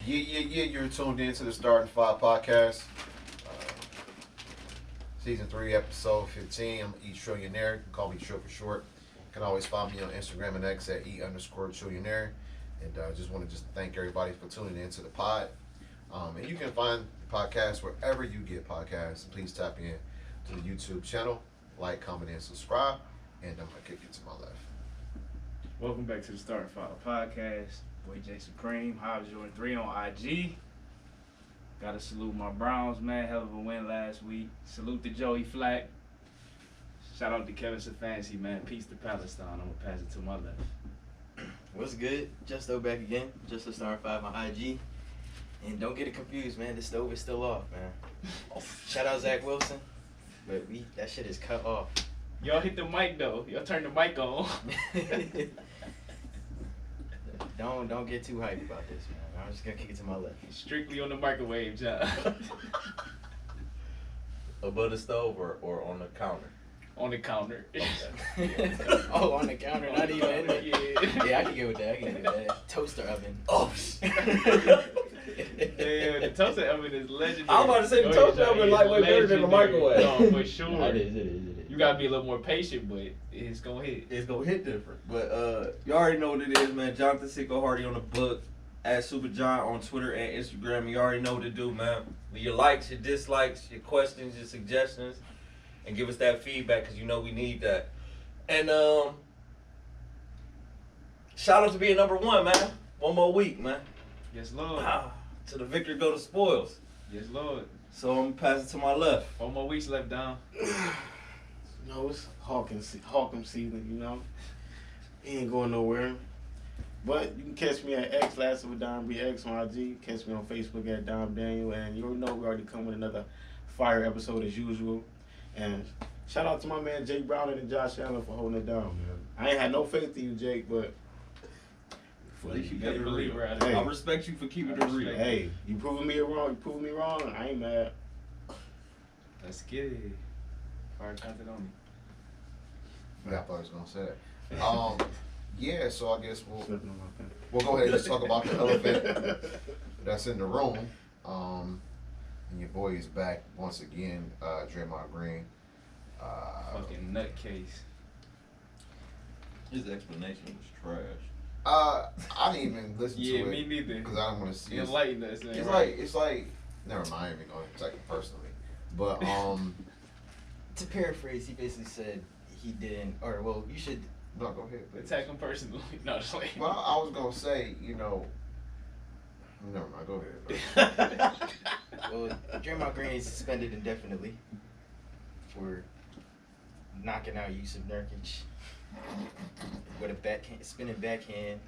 You're tuned in to the Starting Five podcast. Season 3, episode 15. I'm E-Trillionaire. You can call me Trill for short. You can always find me on Instagram and X at E_Trillionaire. And I just want to thank everybody for tuning in to the pod. And you can find the podcast wherever you get podcasts. Please tap in to the YouTube channel. Like, comment, and subscribe. And I'm going to kick it to my left. Welcome back to the Starting Five podcast. Boy J Supreme, Hobbs Jordan 3 on IG. Gotta salute my Browns, man. Hell of a win last week. Salute to Joey Flack. Shout out to Kevin Stefanski, man. Peace to Palestine. I'm gonna pass it to my left. What's good? Justo back again. Just to Starting Five on IG. And don't get it confused, man. The stove is still off, man. Shout out Zach Wilson. But that shit is cut off. Y'all hit the mic though. Y'all turn the mic on. Don't get too hyped about this, man. I'm just gonna kick it to my left. Strictly on the microwave, John. Above the stove or on the counter? On the counter. Oh, on the counter, not even in there. Yeah, I can get with that. Toaster oven. Oh, Yeah, the toaster oven is legendary. I was about to say the toaster oven is lightweight better than the microwave. No, for sure. It is. You gotta be a little more patient, but it's gonna hit. It's gonna hit different. But you already know what it is, man. Jonathan Sicko Hardy on the book. At Super John on Twitter and Instagram. You already know what to do, man. With your likes, your dislikes, your questions, your suggestions, and give us that feedback because you know we need that. And shout out to being number 1, man. One more week, man. Yes, Lord. To the victory go the spoils. Yes, Lord. So I'm gonna pass it to my left. 4 more weeks left, down. No, it's Hawkins season, you know. He ain't going nowhere. But you can catch me at X, Last of a Dime BX on IG. Catch me on Facebook at Dime Daniel. And you know we already come with another fire episode as usual. And shout out to my man Jake Brown and Josh Allen for holding it down, man. I ain't had no faith in you, Jake, but At least you got kept a it real. believer out of it. I respect you for keeping it real. hey, you proving me wrong. I ain't mad. Let's get it. Fire content on me. Yeah, I thought I was going to say that. Yeah, so I guess we'll go ahead and just talk about the elephant that's in the room. And your boy is back once again, Draymond Green. Fucking nutcase. His explanation was trash. I didn't even listen to it. Yeah, me neither. Because I don't want to see it. Enlighten us. It's like, never mind, I ain't even going to take it personally. But, To paraphrase, he basically said he didn't, or well, you should. no, go ahead. Attack him personally. No, just like. Well, I was going to say, never mind, go ahead. Well, Draymond Green is suspended indefinitely for knocking out Yusuf Nurkic with a spinning backhand.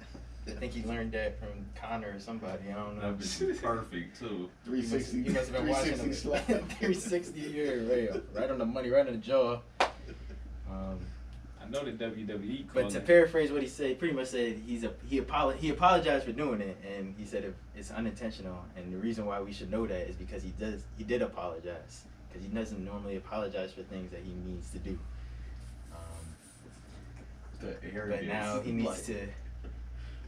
I think he learned that from Connor or somebody. I don't know. That was perfect too. 360. He must have been watching him. 360 year, right on the money, right on the jaw. I know the WWE. But to paraphrase what he said, pretty much said he apologized for doing it, and he said it's unintentional, and the reason why we should know that is because he did apologize, because he doesn't normally apologize for things that he needs to do. But now he needs to.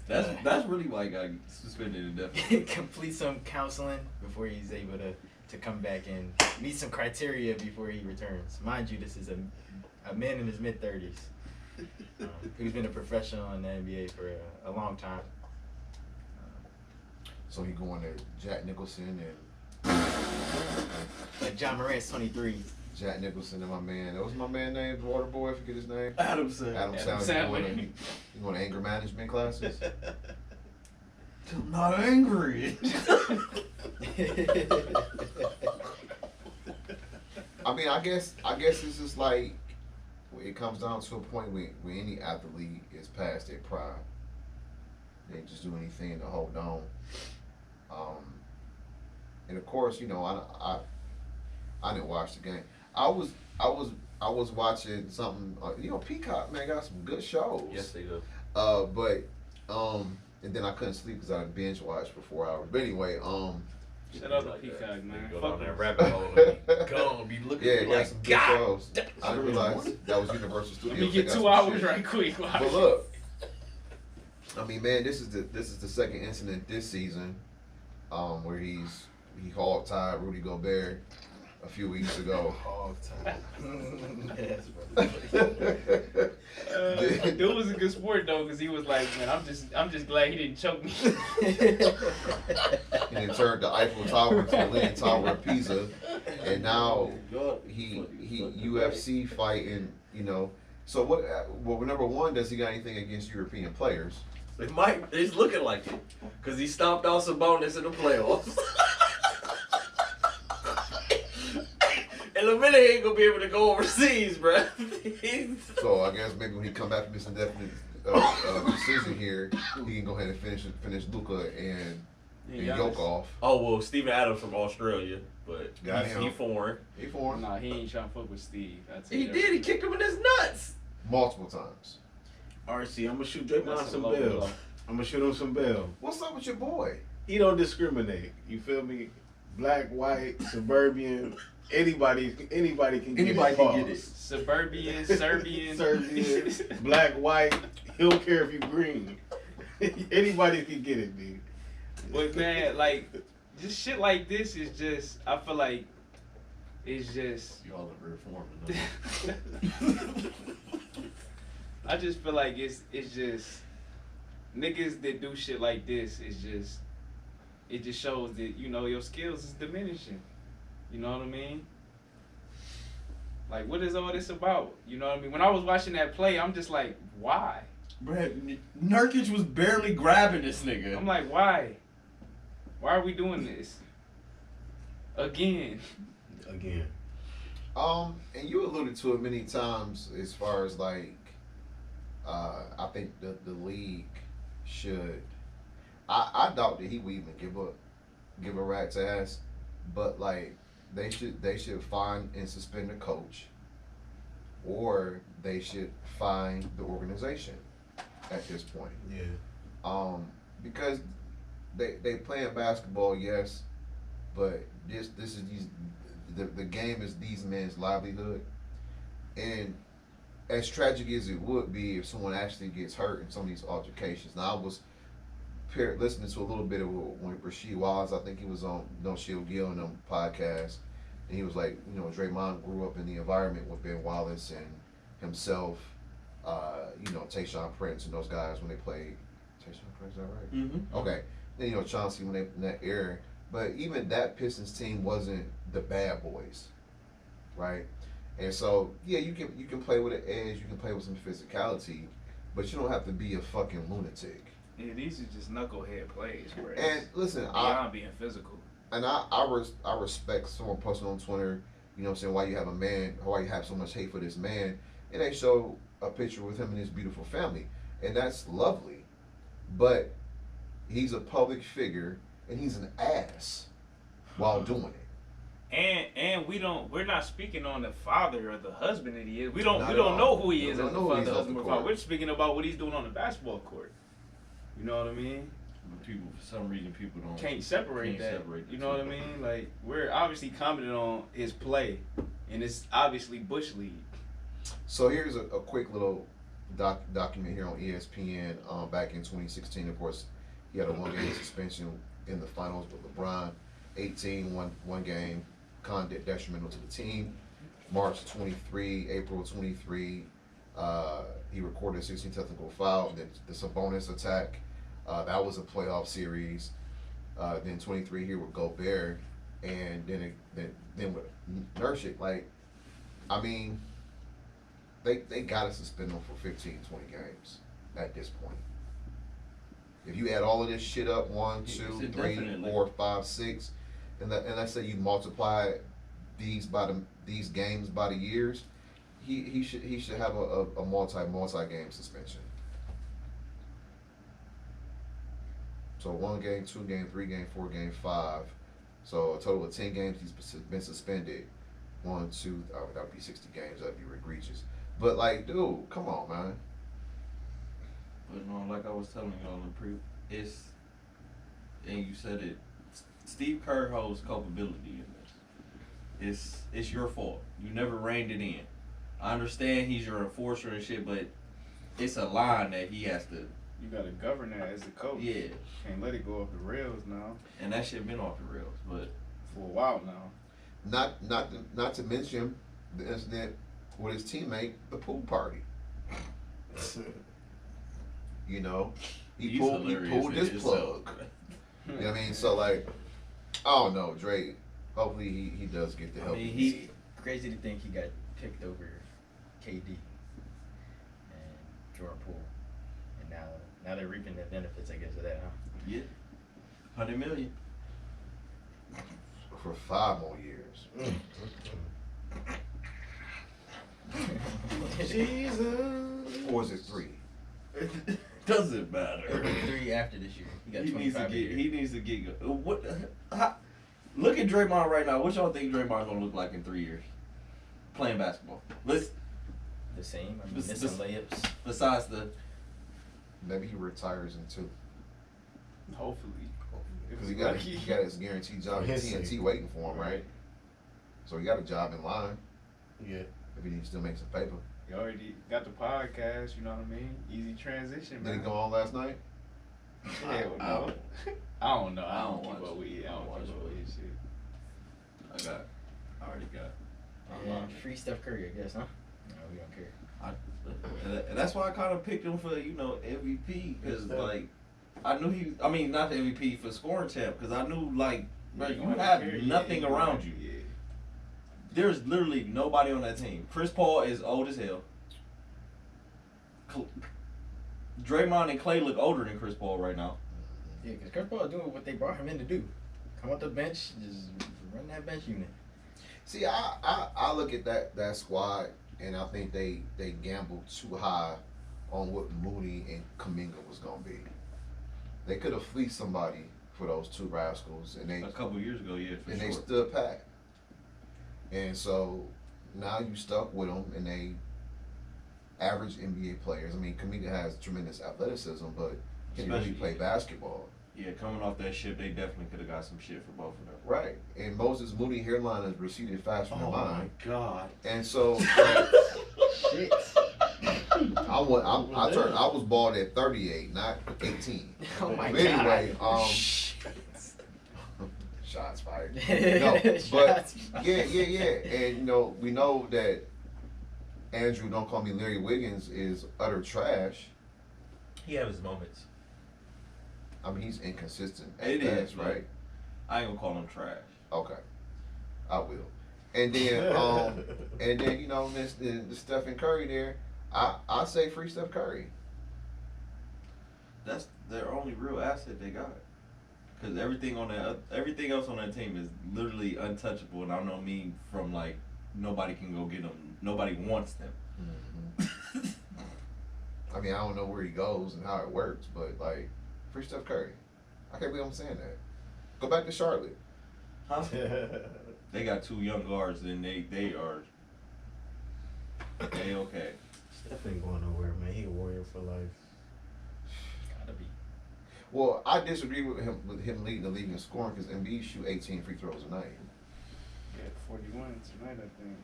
That's really why he got suspended indefinitely. Complete some counseling before he's able to come back and meet some criteria before he returns. Mind you, this is a man in his mid-30s who's been a professional in the NBA for a long time. So he going to Jack Nicholson and Like John Morant's 23. Jack Nicholson and my man. What was my man named? Water Boy, I forget his name. Adam said. Adam Sandler. You going to anger management classes? I'm not angry. I mean, I guess it's just like it comes down to a point where any athlete is past their prime. They just do anything to hold on. And of course, I didn't watch the game. I was watching something. Peacock, man, got some good shows. Yes, they do. And then I couldn't sleep because I binge watched for 4 hours. But anyway, Shout out to Peacock, man. Go Fuck down that us. rabbit hole and go be looking yeah, at got like, some good God. shows. I didn't realize that was Universal Studios. Let me They get got 2 some hours shit. right quick. But look, I mean, man, this is the second incident this season where he hog tied Rudy Gobert a few weeks ago. Hog time. Yes, It was a good sport though, cause he was like, man, I'm just glad he didn't choke me. And it turned the Eiffel Tower to the Leaning Tower of Pisa, and now he UFC fighting. You know, so what? Well, number one, does he got anything against European players? It's looking like it, cause he stomped out Sabonis in the playoffs. And Lamella ain't gonna be able to go overseas, bruh. So I guess maybe when he come back from this indefinite decision here, he can go ahead and finish Luka and Yoke off. Oh well, Steven Adams from Australia, but Got he him. foreign. He for him Nah, he ain't trying to fuck with Steve. He did. He kicked him in his nuts. multiple times. RC, I'm gonna shoot Draymond That's a some low bells. blow. I'm gonna shoot him some bells. What's up with your boy? He don't discriminate. You feel me? Black, white, suburban, anybody can get Anybody it. can get it. Suburban, Serbian. Serbian, black, white. He don't care if you green. Anybody can get it, dude. But man, like, just shit like this is just, I feel like, it's just, Y'all are reforming. I just feel like it's just, niggas that do shit like this is just, it just shows that, you know, your skills is diminishing. You know what I mean? Like, what is all this about? You know what I mean? When I was watching that play, I'm just like, why? Bruh, Nurkic was barely grabbing this nigga. I'm like, why? Why are we doing this? Again. And you alluded to it many times as far as like, I think the league should. I doubt that he would even give a rat's ass, but like they should find and suspend the coach, or they should fine the organization at this point. Yeah. Because they playing basketball, yes, but this is the game is these men's livelihood, and as tragic as it would be if someone actually gets hurt in some of these altercations. Now I was listening to a little bit of when Rasheed Wallace, I think he was on No Shield Gill and them podcast, and he was like, you know, Draymond grew up in the environment with Ben Wallace and himself, you know, Tayshaun Prince and those guys when they played. Tayshaun Prince, is that right? Mm-hmm. Okay. Then, you know, Chauncey when they in that era, but even that Pistons team wasn't the bad boys, right? And so yeah, you can play with an edge, you can play with some physicality, but you don't have to be a fucking lunatic. Yeah, these are just knucklehead plays, bro. And listen, beyond being physical. And I respect someone posting on Twitter, you know what I'm saying, why you have so much hate for this man, and they show a picture with him and his beautiful family, and that's lovely, but he's a public figure and he's an ass while doing it. And we're not speaking on the father or the husband that he is. We don't Not at know all. who he is We as a don't know who father, he is off husband, the or father. court. We're speaking about what he's doing on the basketball court. You know what I mean? People, for some reason, people don't Can't separate that. You know what I mean? Like, we're obviously commenting on his play, and it's obviously Bush League. So here's a quick little document here on ESPN. Back in 2016, of course, he had a one-game suspension in the finals with LeBron. 18, one game, conduct detrimental to the team. March 23, April 23, he recorded a 16 technical foul. Then the Sabonis attack, that was a playoff series. Then 23 here with Gobert, and then with Nurkic. Like, I mean, they gotta suspend him for 15, 20 games at this point. If you add all of this shit up, 1, 2, 3, Definitely. 4, 5, 6, and let's say you multiply these games by the years, he should have a multi game suspension. So 1 game, 2 game, 3 game, 4 game, 5. So a total of 10 games he's been suspended. 1, 2, that would be 60 games. That'd be egregious. But like, dude, come on, man. But no, like I was telling y'all in it's, and you said it, Steve Kerr holds culpability in this. It's your fault. You never reined it in. I understand he's your enforcer and shit, but it's a line that he has to You gotta govern that as a coach. Yeah. Can't let it go off the rails now. And that shit been off the rails, but For a while now. Not to mention the incident with his teammate, the pool party. You know, he pulled his plug. You know what I mean? So like, I don't know, Dre. Hopefully he does get the help. He crazy to think he got picked over KD and Jordan Poole, and now they're reaping the benefits, I guess, of that, huh? Yeah. 100 million. For 5 more years. Jesus. Or is it 3? Doesn't matter. 3 after this year. He got He needs to 25 a year. get. He needs to get. What? Look at Draymond right now. What y'all think Draymond gonna look like in 3 years? Playing basketball. Let's. The same. I mean, This- missing this- layups. Besides the. Maybe he retires in 2. Hopefully. Because he got his guaranteed job at His TNT sake. waiting for him, right? So he got a job in line Yeah. if he needs to make some paper. You already got the podcast, you know what I mean? Easy transition, Did he man. go on last night? Hell no. I don't know. I don't keep watch up with it. I don't watch keep up it. with his shit. I already got. And free Steph Curry, I guess, huh? No, we don't care. And that's why I kind of picked him for MVP because Yes, like I knew he. I mean, not the MVP for scoring champ because I knew like bro, you gonna have carry- nothing yeah, around you. Yeah. There's literally nobody on that team. Chris Paul is old as hell. Draymond and Clay look older than Chris Paul right now. Yeah, because Chris Paul is doing what they brought him in to do. Come off the bench, just run that bench unit. See, I look at that squad and I think they gambled too high on what Mooney and Kuminga was gonna be. They could have fleeced somebody for those 2 rascals, and A couple years ago, yeah, for they sure. stood pat. And so now you stuck with them, and they average NBA players. I mean, Kuminga has tremendous athleticism, but can he really Especially- play basketball? Yeah, coming off that ship, they definitely could have got some shit for both of them. Right. And Moses Mooney hairline has receded faster than Oh my mine. God. And so Shit. I was bald at 38, not 18. Oh my But anyway, God. shots fired. No, but Shots yeah. fired. And you know, we know that Andrew, don't call me Larry Wiggins, is utter trash. He have his moments. I mean, he's inconsistent at It is, best, but- right? I ain't gonna call him trash. Okay, I will. And then, you know, the Stephen Curry there. I say free Steph Curry. That's their only real asset they got. Cause everything else on that team is literally untouchable, and I don't mean from like nobody can go get them. Nobody wants them. I mean, I don't know where he goes and how it works, but like, free Steph Curry. I can't believe I'm saying that. Go back to Charlotte. Huh? They got 2 young guards, and they are okay. Steph ain't going nowhere, man. He a warrior for life. Gotta be. Well, I disagree with him leading the league in scoring because Embiid shoot 18 free throws a night. Yeah, 41 tonight, I think.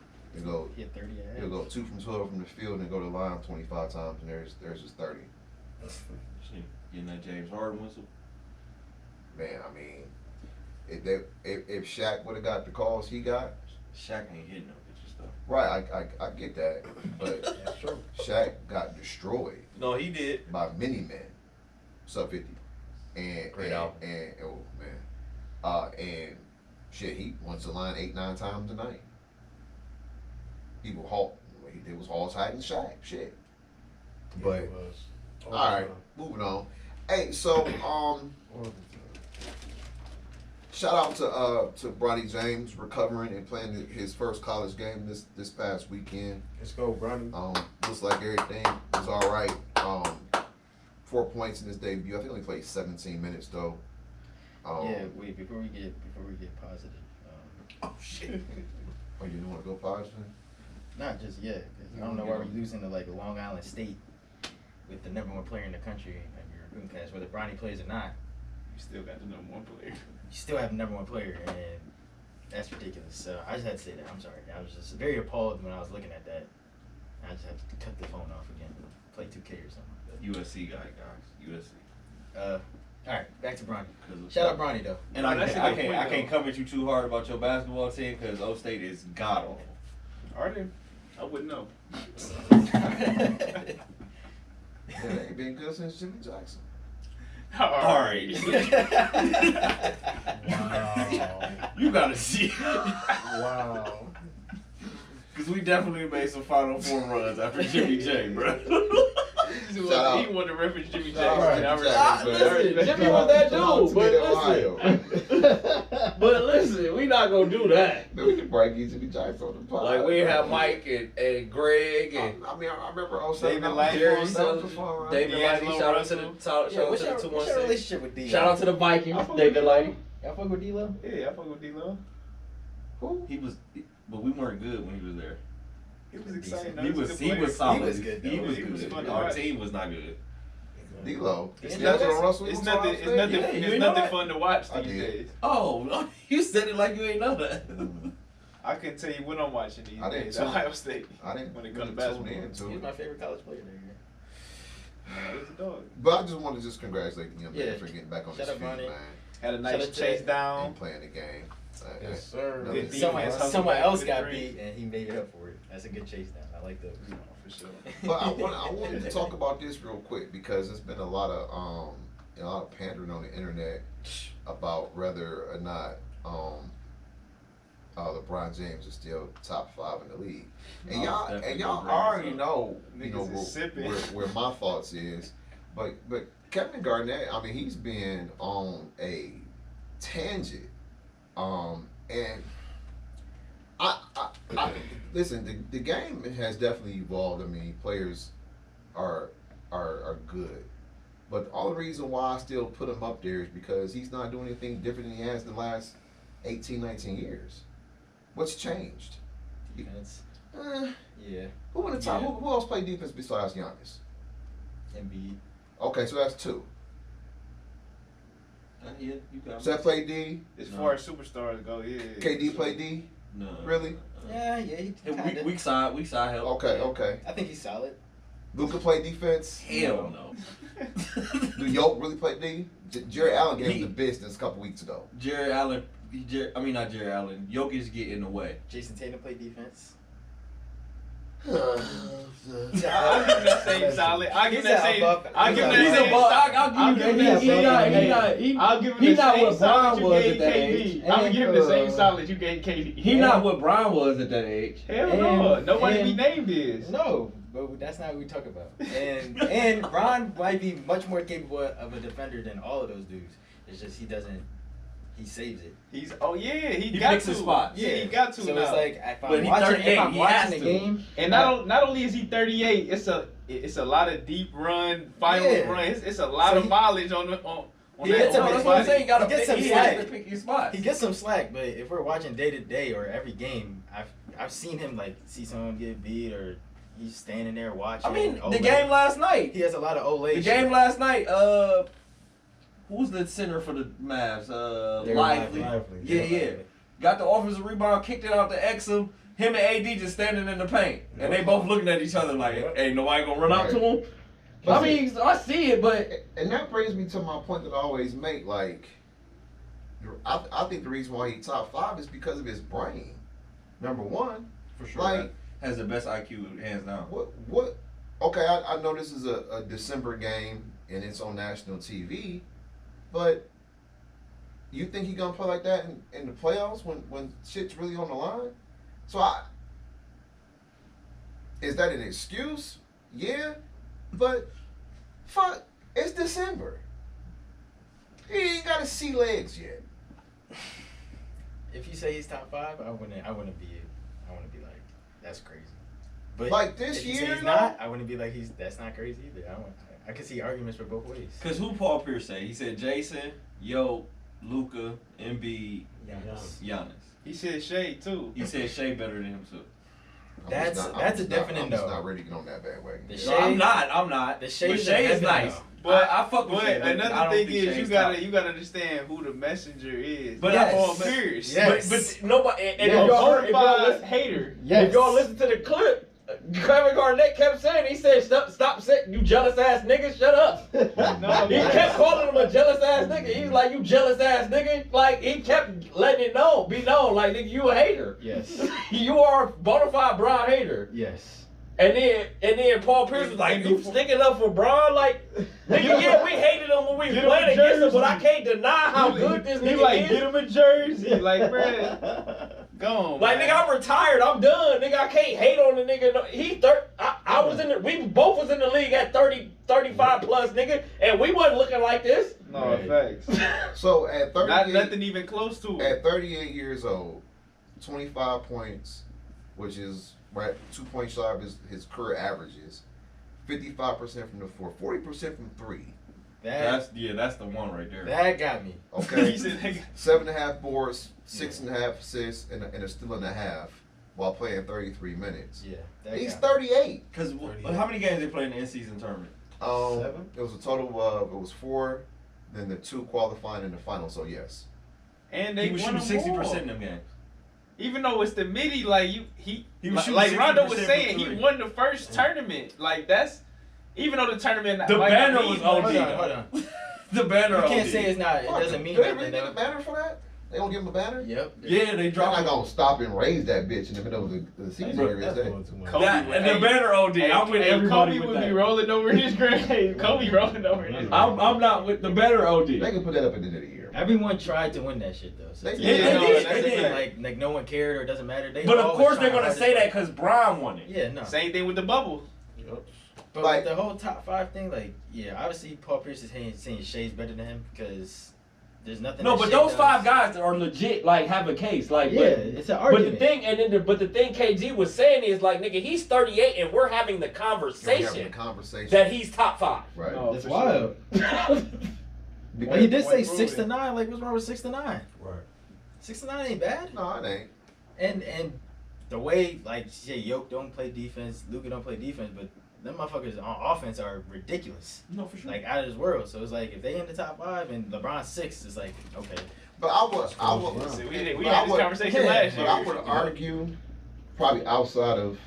He had 30 ahead. He'll go 2 from 12 from the field and go to the line 25 times, and there's his 30. See, getting that James Harden whistle. Man, I mean, if Shaq would have got the calls he got, Shaq ain't hitting no bitches stuff. right? I get that, but That's true. Shaq got destroyed No, he did. by many men, sub 50, and Great and, album. and oh man, and shit, he went to the line 8-9 times a night. People it was all tight and Shaq, shit. Yeah, But it was. all right, moving on. Hey, so All the time. shout out to Bronny James recovering and playing his first college game this past weekend. Let's go, Bronny. Looks like everything was all right. 4 points in his debut. I think he only played 17 minutes though. Yeah, wait, before we get positive. Oh shit. Oh, you don't want to go positive? Not just yet. 'Cause I don't know why we're losing to like Long Island State with the #1 player in the country at your Boomcast, whether Bronny plays or not. You still got the #1 player. You still have the #1 player, and that's ridiculous. So I just had to say that. I'm sorry. I was just very appalled when I was looking at that. I just had to cut the phone off again. play 2K or something like USC guy, guys. USC. that. All right, back to Bronny. 'Cause Shout out Bronny though. And No, that's a good point, I can't though. come at you too hard about your basketball team because O State is god awful. Are they? I wouldn't know. Yeah, they ain't been good since Jimmy Jackson. Alright. Wow. You gotta see. Wow. Because we definitely made some Final Four runs after Jimmy J, bro. He Shout out. wanted to reference Jimmy Shout out Jackson. to I Jimmy respect Jackson. that. Listen, Jimmy was that dude, but Ohio. but listen, we not gonna do that. Then we can break Jimmy Jackson on the pod. Like we have Mike and Greg and I mean, I remember 07. David I was Light, there, Jerry so Sutton, before, right? David Lighty. D'Angelo Shout out to the Russell. shout Yeah, out what's to the your 216. relationship with D? Shout out to the Vikings, I fuck David with Lighty. Y'all fuck with D-Lo? Yeah, I fuck with D-Lo. Who? He was, but we weren't good when he was there. He was exciting. though. He a was good he player. was solid. He was good, though. He was He was good. fun to Our watch. team was not good. D-Lo. It's D'Angelo Russell. It's was nothing. on It's stage? nothing. Yeah, you It's ain't know nothing that? fun to watch I these did. days. Oh, you said it like you ain't know that. I couldn't tell you what I'm watching these I didn't days. tune- Ohio State. I didn't When it comes to really basketball. tune into He's it. my favorite college player that year. Man, it was a dog. But I just want to just congratulate him Yeah. for getting back on Shout his out feet, Bronny. man, Had a Shout nice out to- chase down. and playing the game. Yes, sir. No, Good it's- defense. Someone else Good got three. beat and he made it up for it. That's a good chase down. I like those. No, for sure. But I wanted to talk about this real quick because there's been a lot of pandering on the internet about whether or not LeBron James is still top 5 in the league, and No, y'all definitely y'all bring this already up. know Niggas is sipping. where my thoughts is, but Kevin Garnett, I mean, he's been on a tangent, and I listen. The game has definitely evolved. I mean, players are good, but all the reason why I still put him up there is because he's not doing anything different than he has the last 18, 19 years. What's changed? Defense. Uh, Yeah. who in the top? Yeah. Who else played defense besides Giannis? Embiid. Okay, so that's 2. Yeah, you got Steph played D. As No. far as superstars go, yeah. KD played D. No. Really? Yeah, he kinda. Weak side help. Okay. I think he's solid. Luka played defense. Hell no. Do Yoke really play D? Jerry Allen gave He- him the business a couple weeks ago. Jerry Allen. Not Jerry Allen. Jokic get in the way. Jason Tatum played defense. I'll give him that same solid. I'll give him that same. I'll give him that He's a same. buck. I'll give you that. I'll give him he the not same what solid Bron you was gave at that KD. age. I'm gonna give him the same And, solid you gave KD. He not what Bron was at that age. Hell no. Nobody be named is. No, but that's not what we talk about. And Bron might be much more capable of a defender than all of those dudes. It's just he saves it. He He got picks to. his spots. Yeah, he got to So now. it's like if But I'm he watching, 38, if I'm he watching has the to. game, and not only is he 38, it's a lot of deep run, final Yeah. run. It's a lot So of he- mileage on He that. gets No, some that's what I'm saying. You gotta He gets pick. some He has to slack. pick your spots. he gets some slack. But if we're watching day to day or every game, I've seen him like see someone get beat or he's standing there watching. I mean, the Olay. game last night. He has a lot of Olay. The shit. game last night. Who's the center for the Mavs? They're Lively. Lively. Yeah. Got the offensive rebound, kicked it out to Exum. Him and AD just standing in the paint, and they both looking at each other like, "Hey, nobody gonna run out to him." I mean, I see it, but And that brings me to my point that I always make. Like, I think the reason why he's top 5 is because of his brain. Number one, for sure, like, has the best IQ hands down. what? Okay, I know this is a December game and it's on national TV, but you think he gonna play like that in the playoffs when shit's really on the line? So is that an excuse? Yeah, but fuck, it's December. He ain't got to see legs yet. If you say he's top 5, I wouldn't be like that's crazy. But Like this if you say year, he's though? not, I wouldn't be like that's not crazy either. I can see arguments for both ways. Cause who Paul Pierce say? He said Jason, Luka, Embiid, Giannis. He said shade too. He said Shea better than him too. That's a definite I'm no. just not ready to get on that bandwagon. The yet. Shea- I'm not. The But Shay's Shea is a nice. no. But I fuck with Shea, but I another don't thing think is Shea's you top. gotta understand who the messenger is. But Not yes. Paul Pierce. Yes. But nobody. And Yeah. if y'all Bonafide hater. Yes. if y'all listen to the clip, Kevin Garnett kept saying, he said, stop saying, you jealous ass nigga, shut up. No, He kept calling him a jealous ass nigga. He was like, you jealous ass nigga. Like, he kept letting it be known, like, nigga, you a hater. Yes. You are a bona fide Bron hater. Yes. And then Paul Pierce was like, you sticking up for Bron? Like, nigga, yeah, we hated him when we played against him, but I can't deny how good this nigga like, is. get him a jersey. Like, bruh, go on. Like, man. nigga, I'm retired. I'm done. Nigga, I can't hate on the nigga. No, I was in the, we both was in the league at 30, 35 plus, nigga, and we wasn't looking like this. No, facts. So at 38, Nothing even close to it. at 38 years old, 25 points, which is right 2 points shy of his career averages, 55% from the floor, 40% from three. That's the one right there. That got me. Okay, He said, nigga, 7.5 boards, 6.5 assists, and a steal and a half while playing 33 minutes. Yeah. That He's got me. 38. Because how many games they played in the in-season tournament? 7? It was a total of, it was 4, then the 2 qualifying in the final, so yes. and they He was won shooting them 60% all. in them games. Even though it's the Middy, like He was shooting like Rondo was 60% saying, from he three. won the first tournament. Like that's, even though the tournament The might banner not was be- OD. Hold on. The banner You can't OD. say it's not. It Fuck, doesn't mean do they nothing. really get a though. banner for that? They don't give him a banner? Yep. Yeah, they They're dropped not gonna stop and raise that bitch in the middle of the season. Bro, Every that's day. going too much. Kobe that. would- And the hey, banner OD. I'm with everybody Kobe with would that. be rolling over his grave. Kobe rolling over his grave. I'm not with the banner OD. They can put that up at the end of the year. Everyone tried to win that shit though. So They it's- did. yeah, They did. that's They the did. thing, like no one cared or it doesn't matter. They But of always course trying they're gonna hard say to that because Bron won it. Yeah, no. Same thing with the bubble. But Like- with the whole top 5 thing, like, yeah, obviously Paul Pierce is saying Shea's better than him because there's nothing. No, that but Shea those does. 5 guys are legit. Like have a case. Like, Yeah, it's an but argument. the thing, and then the thing KG was saying is like, nigga, he's 38, and we're having the We're having a conversation conversation. that he's top 5. Right. No. It's for wild. Because- Well, he did say Point 6 to proven. 9. Like, what's wrong with 6 to 9? Right. 6 to 9 ain't bad. No, it ain't. And the way, like, Yoke don't play defense, Luka don't play defense, but them motherfuckers on offense are ridiculous. No, for sure. Like, out of this world. So it's like, if they in the top 5 and LeBron's 6, it's like, okay. But I would See, we but I had this would- conversation yeah, last but year. I would argue probably outside of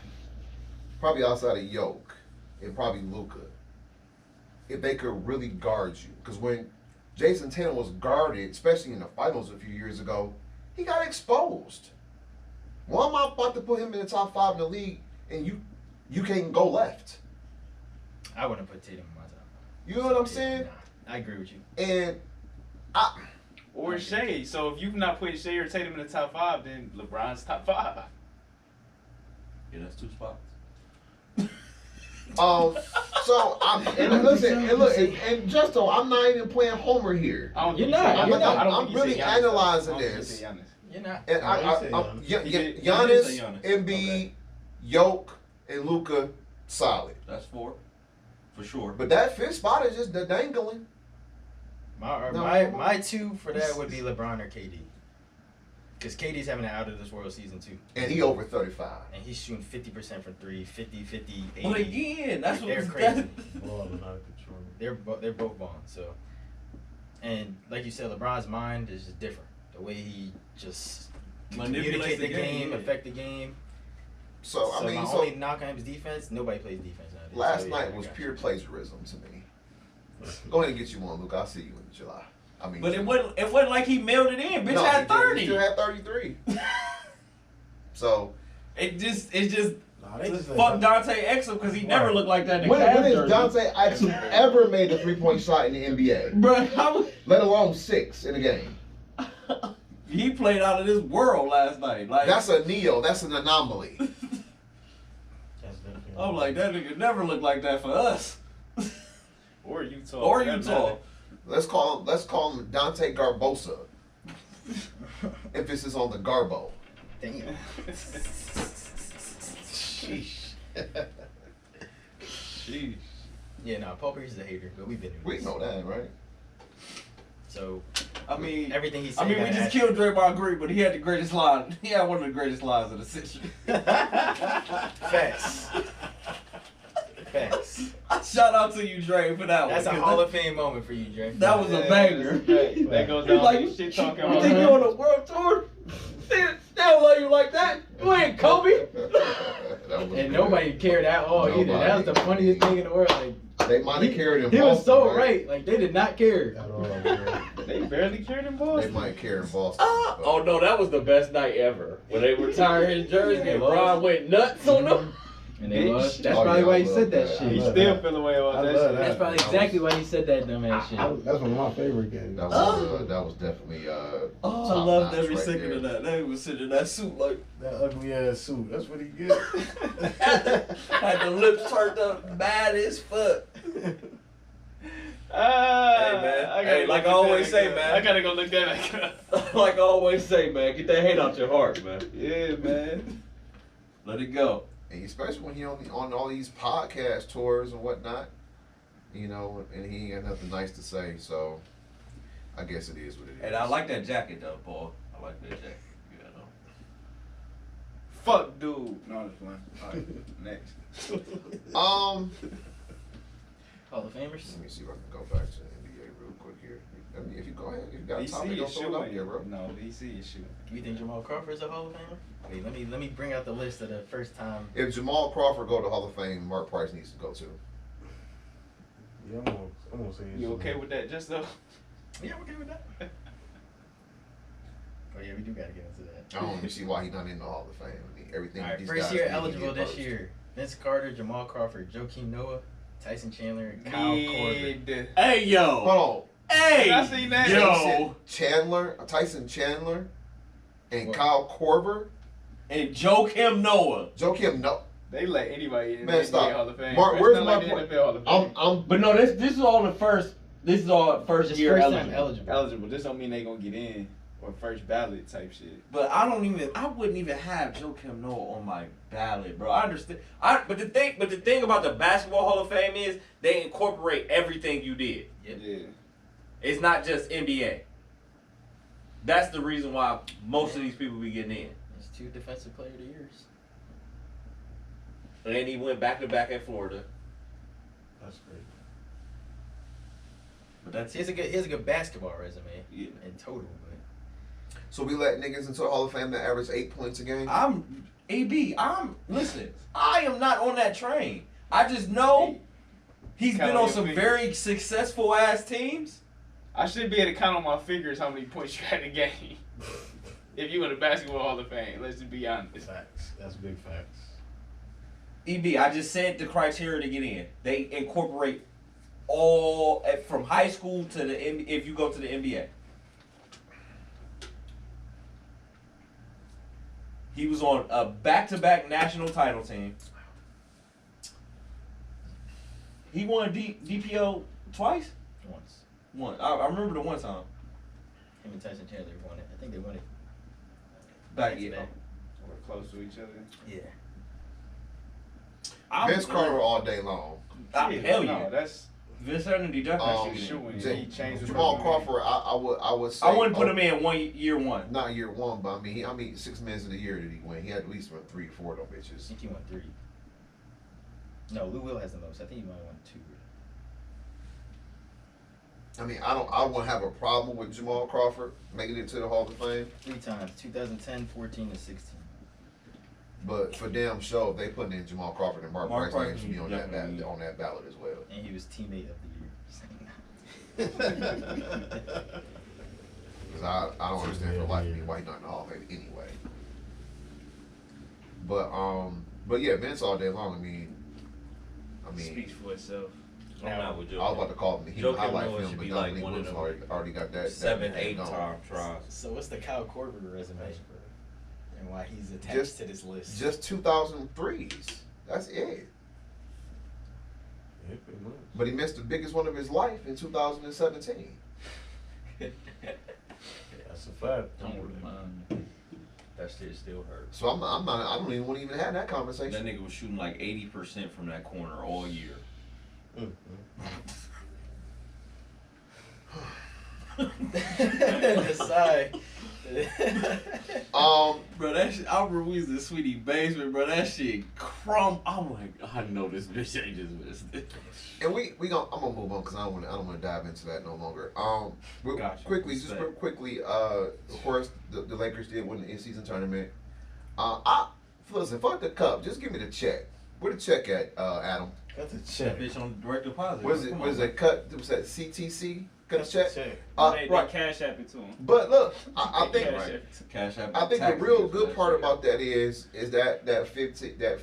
Yoke and probably Luka, if they could really guard you. Because when Jason Tatum was guarded, especially in the finals a few years ago, he got exposed. Why am I about to put him in the top 5 in the league and you can't go left? I wouldn't put Tatum in my top. You know what I'm saying? Nah, I agree with you. And Or Shea. So if you've not put Shea or Tatum in the top 5, then LeBron's top 5. Yeah, that's 2 spots. so I'm and listen and look and Justo, I'm not even playing Homer here. I don't You're think he not, said you're Giannis. not. I don't I'm think he really said Giannis, though. analyzing I don't think he this. said Giannis. You're not. And No, he said He did say Giannis, Giannis. Embiid, Joke, and Luka solid. That's 4, for sure. But that 5th spot is just the dangling. My 2 for that would be LeBron or KD. Because KD's having an out of this world season too. And he over 35. And he's shooting 50% from 3, 50, 80. But again, that's what They're was crazy. Ball is out of control. They're both balling. So, and like you said, LeBron's mind is just different. The way he just Manipulates communicate the the game, game, yeah. affect the game. So I mean, my so only knock on him is defense. Nobody plays defense nowadays. last So, yeah, night I was got pure you. plagiarism to me. Go ahead and get you one, Luke. I'll see you in July. I mean, But it wasn't like he mailed it in. Bitch No, had he 30. still had 33. So It's just Nah, they just fuck Dante Exum because he never looked like that in the when Cavs has jersey. Dante Exum ever made a 3-point shot in the NBA? Bruh, how Let alone 6 in a game. he played out of this world last night. Like That's a neo. That's an anomaly. That's definitely- I'm like, that nigga never looked like that for us. Or Utah. Or for that Utah. matter. Let's call him Dante Garbosa. Emphasis on the Garbo. Damn. Sheesh. Jeez. Yeah, no, Paul Pierce is a hater, but we've been We this. know that, right? So I mean, everything he's I saying. mean, we just killed Draymond Green, but he had the greatest line. He had one of the greatest lines of the century. Facts. Facts. Shout out to you, Dre, for that That's a one. Hall of Fame moment for you, Dre. That was a banger. That goes down Like, like shit talking. You think you on a world tour? They don't love you like that. You ain't Kobe. That was And good. nobody nobody cared at all either. That was the funniest thing in the world. Like, They might have carried him. he was so right. Like, they did not care. At all, man. They barely cared in They Boston. might care in Boston. but- Oh no, that was the best night ever. When they retired his jersey Yeah, and it was. Bron went nuts on them. And they lost. That's Oh, probably yeah, why I he love said that that. shit. I He love still that. feel away about I that love shit. that. That's probably That exactly why he said that dumbass shit. That's one of my favorite games. That was definitely Oh, I top loved notch every right second there. of that. They was sitting in that suit like That ugly ass suit. That's what he get. had the lips turned up bad as fuck. Hey, man. Hey, like I always say, man. I gotta go look that back up. Like I always say, man, get that hate out your heart, man. Yeah, man. Let it go. And especially when he on all these podcast tours and whatnot, you know, and he ain't got nothing nice to say. So I guess it is what it is. And I like that jacket though, Paul. I like that jacket. You know. Fuck, dude. No, I'm just playing. Alright, next. Um, Hall of Famers? let me see if I can go back to the NBA real quick here. I mean, if you go ahead, if you got a topic, DC don't is throw it out there, shooting. bro. No, DC is shooting. You think Jamal Crawford's a Hall of Famer? Wait, let me bring out the list of the first time. If Jamal Crawford go to Hall of Fame, Mark Price needs to go too. Yeah, I'm gonna say it. You okay with that, just though? Yeah, I'm okay with that. Oh yeah, we do gotta get into that. I don't even see why he's not in the Hall of Fame. I mean, everything. All right, these first guys year need to eligible get this first. year: Vince Carter, Jamal Crawford, Jokim Noah, Tyson Chandler, and Kyle Korver. Mid. Hey yo. Hold Hey. I seen that. Yo. Tyson Chandler, and What? Kyle Korver. And Jokim Noah. Jokim, no. They let anybody in Man, the stop. NBA Hall of Fame. Mark, It's where's not my like the point? NFL Hall of Fame. I'm But no, this is all the first. This is all first Just year first time eligible. eligible. eligible. This don't mean they gonna get in or first ballot type shit. But I wouldn't even have Jokim Noah on my ballot, bro. I understand. But the thing about the Basketball Hall of Fame is they incorporate everything you did. Yeah. It's not just NBA. That's the reason why most of these people be getting in. There's 2 Defensive Player of the Years. And he went back to back at Florida. That's great. But that's He has a good basketball resume Yeah. in total, but so we let niggas into the Hall of Fame that average 8 points a game. Listen, I am not on that train. I just know he's been Count on your some fingers. very successful ass teams. I should be able to count on my fingers how many points you had in a game. If you in the Basketball Hall of Fame, let's just be honest. Facts. That's big facts. I just said the criteria to get in. They incorporate all from high school to if you go to the NBA. He was on a back-to-back national title team. He won DPO twice. once. I remember the one time. Him and Tyson Chandler won it. I think they won it. Back, to yeah. back. We're close to each other. Yeah. Vince Carter all day long. Hell No, yeah. that's Vince Carter definitely shooting. J- He changed the Jamal program. Crawford, I would say. I wouldn't put him in year one. Not year one, but I mean 6 minutes of the year did he win? He had at least won 3 or 4 of them I bitches. think he won 3. No, Lou Will has the most. I think he might have won 2. I mean, I wouldn't have a problem with Jamal Crawford making it to the Hall of Fame, 3 times. 2010, 14, and 16. but for damn sure, if they put in Jamal Crawford and Mark Mark Price Price should be on definitely- on that ballot as well. And he was teammate of the year. Because I don't understand for the life of me why he's not in the Hall of Fame anyway. But yeah, Vince all day long. I mean, Speaks for itself. I'm not with I was about to call him the Jokim highlight Noah film, should but be like Dominique one of Williamson them already got that 7-8 gone. time tries. So what's the Kyle Korver resume? And why he's attached to this list? Just 2003s. That's it. Yeah, pretty much. But he missed the biggest one of his life in 2017. That's a fact. Don't remind. That shit still hurts. So I'm not. I don't even want to even have that That conversation. nigga was shooting like 80% from that corner all year. Decide. Bro, that shit, I remember we was in Sweetie basement, bro. That shit I'm like, I know this bitch ain't just missed it. And I'm gonna move on because I don't want to dive into that no longer. Gotcha. Quickly, just Respect. real quickly. Of course, the Lakers did win the in-season tournament. Listen, fuck the cup. Just give me the check. Where the check at, Adam? Got the That check. bitch on direct deposit. Was it Come was on. it cut? Was that CTC? Cut a check? Check. They Right. cash app it to him. But look, I think Cash right. app it to him. Cash App. I think the taxes real for good that part shit. about that is that 15, that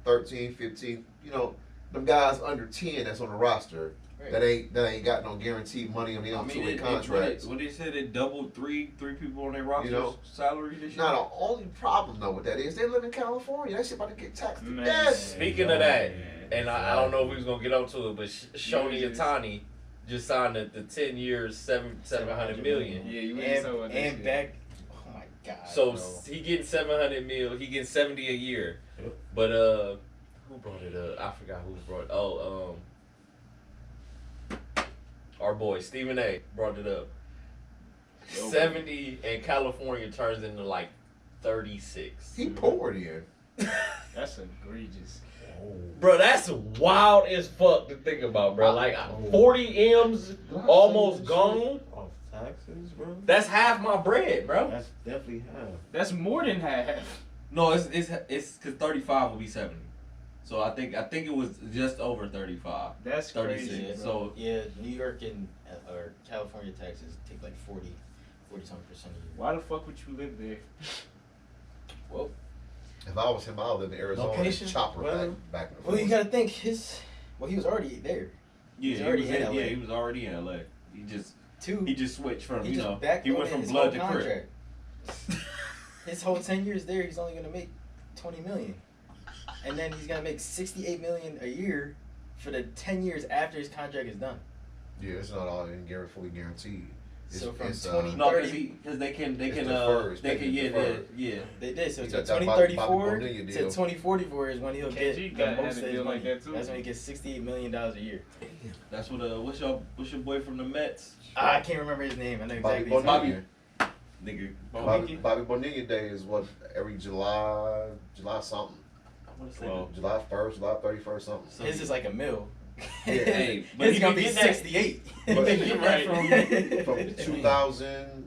13, 15, you know, them guys under 10 that's on the roster Right. that ain't got no guaranteed money on the I mean, two-way it, contracts. what they said, it doubled three people on their roster know, salary this year. Now the only problem though with that is they live in California. That shit about to get taxed to Man. death. Speaking of that, and I don't know if we was gonna get onto it, but Shoni Itani just signed the 10 years, 700 million. Yeah, you ain't so with that And shit. back. Oh my god. So bro. he getting 700 mil. He getting 70 a year. Yep. But who brought it up? I forgot who brought it. Oh, our boy Stephen A. brought it up. 70 in California turns into like 36. He poured in. That's egregious. Bro, that's wild as fuck to think about, bro. Like 40 M's almost gone. Off taxes, bro. That's half my bread, bro. That's definitely half. That's more than half. No, it's because 35 will be 70. So I think it was just over 35. That's 36. crazy. Yeah, bro. So yeah, New York and or California taxes take like 40 something percent a year. Why the fuck would you live there? Well, If I was him, I would live in Arizona. Location, And chopper weather. back and well, you forth. gotta think he was already there. yeah, He's already in LA. Yeah, he was already in LA. He just switched from He you just know back he went from his blood whole to crip. contract. His whole 10 years there, he's only gonna make 20 million, and then he's gonna make 68 million a year for the 10 years after his contract is done. Yeah, it's not all fully guaranteed. So from it's, 20 No, 30 because they can It's deferred, it's they can been deferred. yeah. They did. So You to got that Bobby 2034 Bonilla to deal. 2044 is when he'll get KG the got most had of a his deal money. like that too. That's when he gets $68 million a year. That's what what's your boy from the Mets? I can't remember his name. I know Bobby exactly his name. Bonilla. Nigga, Bobby Bonilla Day is what, every July something. I want to say Well, July 1st, July 31st, something. His is like a mill. Yeah. Hey, but His he gonna can be get that- 68. But He can get that Right. From 2001,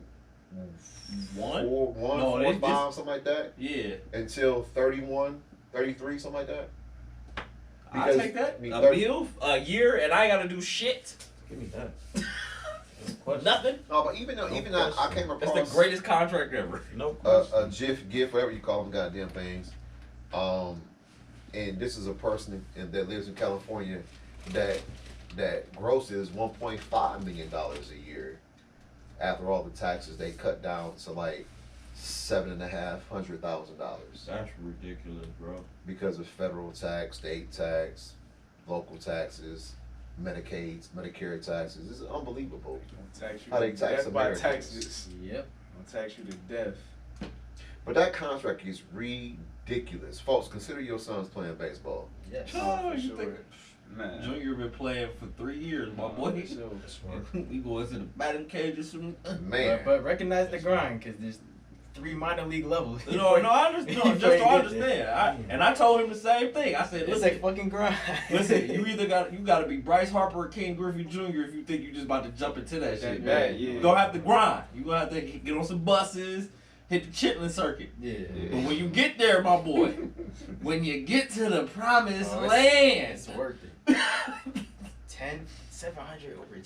One? one, No, 4, it's 5, something like that, Yeah, until 31, 33, something like that. I'll Because, take that. I mean, A 30 bill, a year, and I ain't gotta do shit. Give me that. Question. Nothing. No, but even though, No even I question. came That's across the greatest contract ever. No a question. GIF, whatever you call them, goddamn things. And this is a person that lives in California that grosses $1.5 million a year. After all the taxes, they cut down to like $7,500,000 That's ridiculous, bro. because of federal tax, state tax, local taxes, Medicaid, Medicare taxes. This is unbelievable. Gonna tax you How they to tax death by Americans. taxes. Yep. Gonna tax you to death. But that contract is ridiculous. Folks, consider your sons playing baseball. Yes. Oh, for you sure. think- Man. Junior been playing for 3 years, my boy. For sure. We going to the batting cages soon. Man. But recognize the grind, because there's 3 minor league levels. No, I understand. No, Before just you so I get there. understand. I told him the same thing. I said, It's listen, a fucking grind. listen, you either got to be Bryce Harper or Ken Griffey Jr. if you think you just about to jump into that shit, bad, man. yeah. You gonna have to grind. You gonna have to get on some buses, hit the chitlin circuit. Yeah. But when you get there, my boy, when you get to the promised Oh, land, It's worth it. 700 over 10.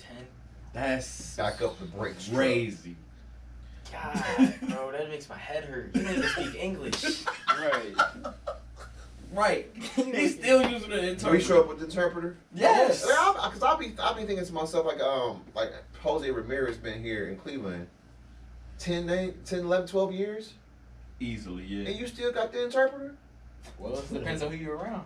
that's Back up the brakes. crazy. God, bro, that makes my head hurt. You don't even speak English. Right. Right. He's still using the Do we interpreter. show up with the interpreter? Yes. Because I'll be thinking to myself like Jose Ramirez been here in Cleveland 10, 11, 12 years, Easily, yeah. and you still got the interpreter? Well, it depends on who you're around.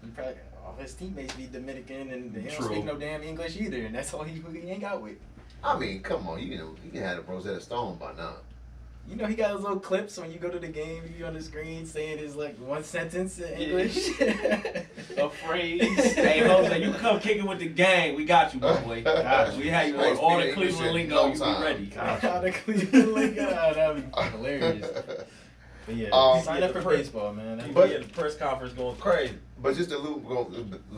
He probably, all his teammates be Dominican and they don't True. speak no damn English either, and that's all he hang out with. I mean, come on, you can have a Rosetta Stone by now. You know, he got his little clips when you go to the game, you on the screen saying his like one sentence in English. A phrase. Hey, Jose, you come kicking with the gang. We got you, my boy. Got We had you I on ain't all the speaking English Cleveland in lingo. no You be time. ready. Out of Cleveland, like, God, that'd be hilarious. But yeah, sign up for baseball, man. He But- be in the press conference going crazy. But just to go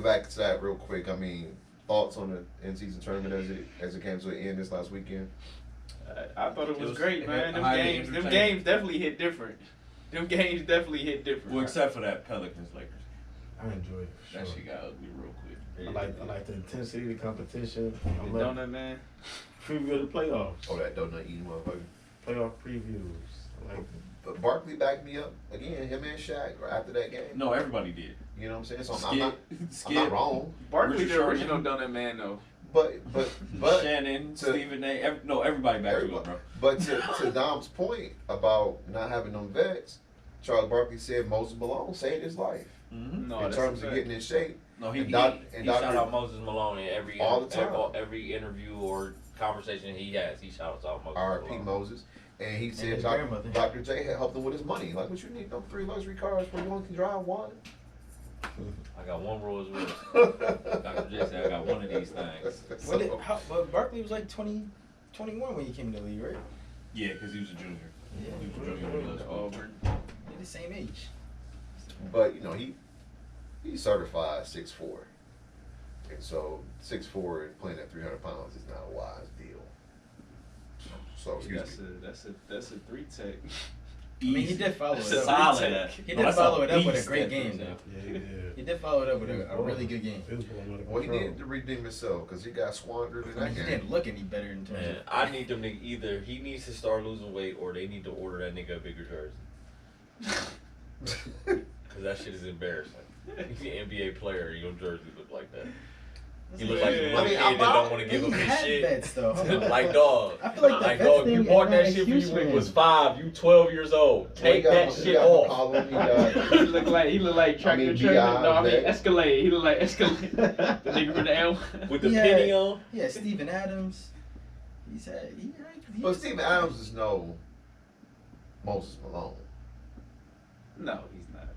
back to that real quick, I mean, thoughts on the in-season tournament as it came to an end this last weekend? I thought it was great, man. Them highly games entertaining. definitely hit different. Them games definitely hit different. Well, except for that Pelicans Lakers. I enjoyed it. For That sure. shit got ugly real quick. I like the intensity, the competition. I The love Doughnut man. preview of the playoffs. Oh, that Doughnut eating motherfucker. Playoff previews. I like But Barkley backed me up again. Him and Shaq after that game. No, everybody did. You know what I'm saying? So Skip, I'm not wrong. Barkley Richard the Sherman. original Doughnut man though. But Shannon, to- Stephen A. Everybody back you up, bro. But to Dom's point about not having them vets, Charles Barkley said Moses Malone saved his life Mm-hmm. No, in that's terms a of fact. getting in shape. No, And Doc- he and shout Dr. out Moses Malone in All the time. every interview or conversation he has. He shouts out Moses R.I.P. Malone. Moses. And he said his Dr. grandmother. Dr. J had helped him with his money. Like, what you need them 3 luxury cars where you only can drive one? I got one Rolls Royce. Dr. J said I got one of these things. But Barkley was like 21 when he came in the league, right? Yeah, because he was a junior. Yeah. He was a junior when he was Auburn. They're the same age. But, you know, he's certified 6'4". And so 6'4" and playing at 300 pounds is not a wise deal. So, excuse me. That's a 3-tech. I mean, he did follow it up. Solid. He did follow it up with a great beast, game, that though. Yeah, he did. He did follow it up with a really good game. It was blowing out of Well, he control. needed to redeem himself because he got squandered in I that mean, he game. didn't look any better in terms Man, of. I need them to either he needs to start losing weight or they need to order that nigga a bigger jersey. Cause that shit is embarrassing. He's an NBA player, your jersey look like that. He look like a Yeah. little I mean, kid I'm that not- don't want to give He him his had shit. bets, though. Hold on. Like dog. I feel like the Like bets dog, you thing bought is that not shit when excuse you for was him. 5, you 12 years old. Take that shit off. he look like tractor mean, trailer. No, I mean B.I. Escalade. He look like Escalade. The nigga from the L. With the Yeah. penny on. Yeah, Steven Adams. He But Steven Adams is no Moses Malone. No, he's not.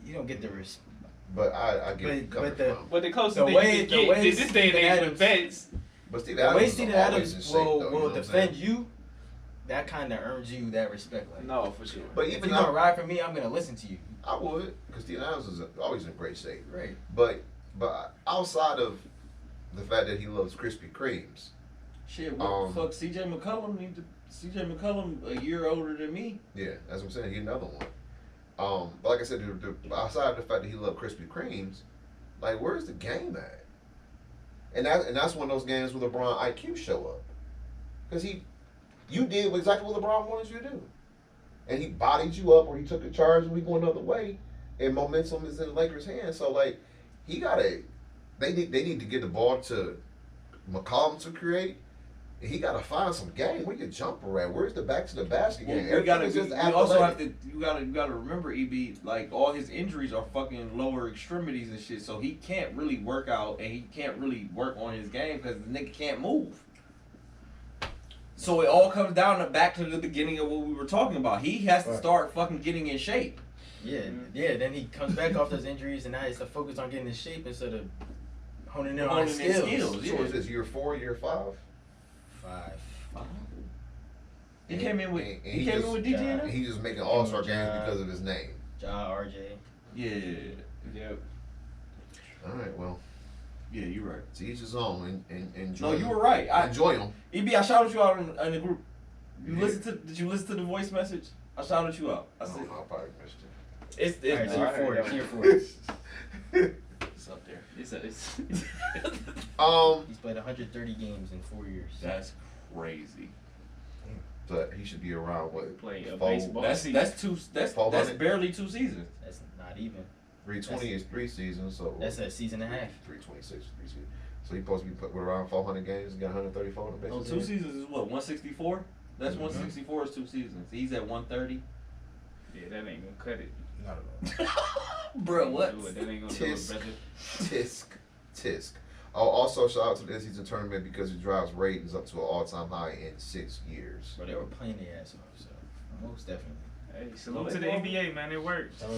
You don't get the respect. But I get where you're But coming the- from. But the closest The thing way- you the can way get in this day and Steven age Adams- with vets. But Steven The way Adams Steven is always Adams in shape, will though, you know will what I'm defend saying? you, that kind of earns you that respect. Like, No, for sure. But if even you're gonna I, ride for me, I'm gonna listen to you. I would, because Steven Adams is always in great shape. Right. But outside of the fact that he loves Krispy Kremes, Shit, what the fuck? CJ McCollum a year older than me. yeah, that's what I'm saying. He's another one. But like I said, outside of the fact that he loved Krispy Kremes, like where's the game at? And that's one of those games where LeBron IQ show up, because you did exactly what LeBron wanted you to do, and he bodied you up, or he took a charge and we go another way, and momentum is in the Lakers' hands. So like they need to get the ball to McCollum to create. And he gotta find some game. Where your jumper at? Where's the back to the basket game? You gotta. Everything is just You also have athletic. to. You gotta remember, EB. Like all his injuries are fucking lower extremities and shit. So he can't really work out and he can't really work on his game because the nigga can't move. So it all comes down to back to the beginning of what we were talking about. He has to start fucking getting in shape. Yeah, yeah. Then he comes back off those injuries, and now he's to focus on getting in shape instead of honing in on his Honing in skills. skills. So is this year 4, year 5? 5. He came in with. And He came in with DJ. And he's just making all-star games Ja. because of his name. Ja, RJ. Yeah. Yep. All right, well, Yeah, you're right. to each his own, and enjoy. No, you were right. Enjoy them. EB, I shouted you out in the group. You Yeah. Did you listen to the voice message? I shouted you out. I said I probably missed It's All right, it's tier I heard 4. that Tier one. 4. it. it's up there. It's He's played 130 games in 4 years. that's crazy. But he should be around what? Play a 4, baseball. That's that's 400. barely 2 seasons. That's not even. 320 is 3 seasons, so That's a season and a half. 326 3 seasons. So he's supposed to be put with around 400 games and got 134 on the No, bases. 2 seasons is what, 164? That's Mhm. 164 is 2 seasons. He's at 130. Yeah, that ain't gonna cut it. Not at all. Bro, what? Do it. That ain't gonna do it, Tisk. brother. Tisk. Oh, also shout out to the NCAA tournament because it drives ratings up to an all-time high in 6 years. Bro, they were playing their ass off, so most definitely. Hey, salute to the NBA, man. It worked. Shout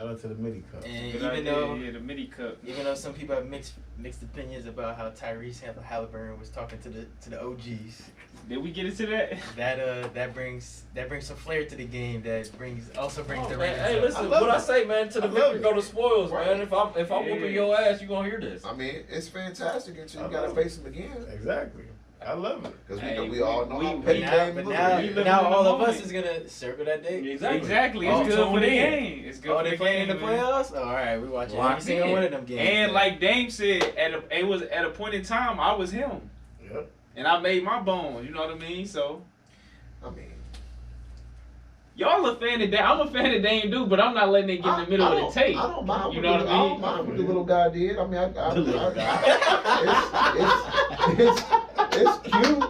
out to the Middy Cup. And Good even idea, though yeah, the midi cup. even though some people have mixed opinions about how Tyrese Halliburton was talking to the OGs, Did we get into that? that brings some flair to the game. That brings the Oh, ratings. man, hey, up. listen, I love what I it. say, man, to the I love victor it. go to spoils, Right. man. If I'm whooping your ass, you gonna hear this. I mean, it's fantastic until you I got to love face him again. Exactly. I love it. Because Hey, we all know how we- petty Now, Dame but look. now, We live now in the all of moment. us is gonna circle that day. Exactly. Oh, It's good for tuned the in. game. It's good Oh, for they the playing in game, the man. playoffs? Oh, all right, we watching Locked every single in. one of them games. And then. like Dame said, it was at a point in time I was him, Yep. and I made my bones. You know what I mean? So I mean, y'all a fan of Dame. I'm a fan of Dame, dude, but I'm not letting it get in the middle of the tape. I don't mind. You what know what the- I mean? don't mind what the little guy did. I mean, The little it's cute.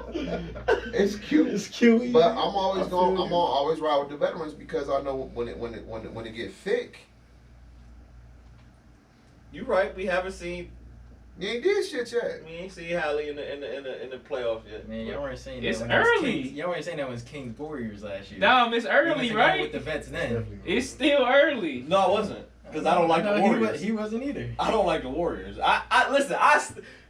It's cute. It's cute. But I'm always I going. feel I'm you. gonna always ride with the veterans because I know when it get thick, You right. We haven't seen. you ain't did shit yet. We ain't seen Hallie in the playoffs yet. Man, y'all weren't saying It's that when it was early. Kings. Y'all weren't saying that when it was Kings Warriors last year. Dom, it's You went early, to go right? With the vets then. Definitely. It's still early. No, I wasn't. Because I don't like the No, Warriors. He wasn't either. I don't like the Warriors. I listen.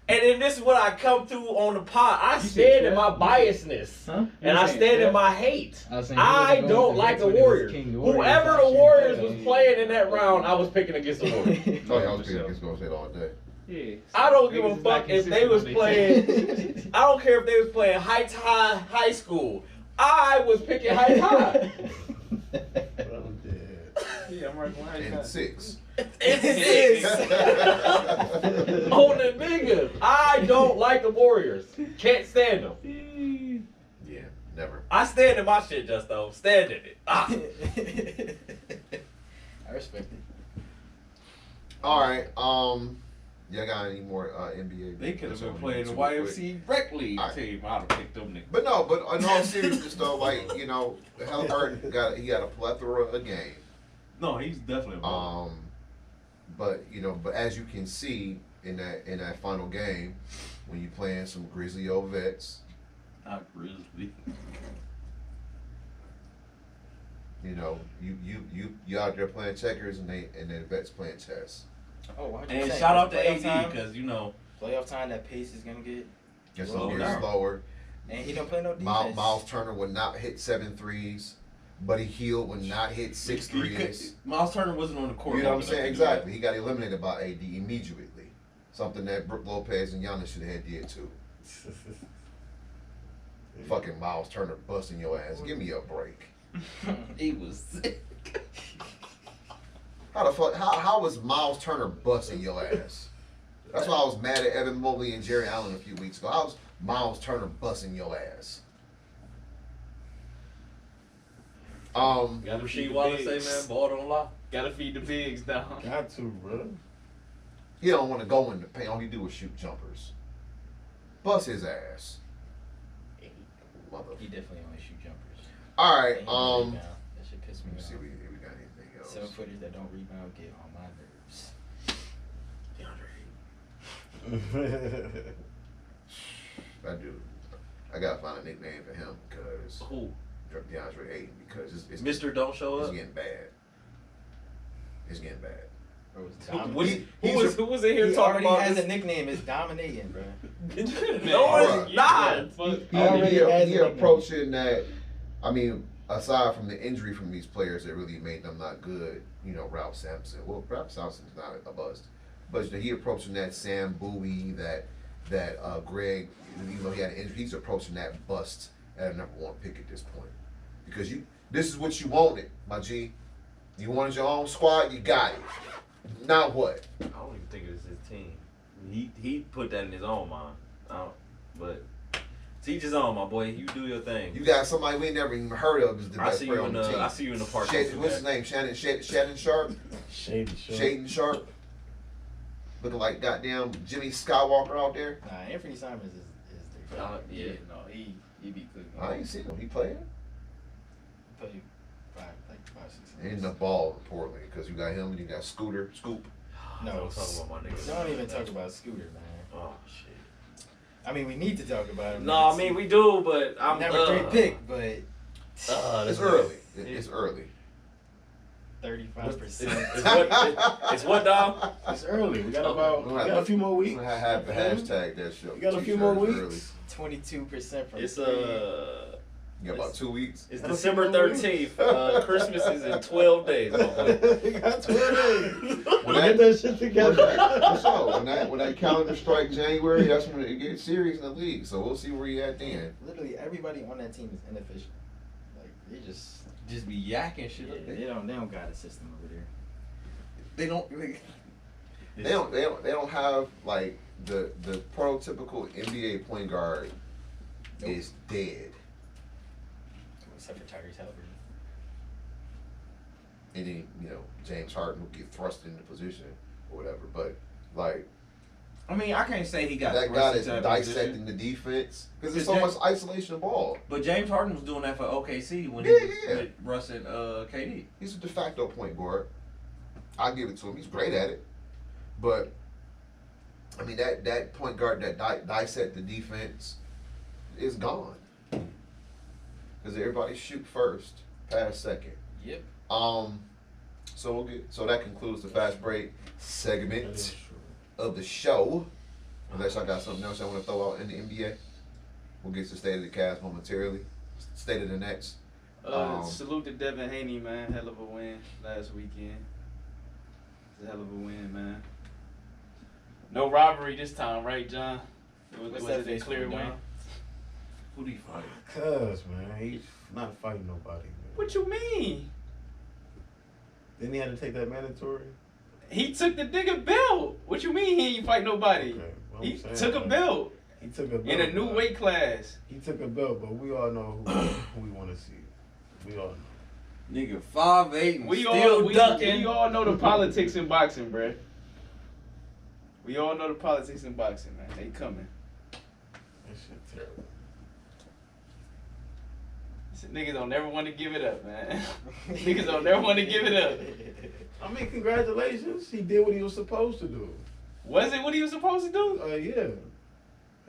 And then this is what I come to on the pod. I You said stand in Trap? my biasness, Huh? and I stand in my hate. I don't like the Warriors. Whoever the Warriors was playing in that round, I was picking against the Warriors. Oh, yeah, I was going to say it all day. Yeah. I don't give Niggas a is fuck not if they consistent was on their playing. I don't care if they was playing Heights High School. I was picking Heights High. I'm dead. Yeah, I'm working hard. And 6. It's 6 on the niggas. I don't like the Warriors. Can't stand them. Yeah, never. I stand in my shit, just though. Stand in it. Ah. I respect it. All right. Y'all got any more NBA? They could have been That's playing the all we need to YMC Rec League Alright. team. I'd have picked them niggas. But no, but in all seriousness though, like, you know, Halliburton got a plethora of game. No, he's definitely a But you know, but as you can see in that final game, when you playing some Grizzly old vets, Not Grizzly. you know, you out there playing checkers and the vets playing chess. Oh, 100%. And shout out to Playoff AD time- because you know Playoff time, that pace is gonna get. Gets a Slow little down. slower. And he don't play no defense. Miles Turner would not hit 7 threes. Buddy Hield would not hit 6 threes. Miles Turner wasn't on the court. You know what I'm long enough saying? to do that. Exactly. He got eliminated by AD immediately. Something that Brook Lopez and Giannis should have did too. Fucking Miles Turner busting your ass. Give me a break. He was sick. How the fuck? How was Miles Turner busting your ass? That's why I was mad at Evan Mobley and Jerry Allen a few weeks ago. How was Miles Turner busting your ass? Got Gotta Rasheed feed the Wallace say, pigs. man, ball don't lie. Gotta feed the pigs, dog. Got to, bro. He don't want to go in the paint. All he do is shoot jumpers. Bust his ass. Mother. He definitely only shoot jumpers. All right. And he don't rebound. That shit piss me Let me off. see if we got anything else. 7-footers that don't rebound get on my nerves. That dude. I gotta find a nickname for him because Who? DeAndre Ayton because it's Mr. Don't Show It's Up. getting bad. It's getting bad. Bro, it's Who dominating. who was in here He talking already about has this? a nickname. It's dominating, bro. No, Bruh. it's not. He, Already he, has he a nickname. approaching that. I mean, aside from the injury from these players that really made them not good, you know, Ralph Sampson. Well, Ralph Sampson's not a bust, but he approaching that Sam Bowie, that Greg. Even though he had an injury, he's approaching that bust at a number 1 pick at this point because this is what you wanted, my G. You wanted your own squad, you got it. Now what? I don't even think it was his team. He put that in his own mind. But teach his own, my boy. You do your thing. You got somebody we never even heard of as the I best see player you on in the the team. I see you in the park. What's his name? Shannon Sharp? Shady short. Shaden Sharp? Looking like goddamn Jimmy Skywalker out there? Nah, Anthony Simons is the Yeah. no, he be cooking. I ain't seen him. He playing? Play 5, 6 Ain't enough ball in Portland because you got him and you got Scooter, Scoop. No, Don't talk about my niggas. Don't even talk about Scooter, man. Oh shit. I mean, we need to talk about him. No, I mean we do, but I'm number 3 pick, but It's early. It's early. 35%. It's what, dog? It's early. We got a few more weeks. I have to hashtag that show. We got a few more T-shirt is weeks. 22% from It's 3. You got about 2 weeks. It's I don't December think 13th. Christmas is in 12 days, my boy. You got 2 days. When Get that shit together. So when that calendar strike January, that's when it gets serious in the league. So we'll see where you at then. Literally everybody on that team is inefficient. Like they just Just be yakking shit up there. they don't got a system over there. They don't. They don't have like the prototypical NBA point guard Nope. is dead. Except for Tyrese Halliburton. And then, James Harden will get thrust into position or whatever. But like I mean, I can't say he got that guy thrust that's into that dissecting position. the defense because there's Because so much isolation of ball. But James Harden was doing that for OKC when he Yeah, was yeah. with Russ and KD. He's a de facto point guard. I'll give it to him. He's great at it. But I mean that point guard that dissect the defense is gone. Because everybody shoot first, pass second. Yep. So that concludes the fast break segment of the show. Unless I got something else I want to throw out in the NBA. We'll get to the state of the cast momentarily. State of the next. Salute to Devin Haney, man. Hell of a win last weekend. It's a hell of a win, man. No robbery this time, right, John? What's Was that it a clear Facebook, win? John? Who do you fight? Cuz, man, he's not fighting nobody, man. What you mean? Then he had to take that mandatory. He took the nigga belt. What you mean he ain't fight nobody? Okay, well, He I'm saying, took a like, belt He took a belt. in a new but weight class. He took a belt, but we all know who we want to see. We all know. Nigga, 5'8" and We still ducking. we all know the politics in boxing, bruh. We all know the politics in boxing, man. They coming. That shit terrible. Niggas don't never want to give it up, man. Niggas don't never want to give it up. I mean, congratulations. He did what he was supposed to do. Was it what he was supposed to do? Yeah.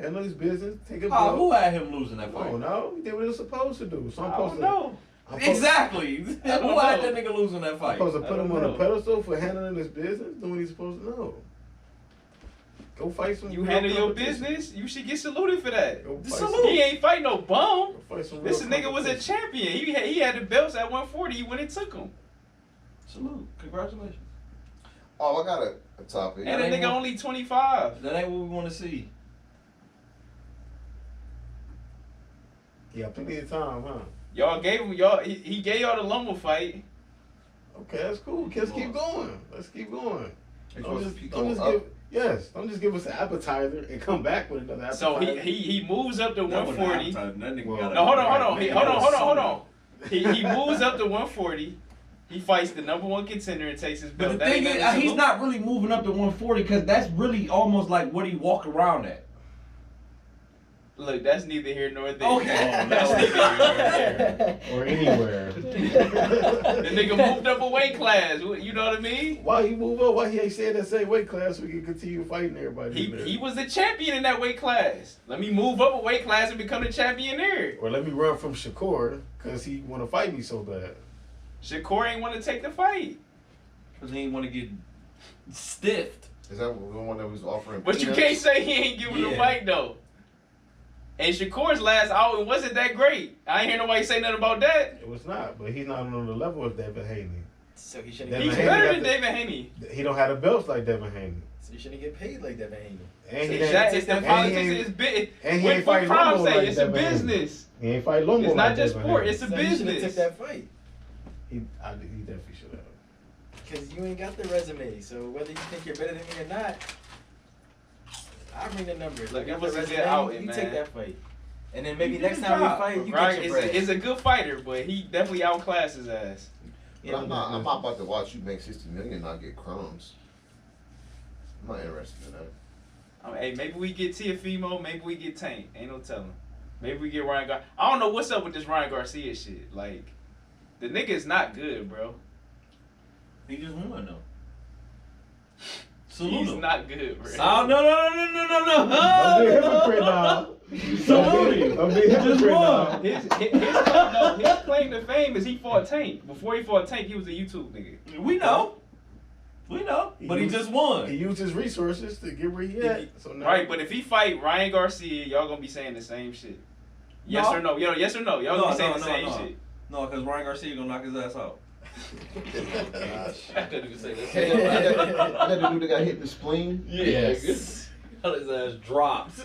Handle his business. Take a Oh, belt. who had him losing that I fight? don't know. He did what he was supposed to do. So I'm I supposed don't to. know. I'm supposed- Exactly. I Who don't had know. that nigga losing that I'm fight? supposed to I put him don't on know. a pedestal for handling his business, doing what he's supposed to know. Go fight some. You real handle your competition. business, you should get saluted for that. Go fight Salute. some- He ain't fight no bum. Go fight some This real nigga was a competition. champion. He had the belts at 140. He went and took them. Salute. Congratulations. Oh, I got a topic. And the ain't nigga one- only 25. That ain't what we want to see. He got plenty of time, huh? Y'all gave him he gave y'all the lumber fight. Okay, that's cool. Let's keep going. Let's keep going. He's Don't supposed just, to keep don't going just up. give. Yes, don't just give us an appetizer and come back with another So appetizer. he moves up to 140. That nigga Well, got a- No, hold on. Nigga Hold got a on. soda. He moves up to 140. He fights the number one contender and takes his belt. But the That thing ain't is, nothing to he's salute. not really moving up to 140 because that's really almost like what he walk around at. Look, that's neither here nor there. Okay. That's neither here nor there. Or anywhere. The nigga moved up a weight class. You know what I mean? Why he move up? Why he ain't stay in that same weight class so we can continue fighting everybody? in there? He was the champion in that weight class. Let me move up a weight class and become the champion there. Or let me run from Shakur because he want to fight me so bad. Shakur ain't want to take the fight. Because he didn't want to get stiffed. Is that the one that was offering? But you peanuts? can't say he ain't giving the Yeah. fight though. And Shakur's last out wasn't that great. I ain't hear nobody say nothing about that. It was not, but he's not on the level of Devin Haney. So he shouldn't Devin He's Haney better got than the- David Haney. He don't have the belts like Devin Haney. So you shouldn't get paid like Devin Haney. And he It's the and he politics ain't- of his bit. and he What ain't fighting Prime Lumbo say, like it's a Devin Haney. business. He ain't fight Lumbo It's not like just Devin sport, Haney. it's a So he shouldn't have business. took that fight. He definitely should have. Because you ain't got the resume. So whether you think you're better than me or not, I'll bring the numbers. Look, You it got was the a good resume, outing, you man. take that fight. And then maybe He next did time job. we fight, you Right, get your bread. it's a good fighter, but he definitely outclassed his ass. But I'm not about to watch you make 60 million and not get crumbs. I'm not interested in that. Hey, maybe we get Tiafimo, maybe we get Tank. Ain't no telling. Maybe we get Ryan Garcia. I don't know what's up with this Ryan Garcia shit. Like, the nigga is not good, bro. He just won though. Salute He's him. not good, bro. Oh, no. Don't be a hypocrite now. Salute him. Don't be a He just hypocrite won. now. His claim to fame is he fought Tank. Before he fought Tank, he was a YouTube nigga. We know. But he just won. He used his resources to get where he at. So now, Right, but if he fight Ryan Garcia, y'all gonna be saying the same shit. Yes or no? Yo, yes or no? Y'all gonna say the same shit. No, because Ryan Garcia gonna knock his ass out. I couldn't even say that. That the dude that got hit in the spleen. Yes. Got his ass dropped.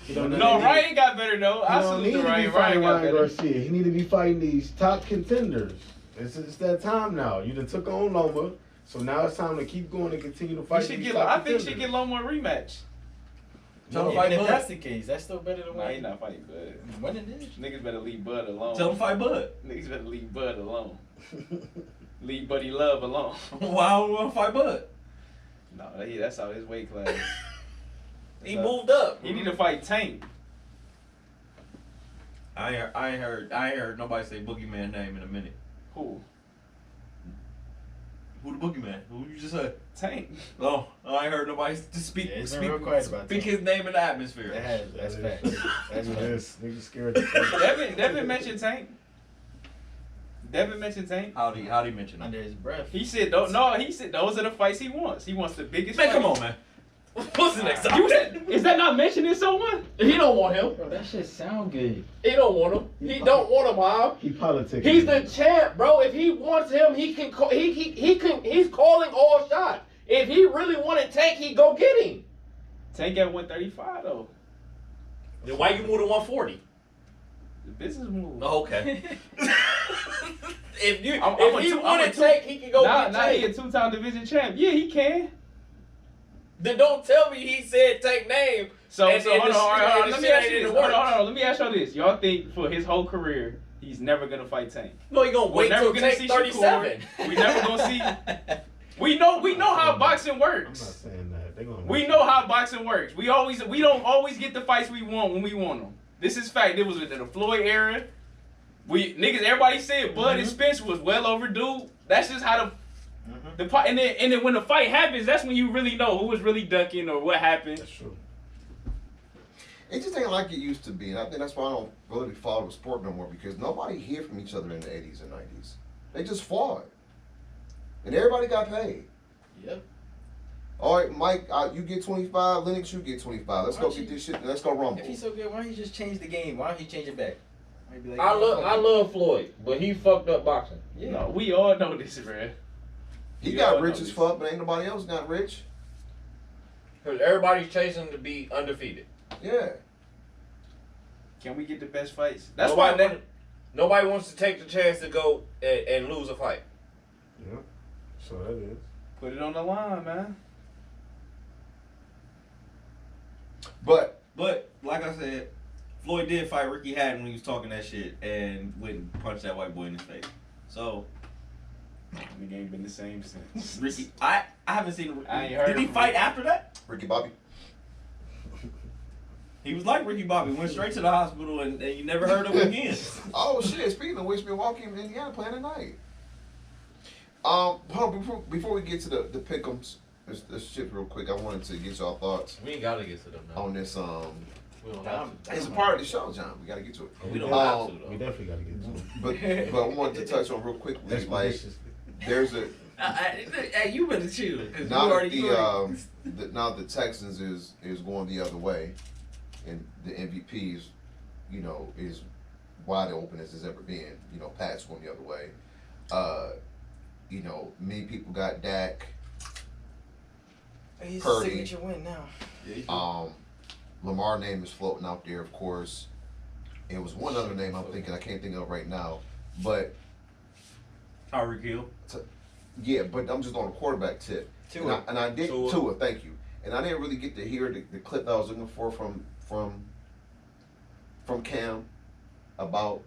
No, Ryan got better though. I salute the Ryan. Ryan got better. Garcia. He need to be fighting these top contenders. It's that time now. You done took on Loma, so now it's time to keep going and continue to fight. I think he should get Loma a rematch. Tell him Even fight if Bud. that's the case, that's still better than Nah, he winning. not fighting Bud. Winning is. Niggas better leave Bud alone. Tell him fight Bud. Niggas better leave Bud alone. Leave Buddy Love alone. Why would we want to fight Bud? No, that's out his weight class. He moved up. He need to fight Tank. I ain't heard nobody say Boogeyman name in a minute. Who? Who the Boogeyman? Who you just said? Tank. Oh, I ain't heard nobody speak Yeah, it's been real quiet about speak that. his name in the atmosphere. That's facts. That's facts. Niggas scared. To say. Devin mentioned Tank. Devin mentioned Tank. How'd he mention that? Under his breath. He said, he said those are the fights he wants. He wants the biggest Man, fight. come on, man. What's the next You time? said, is that not mentioning someone? He don't want him. Bro, that shit sound good. He don't want him. He don't want him, Bob. He politicking. He's the champ, bro. If he wants him, he can. He can. He's calling all shots. If he really wanted Tank, he'd go get him. Tank at 135 though. Then why you move to 140? The business move. Oh, okay. if he I'm wanted a two- Tank, he could go get Now he Tank. a 2-time division champ. Yeah, he can. Then don't tell me he said Tank name. So And- and hold the on, shit- hold on. and Let the me shit ask ain't you in this. the Hold on, works. hold on. Let me ask y'all this. Y'all think for his whole career, he's never gonna fight Tank? No, he gonna We're wait never till gonna Tank see 37. Shakur. We never gonna see. We know how boxing I'm not works. saying that. They gonna. We know how boxing works. We don't always get the fights we want when we want them. This is fact. It was in the Floyd era. Everybody said Bud and Spence was well overdue. That's just how the fight. And then when the fight happens, that's when you really know who was really ducking or what happened. That's true. It just ain't like it used to be, and I think that's why I don't really follow the sport no more, because nobody hear from each other in the 80s and 90s. They just fought, and everybody got paid. Yep. All right, Mike, you get 25. Lennox, you get 25. Let's go get this shit. Let's go rumble. If he's so good, why don't he just change the game? Why don't he change it back? Why he be like, I love Floyd, but he fucked up boxing. Yeah. No, we all know this, man. He We got all rich know as this. fuck, but ain't nobody else got rich. Because everybody's chasing to be undefeated. Yeah. Can we get the best fights? That's why. Nobody wants to take the chance to go and lose a fight. Yeah. So that is. Put it on the line, man. But like I said, Floyd did fight Ricky Hatton when he was talking that shit and went and punched that white boy in his face. So The game been the same since. Ricky, I haven't seen. I ain't heard Did he from fight Ricky. after that? Ricky Bobby. He was like Ricky Bobby, went straight to the hospital and you never heard of him again. Oh shit! Speaking of which, Milwaukee and Indiana playing tonight. Hold on, before we get to the pick'ems, this shit real quick. I wanted to get y'all thoughts We ain't gotta get to them now. on this. We don't have to. It's a part of the show, John. We gotta get to it. We don't Um, have to We though. definitely gotta get to it. But I wanted to touch on real quickly. Like, there's a Hey, you better chill. Cause now you that already, now the Texans is going the other way, and the MVP is, is wide open as it's ever been. Pat's going the other way. Many people got Dak. He's a Purdy. signature win now. Lamar name is floating out there, of course. It was one other name I'm thinking I can't think of right now, but Tyreek Hill. yeah, but I'm just on a quarterback tip. Tua. And I did Tua. Tua, thank you. And I didn't really get to hear the clip that I was looking for from Cam about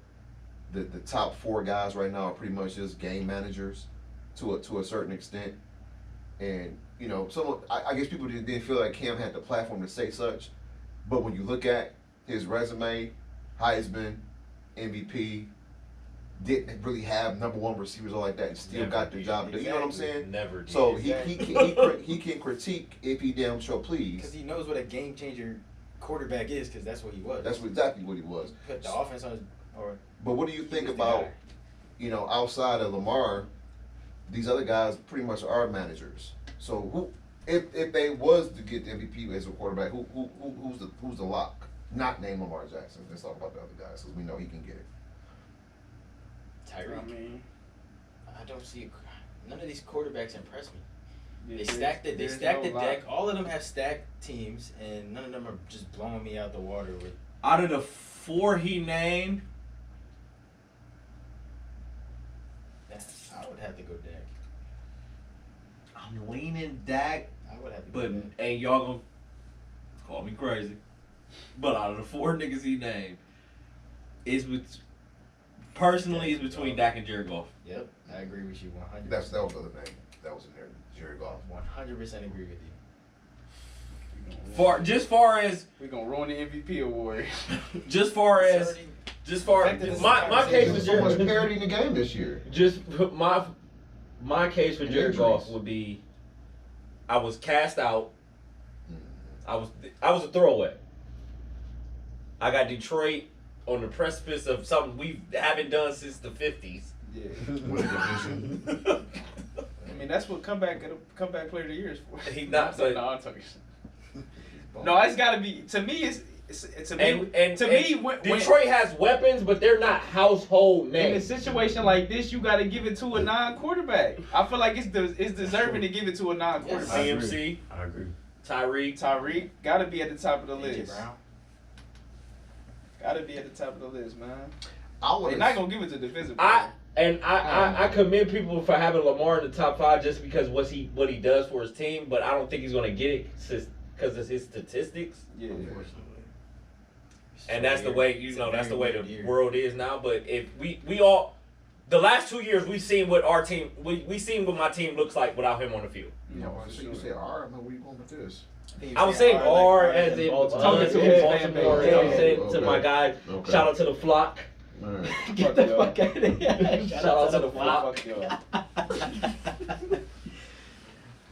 the top 4 guys right now are pretty much just game managers to a certain extent. And I guess people didn't feel like Cam had the platform to say such, but when you look at his resume, Heisman, MVP, didn't really have number 1 receivers or like that, and still Never got the did. job done. You know what I'm saying? Never did. So Exactly. he can critique if he damn sure Because please. he knows what a game changer quarterback is, because that's what he was. That's exactly what he was. Put the offense on his, or But what do you think he was the about, guy. outside of Lamar, these other guys pretty much are managers. So who, if they was to get the MVP as a quarterback, who's the lock? Not name Lamar Jackson. Let's talk about the other guys because we know he can get it. Tyreek. I mean, I don't see none of these quarterbacks impress me. yeah, They stacked it. They stacked the no deck. All of them have stacked teams, and none of them are just blowing me out the water with. Out of the 4 he named, I would have to go Dak. I'm leaning Dak, I would have to go but Dak. and y'all gonna call me crazy. But out of the 4 niggas he named, it's personally it's between Dak and Jared Goff. Yep, I agree with you 100. That was the other name that was in there. Jared Goff. 100% agree with you. Far as We're gonna ruin the MVP award. just far as my case with There's so much Jared, parity in the game this year. just my case for And Jared injuries. Goff would be, I was cast out. I was a throwaway. I got Detroit on the precipice of something we haven't done since the 50s. Yeah. With a division. I mean, that's what comeback player of the year is for. He not, but no, I'm talking shit. No, it's got to be. To me, it's to me. and to me, when Detroit has weapons, but they're not household in a names. situation like this, you got to give it to a non-quarterback. I feel like it's deserving to give it to a non-quarterback. CMC, I agree. Tyreek. Tyreek got to be at the top of the A.J. list. Brown. Got to be at the top of the list, man. I They're would not gonna give it to defensive. I player. I commend people for having Lamar in the top 5 just because what he does for his team, but I don't think he's gonna get it because of his statistics. Yeah. And that's the way It's a that's the very way the weird year. world is now. But if we all, the last 2 years we've seen what our team we seen what my team looks like without him on the field. You know, so you say, all right, man, where you going with this? I was saying R as in Baltimore. talking to his Baltimore. Yeah. I was saying to Okay. my guy, Okay. shout out to the flock. All right. Get the fuck out of here. Shout out to the flock. Fuck y'all.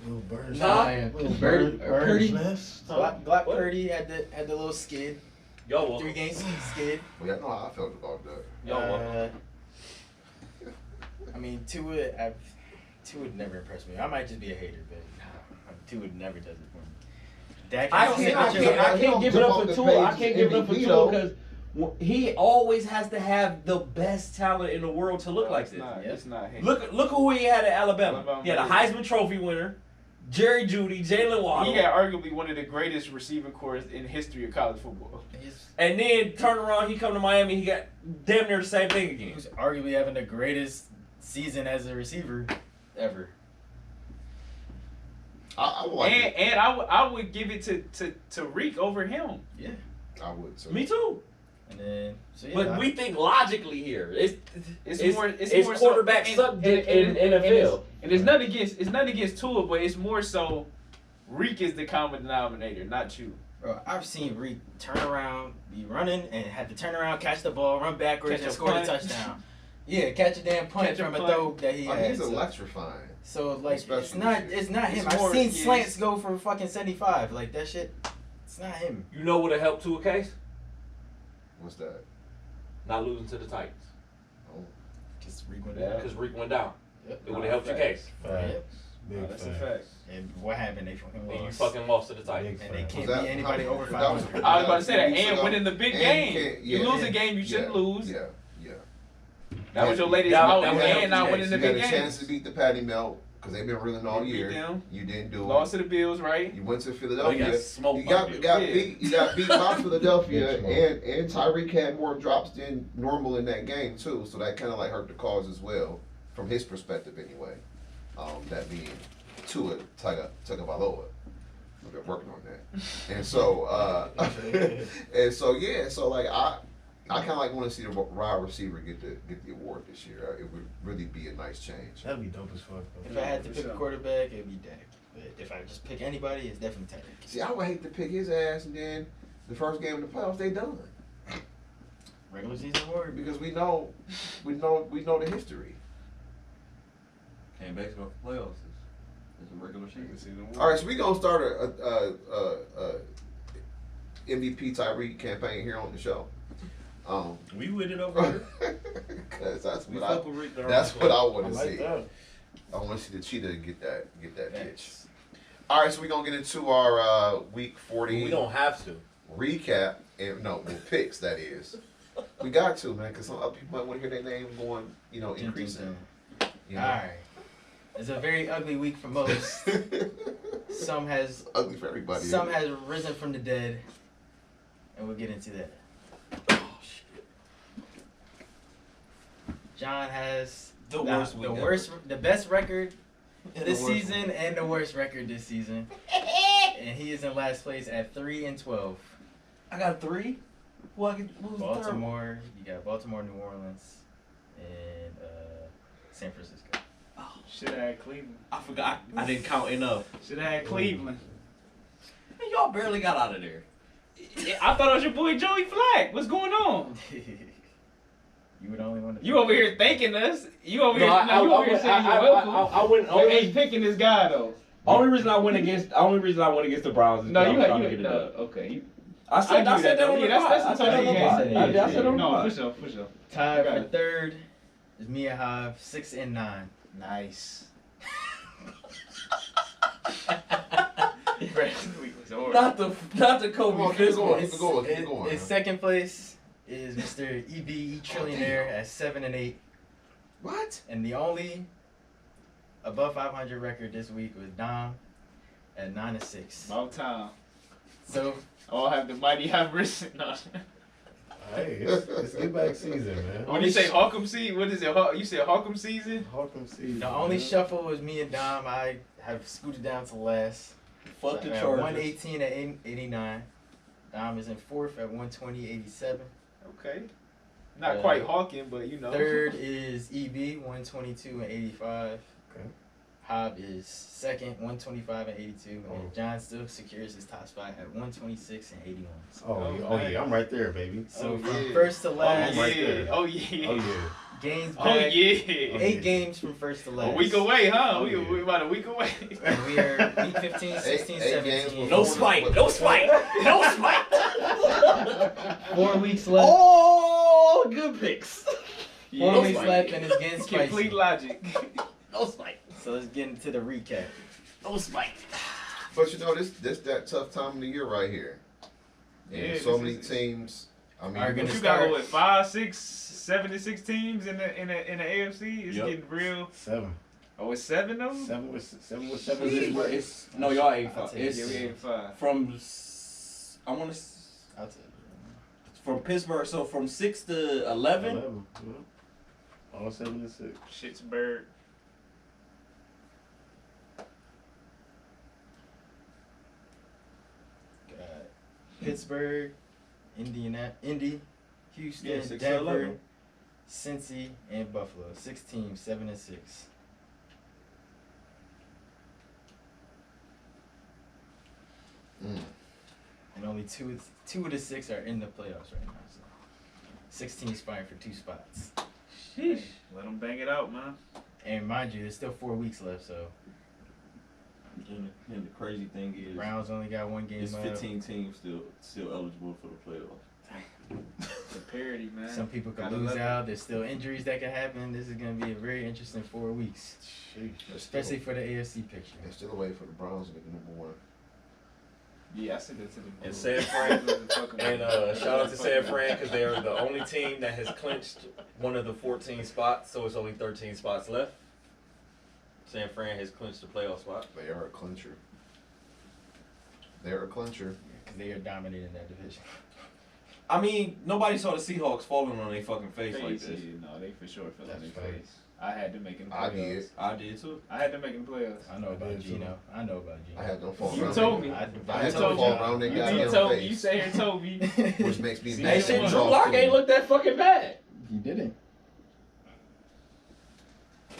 Little bird. Nah. Little Bird- bird's Purdy. nest. Black What? Purdy had the little skid. Y'all welcome. 3 games skid. Well, yeah, no, I felt about that. Y'all welcome. I mean, Tua would never impress me. I might just be a hater, but Tua never does it for me. Dak I has can't give it up for Tua. I can't give it up for Tua because he always has to have the best talent in the world to look like it's this. not. Yep. It's not him. Look who he had at Alabama. Alabama. He had a Heisman Trophy winner, Jerry Jeudy, Jalen Waddle, He had arguably one of the greatest receiving corps in history of college football. and then turn around, he come to Miami, he got damn near the same thing again. Who's arguably having the greatest season as a receiver ever. I would like it. And I would give it to Reek over him. Yeah. I would too. Me too. And then, so yeah. But we think logically here. It's more quarterback subject in NFL. And it's nothing against Tua, but it's more so Reek is the common denominator, not you. Bro, I've seen Reed turn around, be running, and have to turn around, catch the ball, run backwards, Catch and a score the punt. touchdown. Yeah, catch a damn punt Catch a from a punt. throw that he I mean, had. he's So, electrifying. so like, Especially it's not this year. him. It's I've more- seen yeah, slants go for fucking 75. Like that shit. It's not him. You know what would help to a case? What's that? Not losing to the Titans. Just Reed went Yeah. down. Because Rick went down. Yep. It would have helped your case. Yep. Big That's a facts. fact. And what happened? They fucking And you lost. fucking lost to the Titans. And they Was can't that- beat anybody how- over that was- 500. I was about to say that, 2 weeks and ago. winning the big And game. can't- You yeah, lose a and- game you shouldn't lose. Yeah, yeah. That was your latest That- out, that was and not your winning the You got big a chance game. to beat the Patty Melt because they've been reeling all You beat year. them. You didn't do Lost it. to the Bills, right? You went to Oh, you Philadelphia. got smoked You by got Bills. Yeah. beat. You got beat by Philadelphia, Big and Tyreek had more drops than normal in that game too. So that kind of like hurt the cause as well, from his perspective anyway. That being Tua Tagovailoa. We've been working on that, and so yeah. So like I kind of like want to see the wide receiver get the award this year. It would really be a nice change. That'd be dope as fuck. If Though. I had to for pick a sure. quarterback, it'd be Dak. But if I just pick anybody, it's definitely Tyreek. See, I would hate to pick his ass, and then the first game of the playoffs they done Regular season award. because we know the history. Came back to the playoffs. It's a regular season. All right, so we gonna start a MVP Tyreek campaign here on the show. We with it over here. Cause that's We what fuck with Rick. that's what I I want to like see. that. I want to see the cheetah get that pitch. Thanks. All right, so we're gonna get into our week 40. We don't have to. recap and picks. That is, we got to, man, because some other people might want to hear their name going, increasing. You know? All right. It's a very ugly week for most. Some has ugly for everybody. Some has risen from the dead, and we'll get into that. Oh shit. John has the best record this season and the worst record this season, and he is in last place at 3-12. I got 3. What was Baltimore. You got Baltimore, New Orleans, and San Francisco. Should have had Cleveland. I forgot. I didn't count enough. Should have had Cleveland. Man, y'all barely got out of there. I thought it was your boy Joey Flack. What's going on? You were the only one. You over here thanking us. You over here saying you're welcome. I went. You ain't picking this guy though. Only reason I went against the Browns is No, you trying to had get it no. done. Okay. I said that on the pod. That's I said that on the No, pod. for sure. Tied for third is me and Hive, 6-9. Nice. Not the Kobe Keep Fist. going. In second place is Mr. EB Trillionaire at 7-8. What? And the only above 500 record this week was Dom at 9-6. About time. So I'll have the mighty have risen. No. Hey, it's get back season, man. When you say Hawkum season, what is it? You said Hawkum season? Hawkins season. the only shuffle was me and Dom. I have scooted down to last. Fuck the At Chargers. 118 at 89. Dom is in fourth at 120.87. Okay. Not quite Hawking, but you know. Third is EB, 122.85. Okay. Hob is second, 125.82. And Oh. John still secures his top spot at 126.81. Oh yeah, I'm right there, baby. So from yeah. first to last, I'm right there. Oh yeah. Oh yeah. games Oh back. yeah. 8 games from first to last. A week away, huh? Oh, we yeah. about a week away. And we are week 15, 16, Eight games 17. No spite. No spite. No spite. 4 weeks left. Oh, good picks. 4 weeks left and it's getting spicy. Complete logic. No spite. So let's get into the recap. No spite. But this that tough time of the year right here. And Yeah, so this many is- teams. I mean, Are gonna You start- got what, 5, 6, 7 to 6 teams in the AFC? It's Yep. getting real. 7. Oh, it's 7 of them? 7 with 7 It's no, y'all ain't I'll five. take it. It's Yeah, we 8-5. from I want to I'll tell from Pittsburgh. So from 6 to 11. 11. Yeah. All 7 and 6. Shittsburg. you. Pittsburgh, Indy, Houston, Yeah, 6 to Denver, 11. Cincy, and Buffalo. 6 teams, 7 and 6. Mm. And only two of the 6 are in the playoffs right now. So 6 teams fighting for 2 spots. Sheesh. Let them bang it out, man. And mind you, there's still 4 weeks left, so And the crazy thing is, Browns only got 1 game it's left. 15 teams still eligible for the playoffs. The parity, man. Some people could Gotta lose love it. out. There's still injuries that could happen. This is going to be a very interesting 4 weeks, especially for the AFC picture. There's still a way for the Browns to get number 1. Yeah, I said that to them. And San Fran, and shout out to San Fran because they are the only team that has clinched one of the 14 spots, so it's only 13 spots left. San Fran has clinched the playoff spot. They are a clincher. They're a clincher. Because they are dominating that division. I mean, nobody saw the Seahawks falling on their fucking face like this. No, they for sure fell on That's their right. face. I had to make them I playoffs. did. I did too. I had to make them playoffs. I know about did too. Gino. I know about Gino. I had them fall You around. told me. I had I them told fall you. around their You goddamn told me. face. You sat here and told me. Which makes me See, mad. hey, shit, at Drew y'all, Lock too. ain't look that fucking bad You didn't.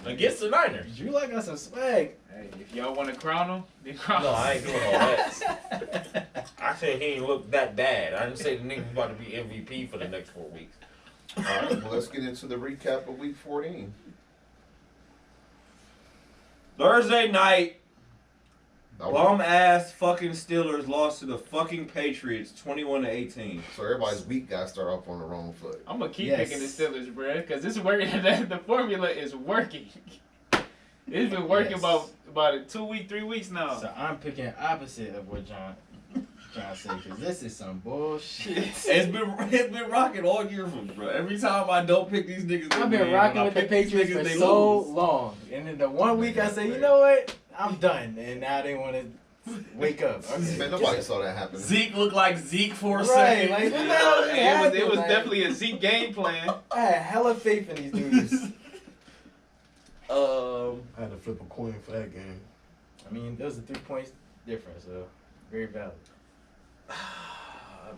against the Niners. Drew Lock got some swag. Hey, if y'all want to crown them, then crown No, them. I ain't doing all that. I said he ain't look that bad. I didn't say the nigga was about to be MVP for the next 4 weeks. All right, well, let's get into the recap of Week 14. Thursday night, That was- bum ass fucking Steelers lost to the fucking Patriots 21-18. So everybody's week got to start off on the wrong foot. I'm gonna keep Yes. picking the Steelers, bro, because this is working. The formula is working. It's been working Yes. about 2 weeks, 3 weeks now. So I'm picking opposite of what John trying to say, because this is some bullshit. It's been rocking all year for me, bro. Every time I don't pick these niggas, I've they been win. rocking When I with the pick these Patriots niggas, for they so lose. long. And then the one week I say, you know what? I'm done. And now they want to wake up. Okay. Man, nobody saw that happen. Zeke looked like Zeke for a Right, second. like, what the hell just Hey, happened, it was man? definitely a Zeke game plan. I had hella faith in these dudes. I had to flip a coin for that game. I mean, there was a 3 points difference, so very valid.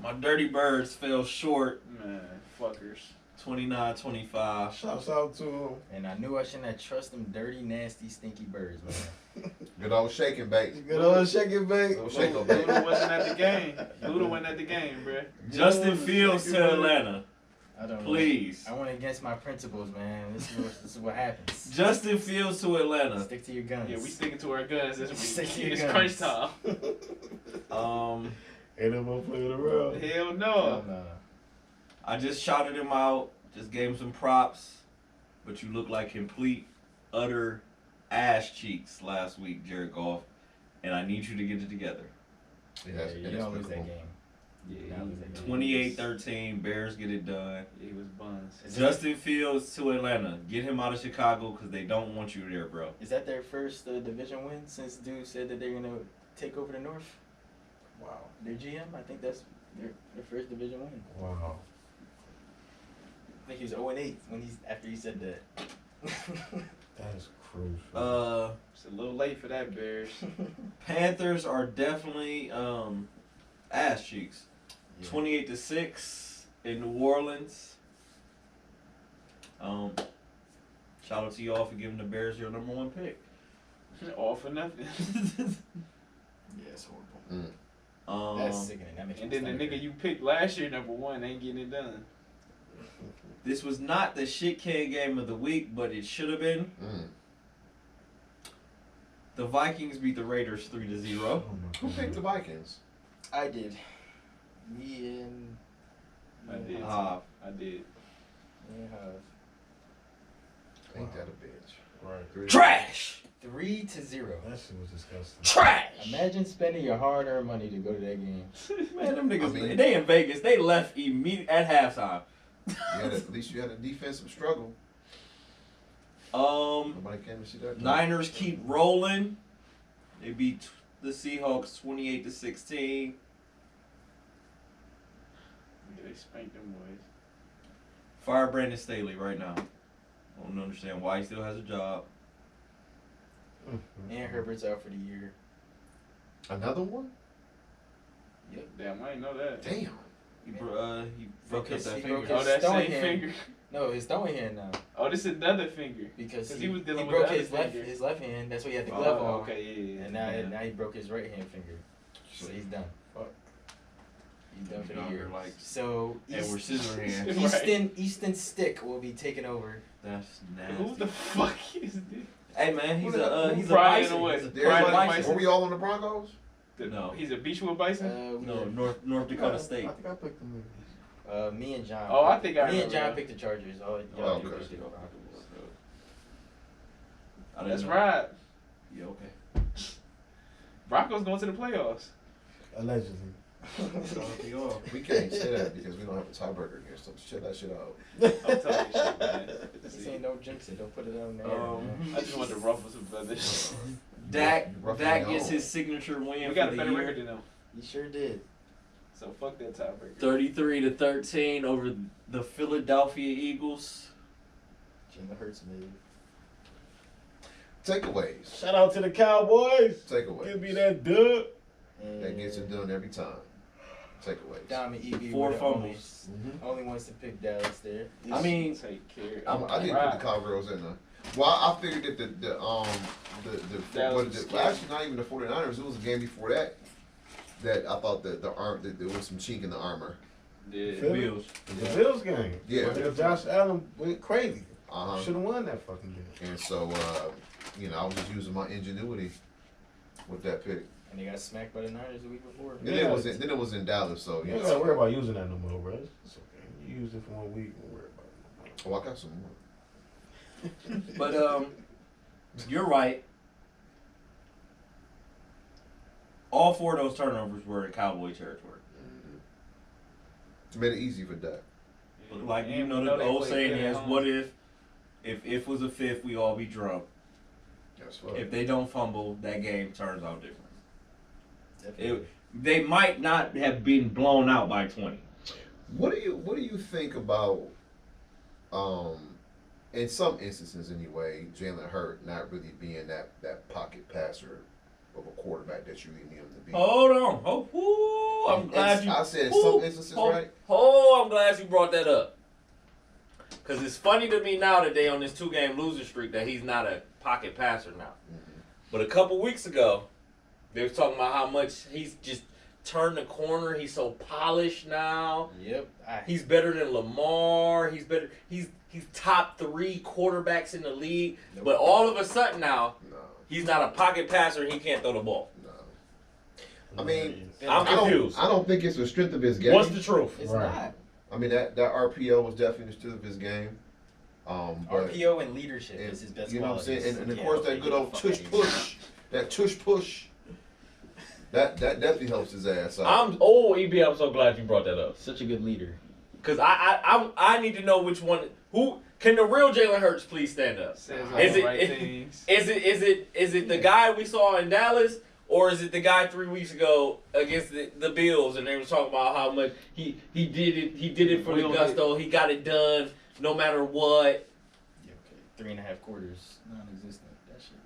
My Dirty Birds fell short, Man, fuckers. 29-25. Shouts out to him. And I knew I shouldn't have trusted them dirty, nasty, stinky birds, man. Good old shake and bake. Good old shake and bake. Good old shake and bake. Luda wasn't at the game. Luda wasn't at the game, bruh. Justin Fields to Atlanta. I don't know. Please. I went against my principles, man. This is what happens. Justin Fields to Atlanta. Stick to your guns. Yeah, we sticking to our guns this Stick week. to your It's guns. crunch time. Ain't no more playing around. Hell Oh, no. no. I just shouted him out, just gave him some props, but you look like complete, utter ass cheeks last week, Jared Goff, and I need you to get it together. Yeah, you don't lose that game. Yeah, That was that game. 28-13, Bears get it done. He was buns. Justin Fields to Atlanta. Get him out of Chicago because they don't want you there, bro. Is that their first division win since dude said that they're going to take over the North? Wow. Their GM? I think that's their first division win. Wow. I think he was 0-8 after he said that. That's crucial. It's a little late for that, Bears. Panthers are definitely ass cheeks. Yeah. 28-6 in New Orleans. Shout out to y'all for giving the Bears your number 1 pick. All for nothing. Yeah, it's horrible. That's sickening. That makes And my then the stomach nigga hurt. you picked last year, number 1, ain't getting it done. This was not the shit can game of the week, but it should have been. The Vikings beat the Raiders 3-0. Oh Who picked the Vikings? I did. Me and... I did. Uh, I did. Ain't that a bitch? Right. Trash! 3-0. That shit was disgusting. Trash! Imagine spending your hard-earned money to go to that game. Man, them niggas, I mean- they in Vegas. They left immediate at halftime. At least you had a defensive struggle. Um, Nobody came to see that. Niners keep rolling. They beat the Seahawks 28-16. They spanked them boys. Fire Brandon Staley right now. I don't understand why he still has a job. And Herbert's out for the year. Another one? Damn, I didn't know that. Damn. He Broke fucked up his- that he finger. broke Oh, his that throwing same hand. finger. No, his throwing hand now. Oh, this is another finger. Because 'Cause he was dealing with broke the other his left finger. his left hand. That's why he had the Oh, glove on. okay, yeah. And now he broke his right hand finger. So he's done. Fuck. He's done for the Out year. here like So Edward Scissorhands. Right. Easton Stick will be taking over. That's Who nasty. the fuck is this? Hey man, he's Who a the- he's a Brian bison. away. He's a Brian Brian Bison. Were we all on the Broncos? No. He's a Beachwood Bison? No, North Dakota State. I think I picked them. Me and John. Oh, I think I Me and remember John that. picked the Chargers. Oh, Oh, y'all okay. picked the Broncos. I didn't That's know. right. Yeah, okay. Broncos going to the playoffs. Allegedly. We can't say that because we don't have a tiebreaker against them. Shut that shit out. I'm telling you shit, man. This ain't no jinx it. Don't put it on there. I just wanted to ruffle some feathers. Dak You roughing Dak me gets out. his signature win We got for a the better year. record than them. You sure did. So fuck that tiebreaker. 33-13 over the Philadelphia Eagles. Jalen Hurts made. Takeaways. Shout out to the Cowboys. Takeaways. Give me that dub. That gets it done every time. Takeaways. Dom and EB 4 were the fumbles. only ones to pick Dallas there. I mean, Take care. I didn't put the Cowgirls in there. Well, I figured that the what is it? Well, actually, not even the 49ers. It was a game before that I thought that that there was some chink in the armor. Yeah. Bills. The Bills game. Yeah. Where Josh Allen went crazy. Uh-huh. Should have won that fucking game. And so, I was just using my ingenuity with that pick. And they got smacked by the Niners the week before. And then it was in Dallas, so You don't gotta worry about using that no more, bro. It's okay. You use it for 1 week. Don't worry about it no more. Oh, I got some more. But you're right. All 4 of those turnovers were in Cowboy territory. It made it easy for Dak. Like, you And know, we the they old play saying good at is, home. what if was a fifth, we all be drunk. That's what. If they don't fumble, that game turns out different. Definitely. They might not have been blown out by 20. What do you think about in some instances anyway, Jalen Hurts not really being that pocket passer of a quarterback that you really need him to be? Hold on. I'm glad you. I said in some instances, right? I'm glad you brought that up. Because it's funny to me now that they on this 2-game losing streak that he's not a pocket passer now. Mm-hmm. But a couple weeks ago, they was talking about how much he's just turned the corner. He's so polished now. Yep. He's better than Lamar. He's better. He's top 3 quarterbacks in the league. Nope. But all of a sudden now, No, he's not a pocket passer and he can't throw the ball. no. I mean, I'm confused. I don't think it's the strength of his game. What's the truth? It's Right. not. I mean, that RPO was definitely the strength of his game. But RPO and leadership is his best you know what I'm qualities. saying? And of Yeah, course, okay, that good get old the fuck tush outta here. push. That tush push. That definitely helps his ass out. I'm so glad you brought that up. Such a good leader. Because I need to know which one. Who can the real Jalen Hurts please stand up? Says all Is the it- right is- things. Is it the guy we saw in Dallas, or is it the guy 3 weeks ago against the Bills, and they were talking about how much he did it for the Will gusto, he got it done no matter what. Yeah, okay. 3.5 quarters, non-existent. That shit.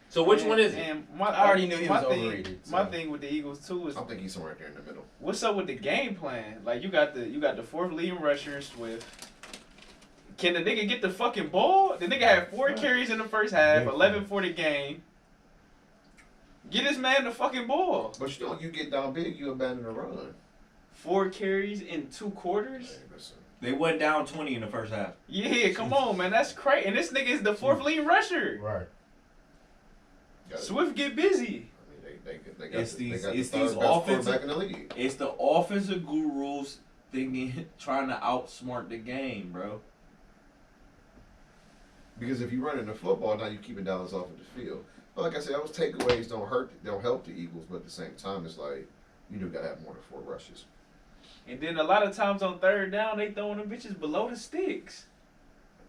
So which one is it? And I already knew he my was thing, overrated, My so. thing with the Eagles too is I think he's somewhere there in the middle. what's up with the game plan? Like you got the 4th leading rusher in Swift. Can the nigga get the fucking ball? The nigga had 4 carries in the first half, 11 for the game. Get this man the fucking ball. But you know, you get down big, you abandon the run. 4 carries in 2 quarters? Hey, listen. They went down 20 in the first half. Yeah, come on, man. That's crazy. And this nigga is the 4th leading rusher. Right. Swift get busy. I mean, they got It's they these- got it's the these third best offensive- quarterback in the league. It's the offensive gurus thinking, trying to outsmart the game, bro. Because if you run in the football, now you keep it Dallas off of the field. But like I said, those takeaways don't help the Eagles, but at the same time, it's like you do gotta have more than 4 rushes. And then a lot of times on 3rd down, they throwing them bitches below the sticks.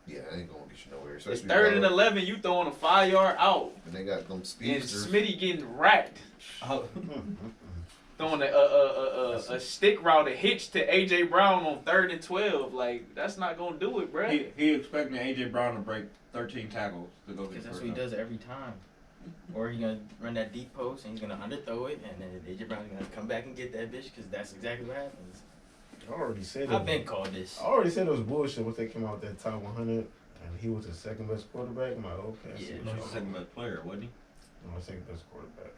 Yeah, that ain't gonna get you nowhere. It's Especially 3rd and when 11, you throwing a 5-yard out. they got them And speedsters. Smitty getting racked. Throwing a stick route, a hitch to A.J. Brown on 3rd and 12. Like, that's not going to do it, bruh. He expecting A.J. Brown to break 13 tackles to go get Because the that's first what he down. does every time. Or he's going to run that deep post and he's going to underthrow it, and then AJ Brown's going to come back and get that bitch because that's exactly what happens. I already said I've it. been called this. I already said it was bullshit when they came out with that top 100 and he was the 2nd best quarterback. I'm like, okay. I see Yeah. what No, you're he's the saying. 2nd best player, wasn't he? No, 2nd best quarterback.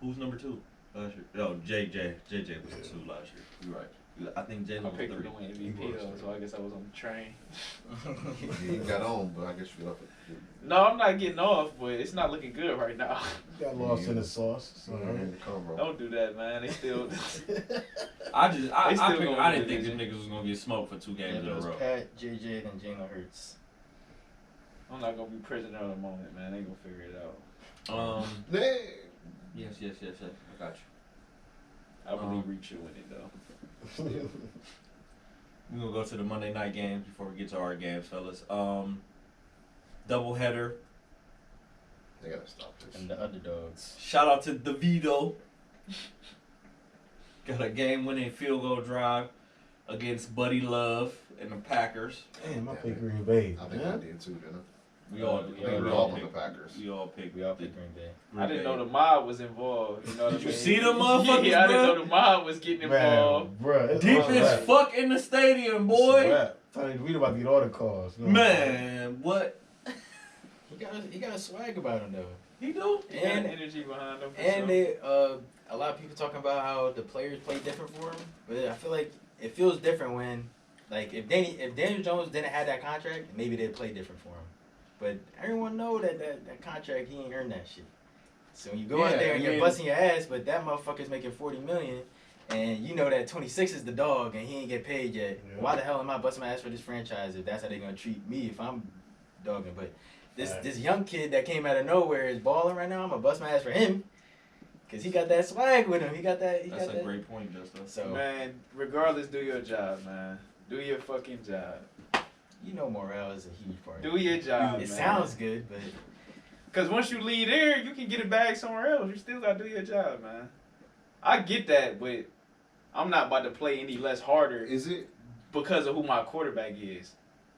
Who's number 2 last year? No, JJ was 2 last year. You're right. I think Jalen I was picked 3. him to win MVP, though, so I guess I was on the train. You got on, but I guess you got off. No, I'm not getting off, but it's not looking good right now. Got lost in the sauce. So, in the combo. Don't do that, man. They still. I They still didn't gonna think win the the niggas was gonna get smoked for 2 Yeah, games in it a was row. Pat, JJ, and Jalen Hurts. I'm not going to be prisoner of the moment, man. They going to figure it out. Hey. Yes. I got you. I believe Reed should win it, though. We're gonna go to the Monday night games before we get to our games, fellas. Double header. They gotta stop this. And the underdogs. Shout out to DeVito. Got a game-winning field goal drive against Buddy Love and the Packers. Damn, I picked Green Bay. I think I did too, didn't I? We all, I I think we all on the Packers. We all picked. We all picked Green Bay. Green I didn't Bay. know the mob was involved. You know what I Did you mean? see them motherfuckers, Yeah, I didn't bro? know the mob was getting involved. Man, bruh, it's Deep all as right. fuck in the stadium, It's a boy. wrap. Tony DeVito about to get all the calls. No. Man, what? He got a swag about him, though. He do? He got And- energy behind them. For And sure. they, a lot of people talking about how the players play different for him, but I feel like it feels different when, like, if Daniel Jones didn't have that contract, maybe they'd play different for him. But everyone know that contract, he ain't earned that shit. So when you go out Yeah, there and I you're mean- busting your ass, but that motherfucker's making $40 million, and you know that 26 is the dog, and he ain't get paid yet. Yeah. Why the hell am I busting my ass for this franchise if that's how they gonna treat me if I'm dogging? But this Right. this young kid that came out of nowhere is balling right now. I'm gonna bust my ass for him. Cause he got that swag with him. He got that. That's a great point, Justin. So Man, regardless, do your job, man. Do your fucking job. you know, morale is a huge part. Do your job, It man. sounds good, but Because once you leave there, you can get a bag somewhere else. You still got to do your job, man. I get that, but I'm not about to play any less harder Is it? because of who my quarterback is.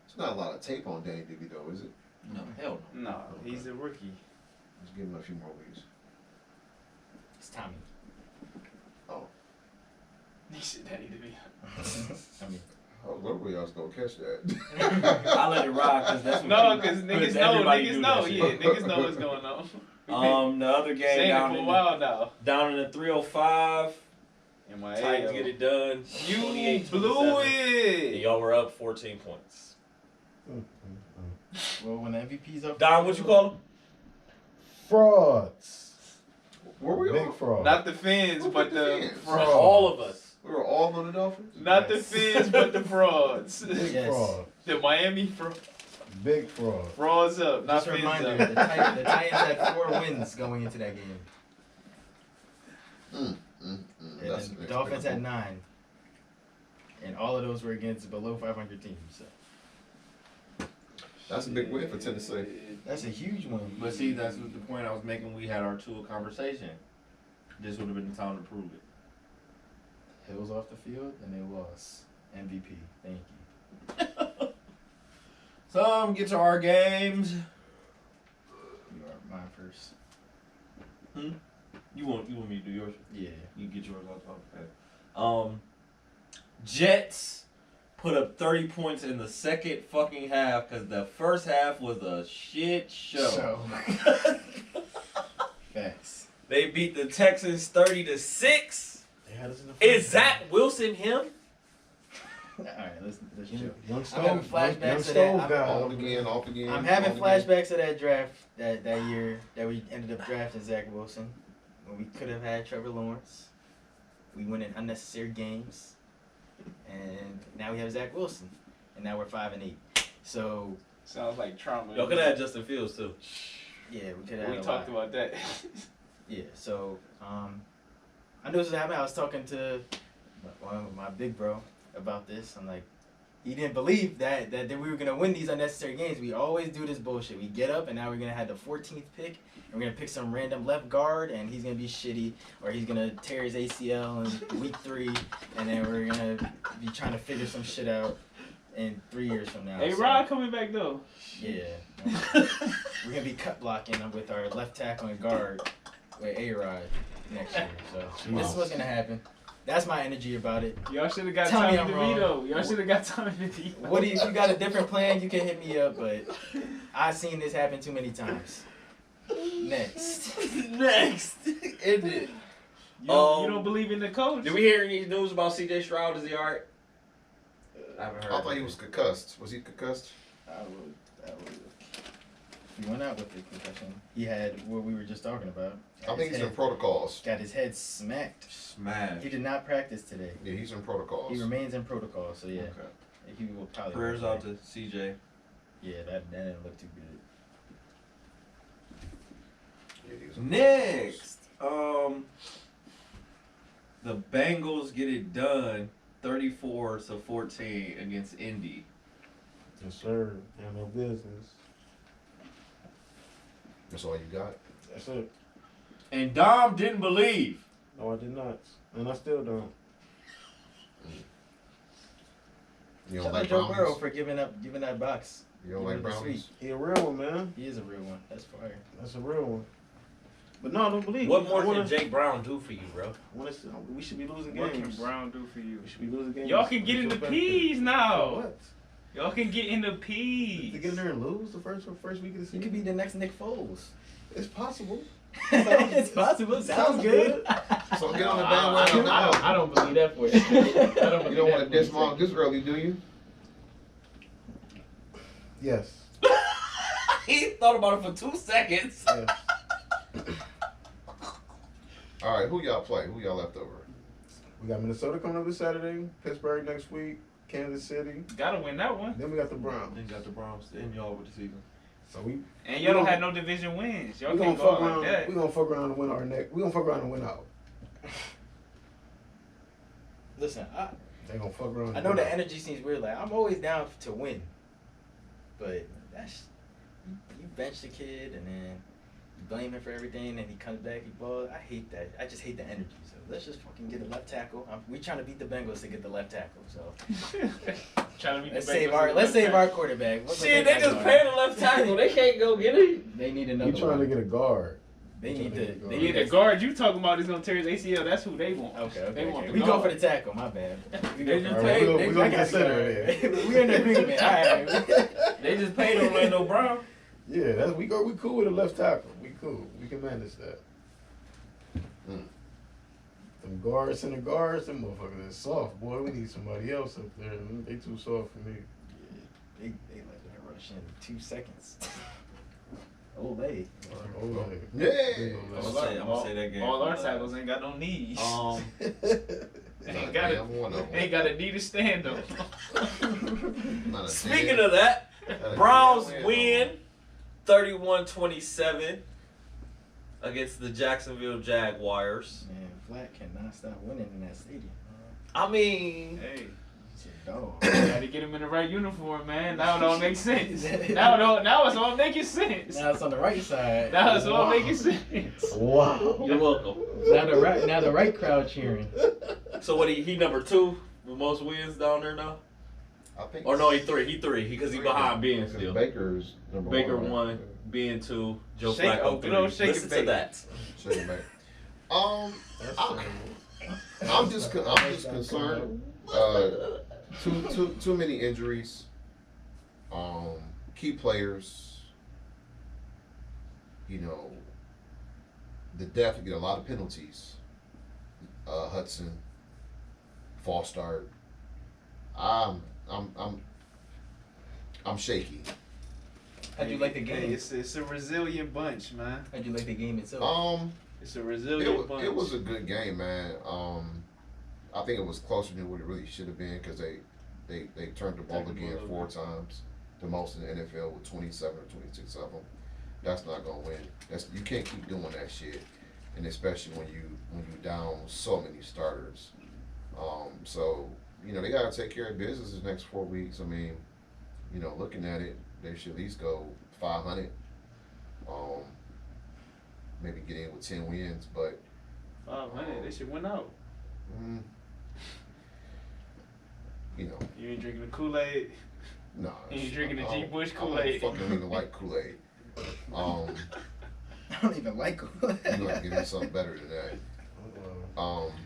It's not a lot of tape on Danny Diggy though, is it? No, hell no. No, he's a rookie. Let's give him a few more weeks. it's Tommy. He said that to me. I mean, Oh, literally, I was gonna catch that. I let it ride because that's what No, you- because niggas know, everybody niggas do know, that yeah, shit. niggas know what's going on. The other game Saying it down for a in while now. down in the 305. In my Titans get it done. You 28-27. blew And it. y'all were up 14 points. well, when the MVP's up, Don, what you call him? Frauds. Were we Big all? fraud. Not the Fins, Who but put the the Fins? frauds. All of us. We were all on the Dolphins. Not the Yes. Fins, but the frauds. Big Yes. fraud. The Miami Big fraud. frauds up, not just a Fins reminder, up. the Titans had 4 wins going into that game, and That's the Dolphins had 9, and all of those were against below 500 teams. So That's a big win for Tennessee. that's a huge win. But see, that's what the point I was making. We had our Tua conversation. This would have been the time to prove it. Hills off the field, and they lost. MVP. Thank you. So get to our games. You are mine first. You want me to do yours? Yeah. You get yours off. Okay. Jets put up 30 points in the second fucking half because the first half was a shit show. Facts. They beat the Texans 30-6. They had us in the Is first Zach half. Wilson him? All right, let's chill. Young I'm having flashbacks young of Stove that. got On again, off again. I'm having on again. flashbacks of that draft that year that we ended up drafting Zach Wilson when we could have had Trevor Lawrence. We went in unnecessary games, and now we have Zach Wilson, and now we're 5-8. So Sounds like trauma. Y'all could have had Justin Fields too. yeah, we could have. We had a talked lot. about that. Yeah, so I knew this was happening. I was talking to my big bro about this. I'm like, he didn't believe that we were gonna win these unnecessary games. We always do this bullshit. We get up and now we're gonna have the 14th pick, and we're gonna pick some random left guard, and he's gonna be shitty, or he's gonna tear his ACL in week 3, and then we're gonna be trying to figure some shit out in 3 years from now. Hey, So, Rod coming back though. yeah, we're gonna be cut blocking with our left tackle and guard with A-Rod next year. So this is what's gonna happen. That's my energy about it. Y'all should have got Tell me Tommy I'm wrong. DeVito. Y'all should have got Tommy DeVito. What if you got a different plan? You can hit me up, but I've seen this happen too many times. Next. Next. End it. You don't believe in the coach? Did we hear any news about CJ Stroud? Is he alright? I haven't heard. I thought he was concussed. Was he concussed? He went out with the concussion. He had what we were just talking about. I think he's in protocols. Got his head smacked. Smash. He did not practice today. Yeah, he's in protocols. He remains in protocol, so yeah. Okay. He will probably. Prayers out to CJ. Yeah, that didn't look too good. Yeah, he was in Next, the Bengals get it done, 34-14 against Indy. Yes, sir. Handle business. That's all you got? That's it. And Dom didn't believe. No, I did not. And I still don't. You don't Shout like out Joe Burrow brownies? for giving that box. You don't Give like it the brownies? sweet. He a real one, man. He is a real one. That's fire. That's a real one. But no, I don't believe. What more I wanna, can Jake Brown do for you, bro? we should be losing What can games. Brown do for you? We should be losing games. Y'all can get in the P's now. What? Y'all can get in the To P's. get in there and lose the first week of the You season? could be the next Nick Foles. It's possible. It's possible. Sounds good. So get on the bandwagon now. I don't believe that for you. I don't You don't want to diss Monk this early, do you? Yes. He thought about it for 2 seconds. Yes. All right, who y'all play? Who y'all left over? We got Minnesota coming up this Saturday, Pittsburgh next week, Kansas City. Gotta win that one. Then we got the Browns. Then got the Browns to end y'all with the season. So we And y'all don't have no division wins. Y'all we gonna can't go fuck out around. like that. We gonna fuck around and win our neck. We gonna fuck around and win out. Listen, They gonna fuck around. I know the energy seems weird. Like, I'm always down to win. But that's, you bench the kid and then you blame him for everything and he comes back, he balls. I hate that. I just hate the energy. So let's just fucking get a left tackle. We trying to beat the Bengals to get the left tackle. So Trying to beat let's the save Bengals our with let's the save left our quarterback. What's Shit, the they just tackle? paid the left tackle. They can't go get it. They need We another trying to one. get a guard. They need to. tackle. They Yeah, need the to. guard you talking about is gonna tear his ACL. That's who they want. Okay, They want okay. the We go guard. for the tackle. My bad. We They go just for paid- it. we I gonna got consider it. it. We're in agreement. All right. They just paid Orlando Brown. Yeah, that's we cool with a left tackle. We cool. We can manage that. Them guards and the guards, them motherfuckers is soft, boy. We need somebody else up there. They too soft for me. They let that rush in 2 seconds. Olay. Yeah. I'm gonna say that game. All our tackles ain't got no knees. Ain't got Damn one of 'em. Ain't got a knee to stand on. Not a Speaking damn- of that, not a Browns damn win 31-27 against the Jacksonville Jaguars. Man, Flat cannot stop winning in that stadium. I mean, Hey, He's a dog. gotta get him in the right uniform, man. Now it all makes sense. Now it's all making sense. Now it's on the right side. Now it's all making sense. Wow. you're welcome. Now the right crowd cheering. So what? He number 2 with most wins down there now? I think Or no, he 3. He 3 because he behind Ben because still. Baker's number Baker one. 1, Ben 2, Joe Shake- Flacco oh, 3. good old shake Listen it, to baby. that. Shake it back. I'm just concerned. Too many injuries. Key players. You know, the depth get a lot of penalties. Hudson, false start. I'm shaky. How'd you like the Hey, game? it's a resilient bunch, man. How'd you like the game itself? It's a resilient bunch. It was a good game, man. I think it was closer than what it really should have been because they turned the ball again 4 times, the most in the NFL with 27 or 26 of them. That's not gonna win. You can't keep doing that shit, and especially when you down so many starters. So you know they gotta take care of business the next 4 weeks. I mean, you know, looking at it, they should at least go 500. Maybe get in with 10 wins, but 500. They should win out. you know, You ain't drinking the Kool-Aid. no. You ain't drinking the I G. don't- Bush I don't Kool-Aid. fucking even like Kool-Aid. I don't even like him. You gotta give me something better than that.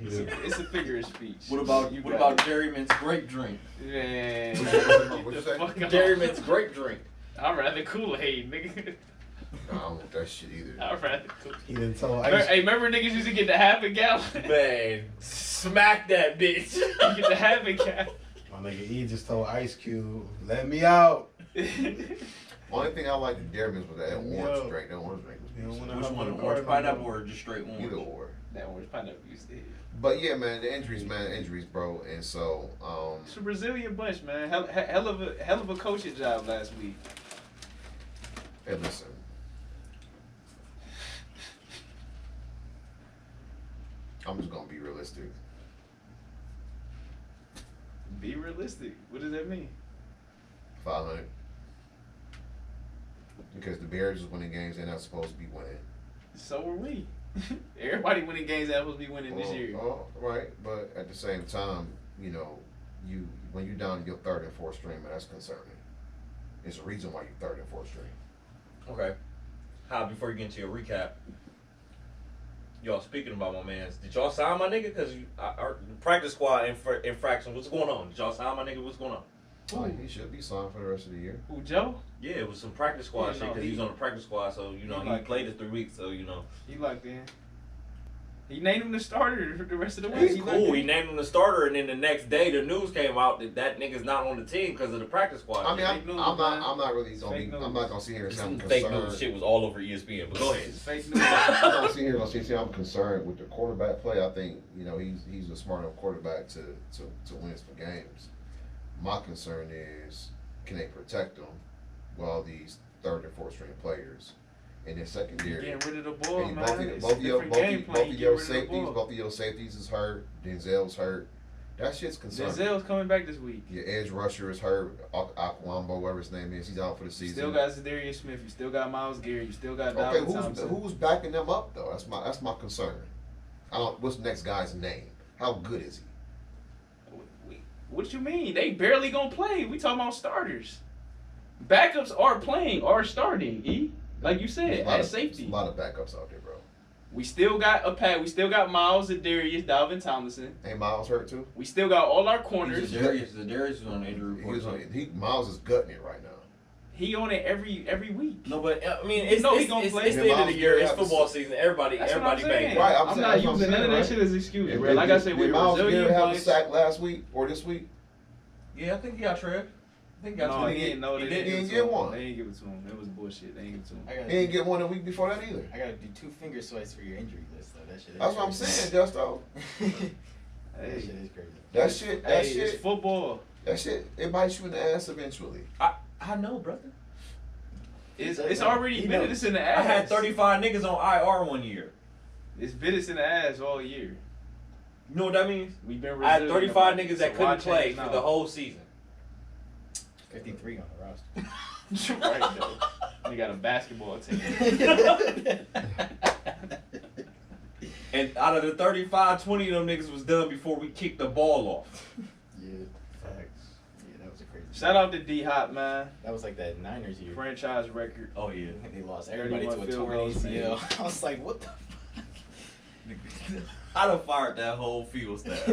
It's a figure of speech. What about You what got about Jerry Mint's grape drink? it. Man. What'd you Get say? the fuck Jerry off. Mint's grape drink. I'd rather Kool-Aid, nigga. I don't want that shit either. I'd rather Kool-Aid. He didn't tell Hey, remember niggas used to get the half a gallon? Man, smack that bitch. You get the half a gallon. My nigga E just told Ice Cube, let me out. Only thing I like the Dairy Mills was that Yo. orange drink. That orange drink You was don't decent. wanna- Which one? Orange pineapple or just straight orange? Either or. That orange pineapple used to hit. But yeah, man, the injuries, bro. And so, It's a resilient bunch, man. Hell of a coaching job last week. hey, listen. I'm just gonna be realistic. Be realistic. What does that mean? 500. Because the Bears is winning games they're not supposed to be winning. So are we. Everybody winning games that supposed to be winning this year. Oh, right, but at the same time, you know, when you're down to your 3rd and 4th string, man, that's concerning. It's a reason why you're 3rd and 4th string. Okay. How before you get into your recap, y'all speaking about my man's, did y'all sign my nigga? Because our practice squad infraction, what's going on? Did y'all sign my nigga? What's going on? Oh, he should be signed for the rest of the year. Who, Joe? Yeah, it was some practice squad Yeah, shit no, because he- he's on the practice squad, so you know he he like played it. it 3 weeks, so you know He locked in. He named him the starter for the rest of the week. he's He cool. locked He in. named him the starter, and then the next day the news came out that nigga's not on the team because of the practice squad. I mean, Fake news, I'm man. not really gonna Fake be. news. I'm not gonna sit here and say I'm Some fake concerned. news shit was all over ESPN. But go ahead. It's fake news. I'm not sitting here gonna say I'm concerned with the quarterback play. I think he's a smart enough quarterback to win some games. My concern is can they protect him while these third and fourth string players. And then secondary. Getting rid of the ball, and man. It's a both of different game plan. You get rid of the safeties, ball. both of your safeties is hurt. Denzel's hurt. That shit's concerning. Denzel's coming back this week. Your edge rusher is hurt. Aquambo, whatever his name is, he's out for the You season. still got Zadarius Smith. You still got Myles Garrett. You still got Okay, Dalvin Thompson. who's backing them up though? That's my concern. What's the next guy's name? How good is he? What you mean? They barely gonna play. We talking about starters. Backups are playing, are starting. E, like you said, at safety. There's a lot of backups out there, bro. We still got a pack. We still got Myles, Zadarius, Dalvin Tomlinson. Ain't Miles hurt too? We still got all our corners. Zadarius is on the injury report. Miles is gutting it right now. He on it every week. No, but I mean, it's No, he gonna play. it's the end of the year. It's football season. Everybody That's what I'm saying. banging. Right, I'm not using none of that shit as excuse, bro. Like I said, did we Miles Garrett Brazilian have a boys. sack last week or this week? Yeah, I think he got Trev. I think he got No, Trev. he didn't know. he They didn't didn't get one. They didn't give it to him. It was bullshit. They didn't give it to him. He didn't get one the week before that either. I gotta do 2 finger swipes for your injury list though. That shit. That's what I'm saying, Justo. That Hey, shit is crazy. That it's shit, football. it bites you in the ass eventually. I know, brother. It's already bit us in the ass. I had 35 niggas on IR one year. It's bit us in the ass all year. You know what that means? We've been. I had 35 Resilient, niggas that so couldn't why play change for now? the whole season. 53 on the roster. Right though. We got a basketball team. And out of the 35, 20 of them niggas was done before we kicked the ball off. Yeah, facts. Yeah, that was a crazy. Shout out to D Hop, man. That was like that Niners year. Franchise record. Oh, yeah. They lost everybody to a 31 field torn goals, ACL. I was like, what the I done fired that whole field staff.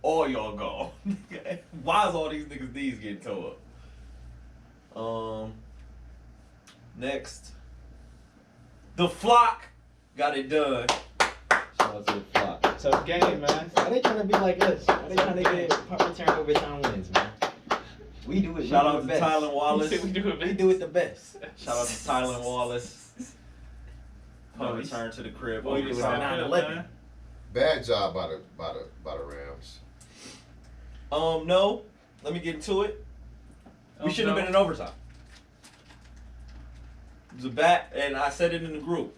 All y'all gone. Why is all these niggas' knees getting tore up? Next. The Flock got it done. Shout out to the Flock. Tough game, man. Why they trying to be like us? Why they trying to get punt return overtime wins, man? We do it. Shout we out do to it best. Tylen Wallace. We do it, We man. do it the best. Shout out to Tylen Wallace. Punt return to the crib. Boy, you was Overtime. on 9/11. 9/11. Bad job by the Rams. No. Let me get into it. We shouldn't have been in overtime. It was a bat, and I said it in the group.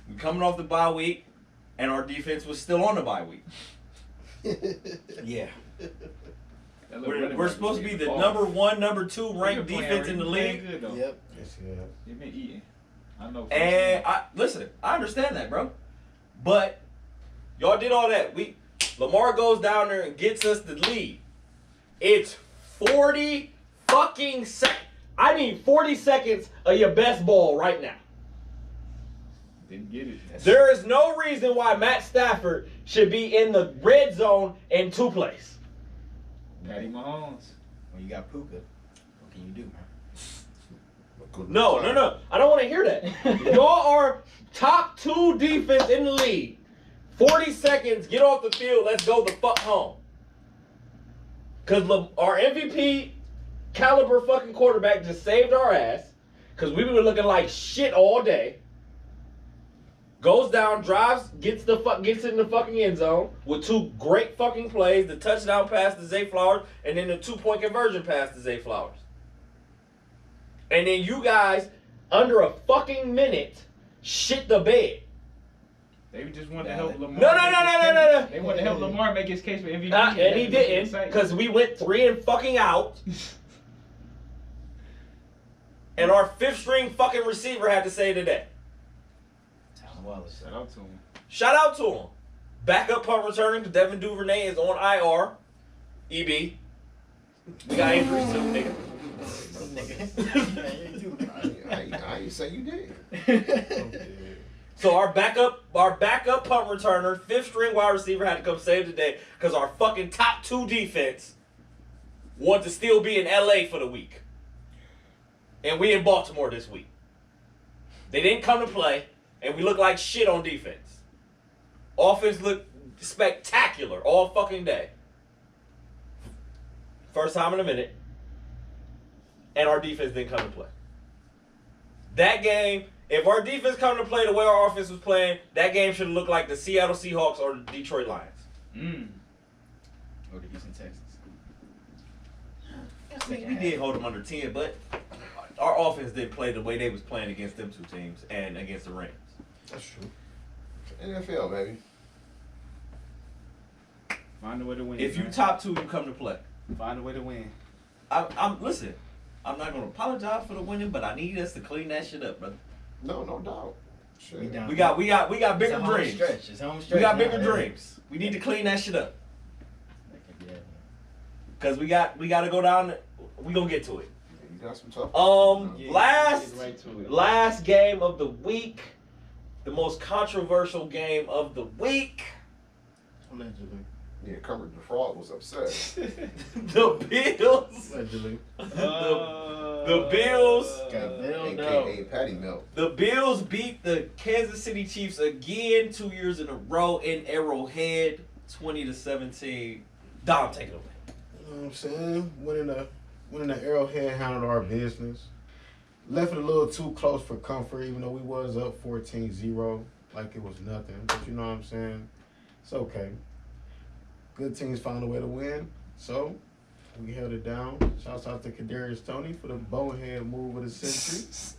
We're coming off the bye week, and our defense was still on the bye week. Yeah. We're supposed to be the number 1, number 2 ranked defense in the league. Good, though. Yep. Yes, yeah. You've been eating. I know. And listen, I understand that, bro. But y'all did all that. Lamar goes down there and gets us the lead. It's 40 fucking seconds. I need 40 seconds of your best ball right now. Didn't get it. There is no reason why Matt Stafford should be in the red zone in 2 plays. Patty Mahomes. When you got Puka, what can you do, man? No. I don't want to hear that. Y'all are top 2 defense in the league. 40 seconds, get off the field, let's go the fuck home. Because our MVP caliber fucking quarterback just saved our ass. Because we were looking like shit all day. Goes down, drives, gets in the fucking end zone with 2 great fucking plays. The touchdown pass to Zay Flowers and then the 2-point conversion pass to Zay Flowers. And then you guys, under a fucking minute, shit the bed. They just wanted to help Lamar. No. They wanted to help Lamar make his case for MVP. And he didn't, because we went 3 and fucking out. And our 5th string fucking receiver had to say today. Tylen Wallace. Shout out to him. Shout out to him. Backup punt returning because Devin Duvernay is on IR. EB. We got injuries too, nigga. I ain't say you did. So our backup punt returner, 5th string wide receiver had to come save today because our fucking top 2 defense wanted to still be in LA for the week. And we in Baltimore this week. They didn't come to play, and we look like shit on defense. Offense looked spectacular all fucking day. First time in a minute. And our defense didn't come to play. That game, if our defense come to play the way our offense was playing, that game should have looked like the Seattle Seahawks or the Detroit Lions. Or the Houston Texans. We did hold them under 10, but our offense didn't play the way they was playing against them two teams and against the Rams. That's true. NFL, baby. Find a way to win. If you man. top 2, you come to play. Find a way to win. Listen. I'm not gonna apologize for the winning, but I need us to clean that shit up, brother. No doubt. Shit. We down. We got bigger It's a home dreams. stretch. It's home stretch. We got now, bigger man. dreams. We need to clean that shit up. Yeah. Cause we got to go down. We gonna get to it. You got some tough. Yeah, last get right to it. last game of the week, the most controversial game of the week. Allegedly. Yeah, Kermit the Frog was upset. The Bills. Allegedly. The Bills. Got bailed out. AKA Patty Milk. The Bills beat the Kansas City Chiefs again 2 years in a row in Arrowhead, 20-17. Dom, take it away. You know what I'm saying? Winning the Arrowhead handled our business. Left it a little too close for comfort, even though we was up 14-0, like it was nothing. But you know what I'm saying? It's okay. Good teams found a way to win, so we held it down. Shouts out to Kadarius Toney for the bonehead move of the century.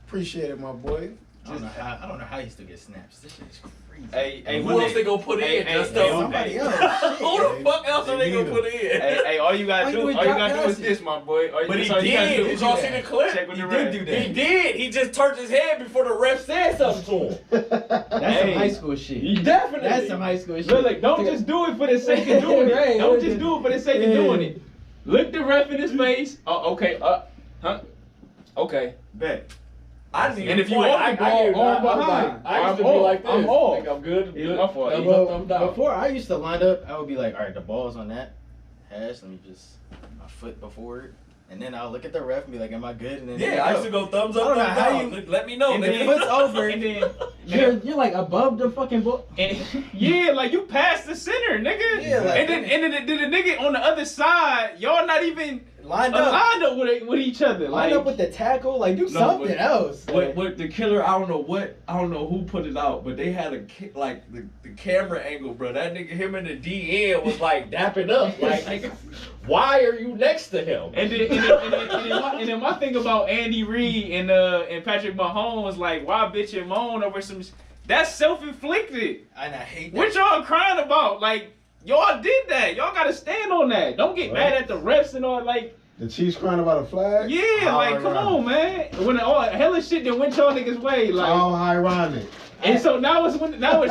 Appreciate it, my boy. I don't know how you still get snaps. This shit is crazy. Hey, Who else they gonna put in? Just somebody else. Who the fuck else are they gonna put in? Hey, all you gotta do is this, my boy. But he all you gotta do did. is Did y'all see the clip? check with He the did ref. do that. He did. He just turned his head before the ref said something to him. That's some Hey. high school shit. He definitely. That's some high school shit. Look, don't just do it for the sake of doing Right, it. Don't just do it for the sake of doing it. Look the ref in his face. Oh, okay. Huh? Okay. Bet. I didn't even And if you point. off the ball, arm behind. I used to be I'm like this. I'm off. Think I'm good. Yeah, Good. my fault. Thumbs Yeah. up, thumbs down. Before I used to line up, I would be like, all right, the ball's on that hash. Let me just my foot before it, and then I'll look at the ref and be like, am I good? And then Yeah, I used to go thumbs I up, don't know thumbs how down. Let me know. And The then- foot's over. And then, You're like above the fucking ball. and, yeah, like you passed the center, nigga. Yeah, like- and then the nigga on the other side, y'all not even lined up, aligned up with each other. lined Like, up with the tackle. Like do something but- else. What the killer? I don't know who put it out, but they had the camera angle, bro. That nigga, him and the DN was like dapping up, like why are you next to him? and then my thing about Andy Reid and Patrick Mahomes, like why bitch and moan over some? That's self-inflicted. And I hate that. What y'all crying about? Like y'all did that. Y'all gotta stand on that. Don't get mad at the refs and all. Like The Chiefs crying about a flag? yeah, How like come ironic. on, man. When all hella shit that went y'all niggas way, like. How ironic. And so now it's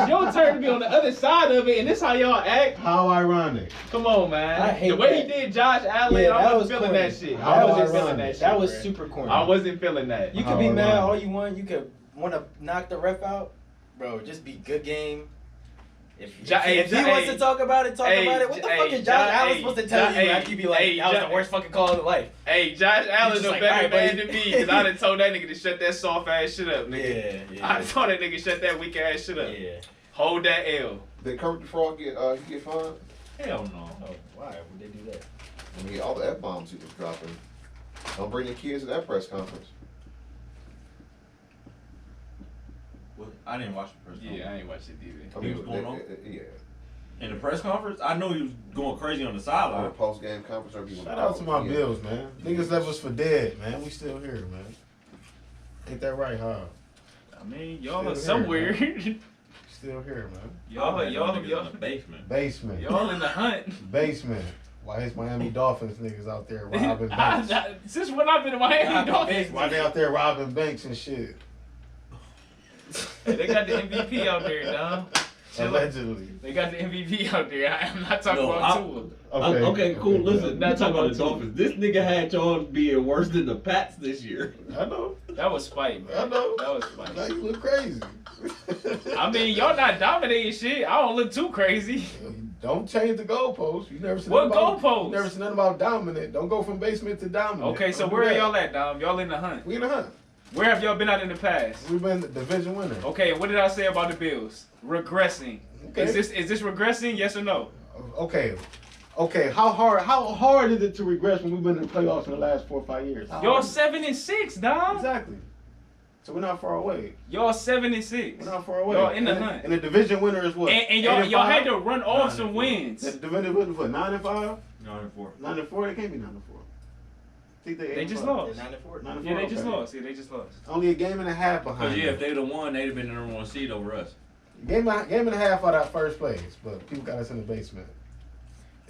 your turn to be on the other side of it, and this how y'all act. How ironic. Come on, man. I hate the way that. he did Josh Allen, Yeah, I that wasn't was feeling corny. that shit. That I was wasn't feeling ironic. that shit. That was bruh. super corny. I wasn't feeling that. You How could be mad ironic. all you want. You could want to knock the ref out, bro. Just be good game. If he wants to talk about it, talk about it. What the fuck is Josh Allen supposed to tell you after you be like, that was the worst fucking call of life? Hey, Josh Allen's just a like, better alright, man buddy. than me, because I'd have told that nigga to shut that soft ass shit up, nigga. Yeah, I'd have told that nigga shut that weak ass shit up. yeah. Hold that L. Did Kermit the Frog get fined? Hell no. Oh, why would they do that? I mean, all the F-bombs he was dropping. Don't bring the kids to that press conference. Well, I didn't watch the press conference. Yeah, I ain't watched it either. I He mean, was going on? Yeah. In the press conference, I know he was going crazy on the On the sideline. post-game conference, or if you want Shout out to my yeah. Bills, man. Niggas left us for dead, man. We still here, man. Ain't that right, huh? I mean, y'all Still are here, somewhere. Still here, man. y'all in the basement. Basement. y'all in the hunt. Basement. Why is Miami Dolphins niggas out there robbing banks? Since when I've been in Miami Dolphins, Why they out there robbing banks and shit? they got the MVP out there, dog. Chill out. Allegedly. They got the MVP out there. I'm not talking No, about I'm- Tua. Okay, cool. Listen, Not not talking about the talking Dolphins. This nigga had y'all being worse than the Pats this year. I know. That was spite, bro. I know. That was Now spite. you look crazy. I mean, y'all not dominating shit. I don't look too crazy. Don't change the goalposts. You never said What nothing about, goalposts? You never said nothing about dominant. Don't go from basement to dominant. Okay, so Don't do where are that. y'all at, Dom? Y'all in the hunt. We in the hunt. Where have y'all been at in the past? We've been the division winner. Okay, what did I say about the Bills? Regressing. Okay. Is this regressing? Yes or no? Okay. Okay. How hard is it to regress when we've been in the playoffs in the last 4 or 5 years? How Y'all hard? 7-6, Dom. Exactly. So we're not far away. Y'all 7-6. We're not far away. Y'all in the And- hunt. And the division winner is what? And 8 y'all had 5? to run off 9-4. some wins. The division winner is what? 9-5? 9-4. 9-4? It can't be 9-4. think They just 8-5. lost. They're 9-4. 9-4, Yeah, they just okay. lost. Yeah, they just lost. Only a game and a half Because behind. yeah, if them. they'd have won, they'd have been the number 1 seed over us. Game and a half out of first place, but people got us in the basement.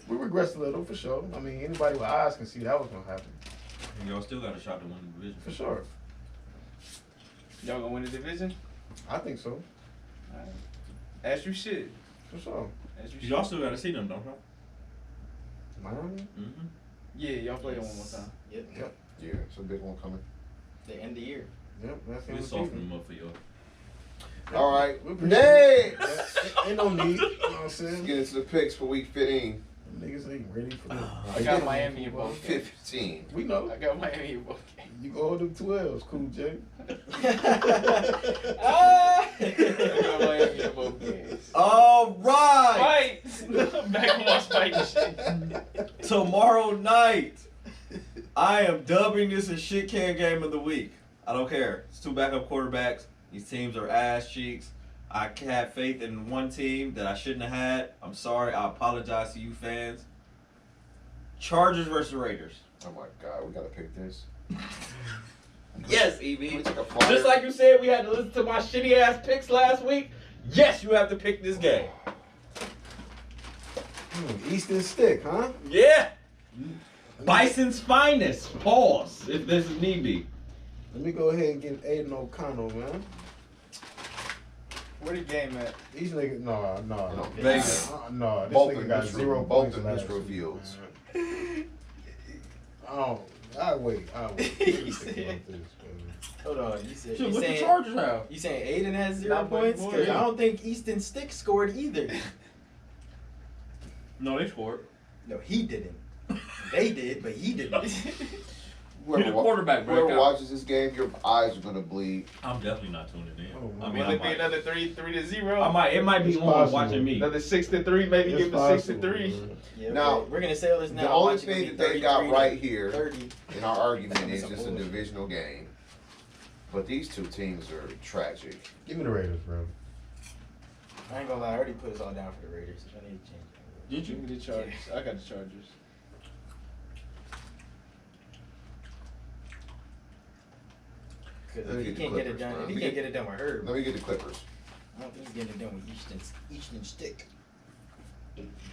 We regressed a little for sure. I mean, anybody with eyes can see that was gonna happen And y'all still got a shot to win the division. for sure. Y'all gonna win the division? I think so, Alright. As you should. for sure. As you Y'all should. still got to see them, don't y'all? Miami. Mm-hmm. Yeah, y'all play them one more time. Yep. Yeah, it's a big one coming. The end of the year. Yep, that's the We only soften season. them up for y'all. All right, We appreciate it. next. Yeah, ain't no need. You know what I'm Let's saying? get into the picks for week 15. Them niggas ain't ready for that. I got Miami in both. 15. We know. I got Miami in both games. You go hold them 12s, cool J. I got Miami in both games. All right. Fight! Back on my spike shit. Tomorrow night, I am dubbing this a shit can game of the week. I don't care. It's 2 backup quarterbacks. These teams are ass cheeks. I had faith in one team that I shouldn't have had. I'm sorry. I apologize to you fans. Chargers versus Raiders. Oh my God, we gotta pick this. Yes, Can we EV. take a flyer? Just like you said, we had to listen to my shitty ass picks last week. Yes, you have to pick this game. Easton Stick, huh? Yeah. Bison's finest. Pause. If this is need be. Let me go ahead and get Aiden O'Connell, man. Where the game at? These niggas, no. Vegas. No, this Both nigga in got neutral- 0 both points in last neutral week, fields. man. Oh, I wait. Let me think about this, man. Hold on. You said Shit, you what the saying Chargers have? you saying Aiden has 0 Not much points? more, Because yeah. I don't think Easton Stick scored either. No, they scored. No, he didn't. They did, but he didn't. You're the quarterback, bro. Whoever watches this game, your eyes are gonna bleed. I'm definitely not tuning in. Oh, I mean, Will I it be might. another 3-0? I might. It might be It's on possible. watching me. Another 6-3, maybe It's give it 6-3. possible, man. Yeah, Now, we're gonna say all this now. The only Watch it, thing it'll that be they got 33 right to here 30. in our argument is Some just a bullshit. divisional game. But these two teams are tragic. Give me the Raiders, bro. I ain't gonna lie, I already put us all down for the Raiders. If I need to change that. Did you? Give me the Chargers. I got the Chargers. Because Let me if he get the can't get it Clippers, done, bro. if Let he me can't get- get it done with Herb, Let me get the Clippers. I don't think he's getting it done with Easton Stick.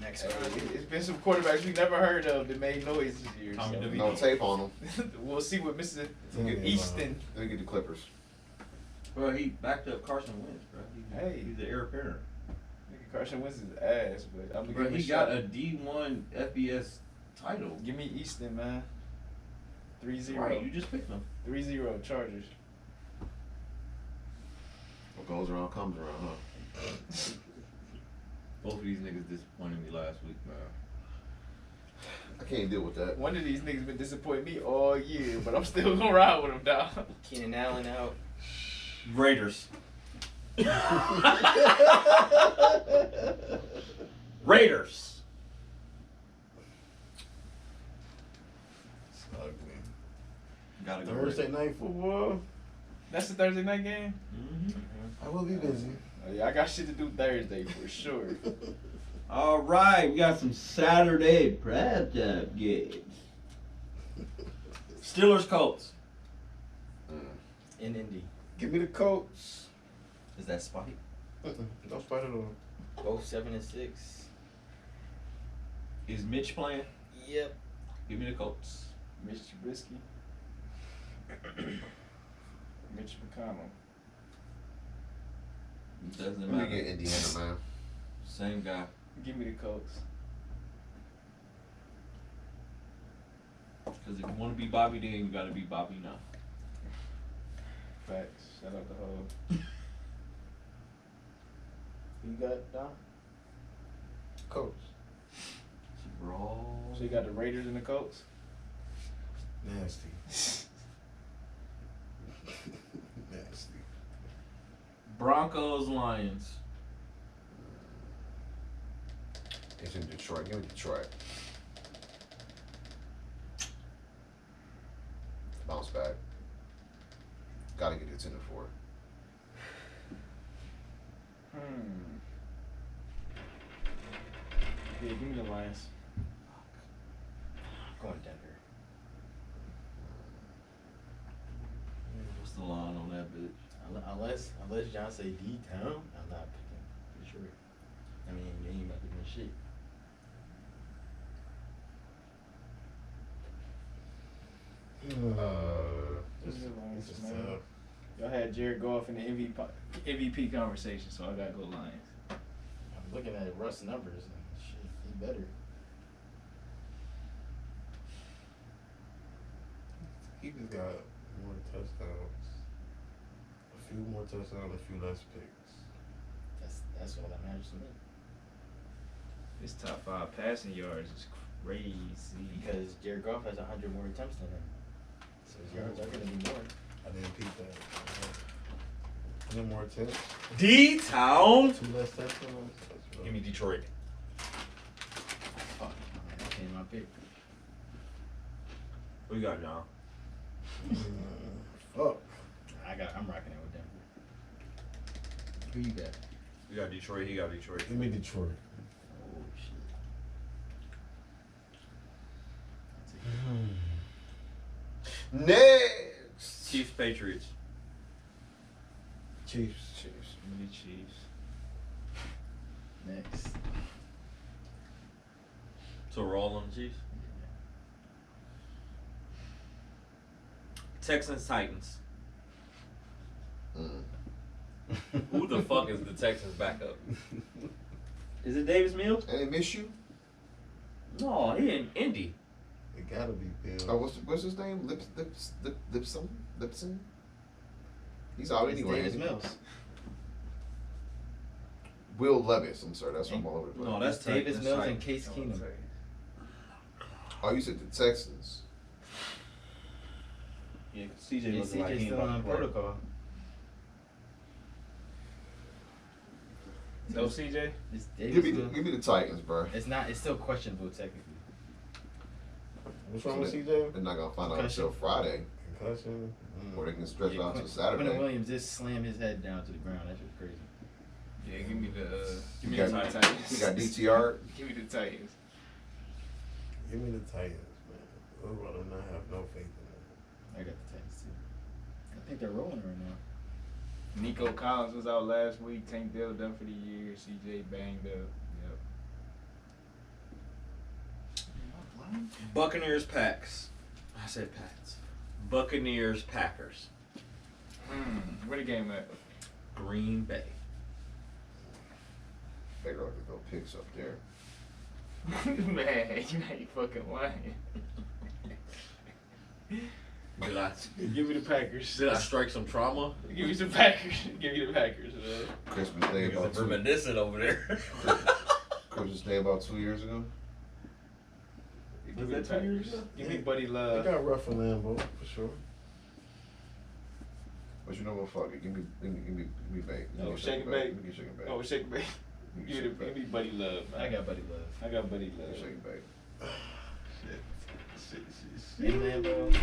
Next Hey, round. it's been some quarterbacks we never heard of that made noise this year. Tommy So. DeVito. No tape on them. We'll see what Mr. Yeah, Easton. Let me get the Clippers. Bro, he backed up Carson Wentz, bro. Hey. He's the heir apparent. Nigga, Carson Wentz is ass, but I'm gonna Bro, give him he a got shot. a D1 FBS title. Give me Easton, man. 3-0. Right, you just picked him. 3-0 Chargers. What goes around comes around, huh? Both of these niggas disappointed me last week, man. I can't deal with that. One of these niggas been disappointing me all year, but I'm still gonna ride with him, dog. Keenan Allen out. Raiders. Raiders. It's ugly. Gotta go Thursday Raiders. night football. That's the Thursday night game? Mhm. I will be busy. Oh, yeah, I got shit to do Thursday for sure. All right, we got some Saturday primetime games. Steelers Colts. In Indy. Give me the Colts. Is that Spike? Don't spite it on. Both 7-6. Is Mitch playing? Yep. Give me the Colts. Mitch Trubisky. Mitch McConnell. Doesn't Let me matter. get Indiana, man. Same guy. Give me the Colts. Because if you want to be Bobby, then you got to be Bobby now. Facts. Shout out to Hub. You got Don? Colts. Bro. So you got the Raiders and the Colts? Nasty. Nasty. Broncos Lions. It's in Detroit. Give me Detroit. Bounce back. Gotta get it in the 4. Yeah, give me the Lions. Going Denver. Unless John say D-Town, I'm not picking Detroit. I mean, you ain't about to win shit. This is It's Lions, just man. tough. Y'all had Jared Goff in the MVP conversation, so I gotta go Lions. I'm looking at Russ numbers and shit, he better. He just got more touchdowns. A few more touchdowns, a few less picks. That's all that matters to me. His top 5 passing yards is crazy. Because Jared Goff has 100 more attempts than him. So his yards are going to be more. I didn't peep that. No more attempts. D-Town. 2 less touchdowns. That's Give me Detroit. Fuck. That came my pick. What you got, John? Fuck. I'm rocking it with Denver. Who you got? You got Detroit. He got Detroit. Give me Detroit. Oh, shit. Next. Chiefs, Patriots. Chiefs. Chiefs. Give me the Chiefs. Next. So we're all on the Chiefs. Texans, Titans. Who the fuck is the Texans backup? Is it Davis Mills? And they miss you? No, he in Indy. It gotta be Bill. Oh, what's his name? Lipson? He's out It's anyway. Davis isn't he? Mills. Will Levis. I'm sorry, that's from all over the place. No, that's Davis Titans. Mills and Case Oh, Keenum. Oh, you said the Texans. Yeah, CJ Is looking like CJ he still about on to play. protocol? No CJ? It's Give Davis me Mills. the Titans, bro. It's not. It's still questionable technically. What's wrong with CJ? They're not gonna find out Concussion. until Friday, Concussion. or they can stretch out to Quentin Saturday. Williams just slammed his head down to the ground. That shit's crazy. Yeah, give me the He the got Titans. he got DTR. Give me the Titans. Give me the Titans, man. I'd rather not have no faith in them. I got the Titans too. I think they're rolling right now. Nico Collins was out last week. Tank Dell done for the year. CJ banged up. Yep. Buccaneers, Packs. I said Pats. Buccaneers, Packers. Where the game at? Green Bay. They got to go picks up there. Man, you ain't fucking lying. Give me the Packers. Did I strike some trauma? Give me some Packers. Give me the Packers, man. Christmas Day Niggas about are reminiscent over there. Christmas Day about 2 years ago. Give me that the 2 years Packers. ago? Give me Buddy They Love. got rough in Lambeau, for sure. But you know what? Fuck it. Give me bake. Oh, shake and bake. Give me shake and bake. Oh, shake and bake. Give me Buddy Love, man. I got Buddy Love. I got Buddy Love. Shake and bake. In Lambeau.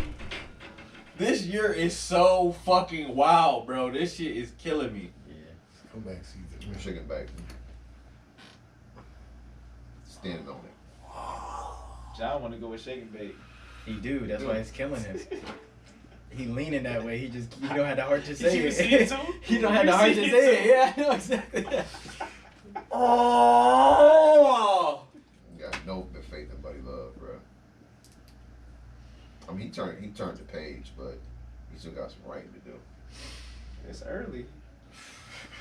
This year is so fucking wild, bro. This shit is killing me. Yeah. Comeback season. Give me shake and bake. Standing on it. John want to go with shake and bake. He do. That's why it's killing him. He leaning that way. He don't have the heart to say You it. see it too? He don't have You the heart see to it say too? it. Yeah, I know exactly. Oh! Got no faith in Buddy Love, bro. I mean, he turned the page, but he still got some writing to do. It's early.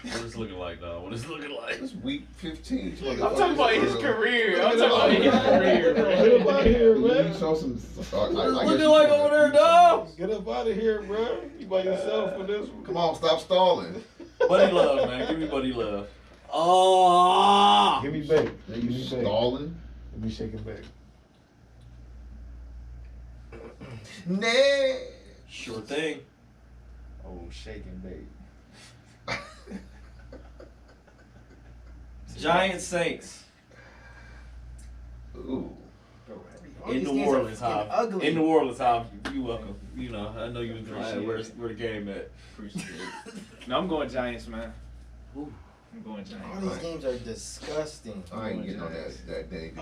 What is it looking like, dog? What is it looking like? It's week 15. I'm talking about his career. I'm talking about his Get career, up bro. out of here, You man. show some. What is it looking like over there, dog? Get up out of here, bro. You by yourself for this one. Come on, stop stalling. Buddy Love, man. Give me Buddy Love. Oh! Give me bake. Give You me bake. stalling? Give me shake and bake. Nah. Sure thing. Oh, shake and bake. Giants, Saints. Ooh. All In these New games are Orleans, fucking Hob. ugly. In New Orleans, Hob. You welcome. You know, I know you was Appreciate glad where it. the game at. Appreciate it. No, I'm going Giants, man. I'm going All Giants. these games are disgusting. I ain't getting on that day.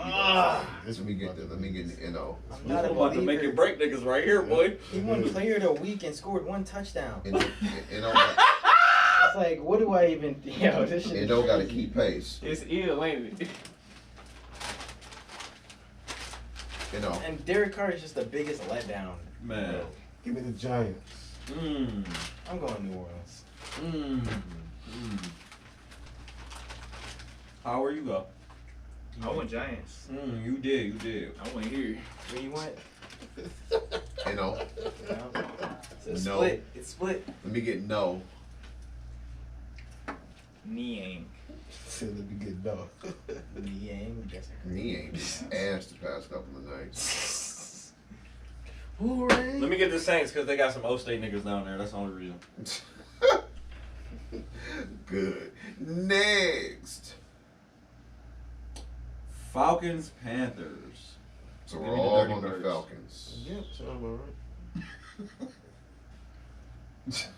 This Let me get the you know. I'm I'm not a about to make believer. it break niggas right here, boy. He won Player of the Week and scored 1 touchdown. You know, It's like, what do I even? Yo, this shit. it is don't gotta crazy. keep pace. It's ill, ain't it? You know. And Derek Carr is just the biggest letdown. Man. Give me the Giants. Mmm. I'm going New Orleans. Mmm. How are you go? I went Giants. You did. I went here. Where you went? You know. It's No. split. It's split. Let me get no. Niang. Said let me get no. Yeah, I'm guessing. He ain't ass the past couple of nights. Hooray! Let me get the Saints because they got some O-State niggas down there. That's the only reason. Good. Next. Falcons, Panthers. So Give we're me the all Dirty on the Birds. Falcons. Yep, sound about right.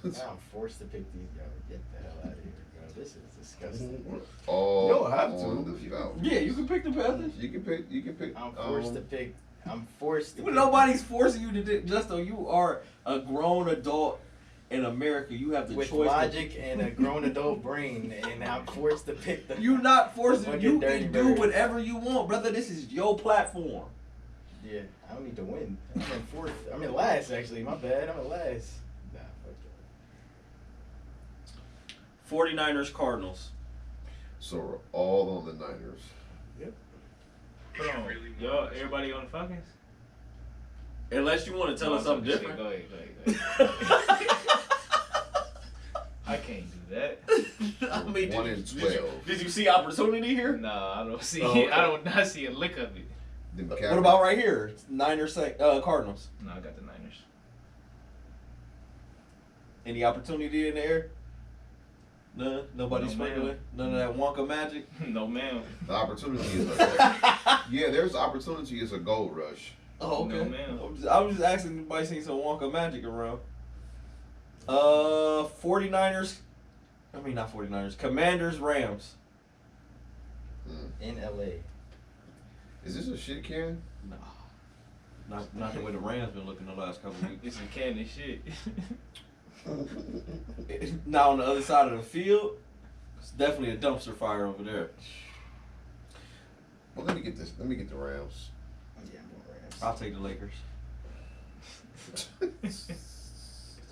Now I'm forced to pick these guys. Get the hell out of here, bro. This is disgusting. We're all You don't have on to. the Falcons. Yeah, you can pick the Panthers. You can pick. I'm forced to pick. I'm forced to. Well, pick. nobody's forcing you to do. Just though you are a grown adult in America, you have the With choice. logic and a grown adult brain, and I'm forced to pick the. You're not forced. Fucking You Dirty can do Birds. whatever you want, brother. This is your platform. Yeah, I don't need to win. I'm in fourth. I'm in last, actually. My bad. I'm in last. Nah, fuck that. 49ers, Cardinals. So we're all on the Niners. Hold on. Y'all, everybody on the Falcons? Unless you want to tell us something Shit, different. Go ahead. I can't do that. I mean, 1 and 12. Did you see opportunity here? Nah, I don't see. Oh, okay. I don't not see a lick of it. Them What Cowboys- about right here? Niners, Cardinals. No, I got the Niners. Any opportunity in there? None. Nobody No, sprinkling. ma'am. None of that Wonka magic. No, ma'am. The opportunity is there's opportunity is a gold rush. Oh, okay. No, ma'am. I was just asking if anybody seen some Wonka magic around. 49ers. I mean, not 49ers. Commanders, Rams. In LA. Is this a shit can? No. Not the way the Rams been looking the last couple weeks. It's a candy shit. Now on the other side of the field, it's definitely a dumpster fire over there. Well, let me get this. Let me get the Rams. Yeah, I'm going Rams. I'll take the Lakers.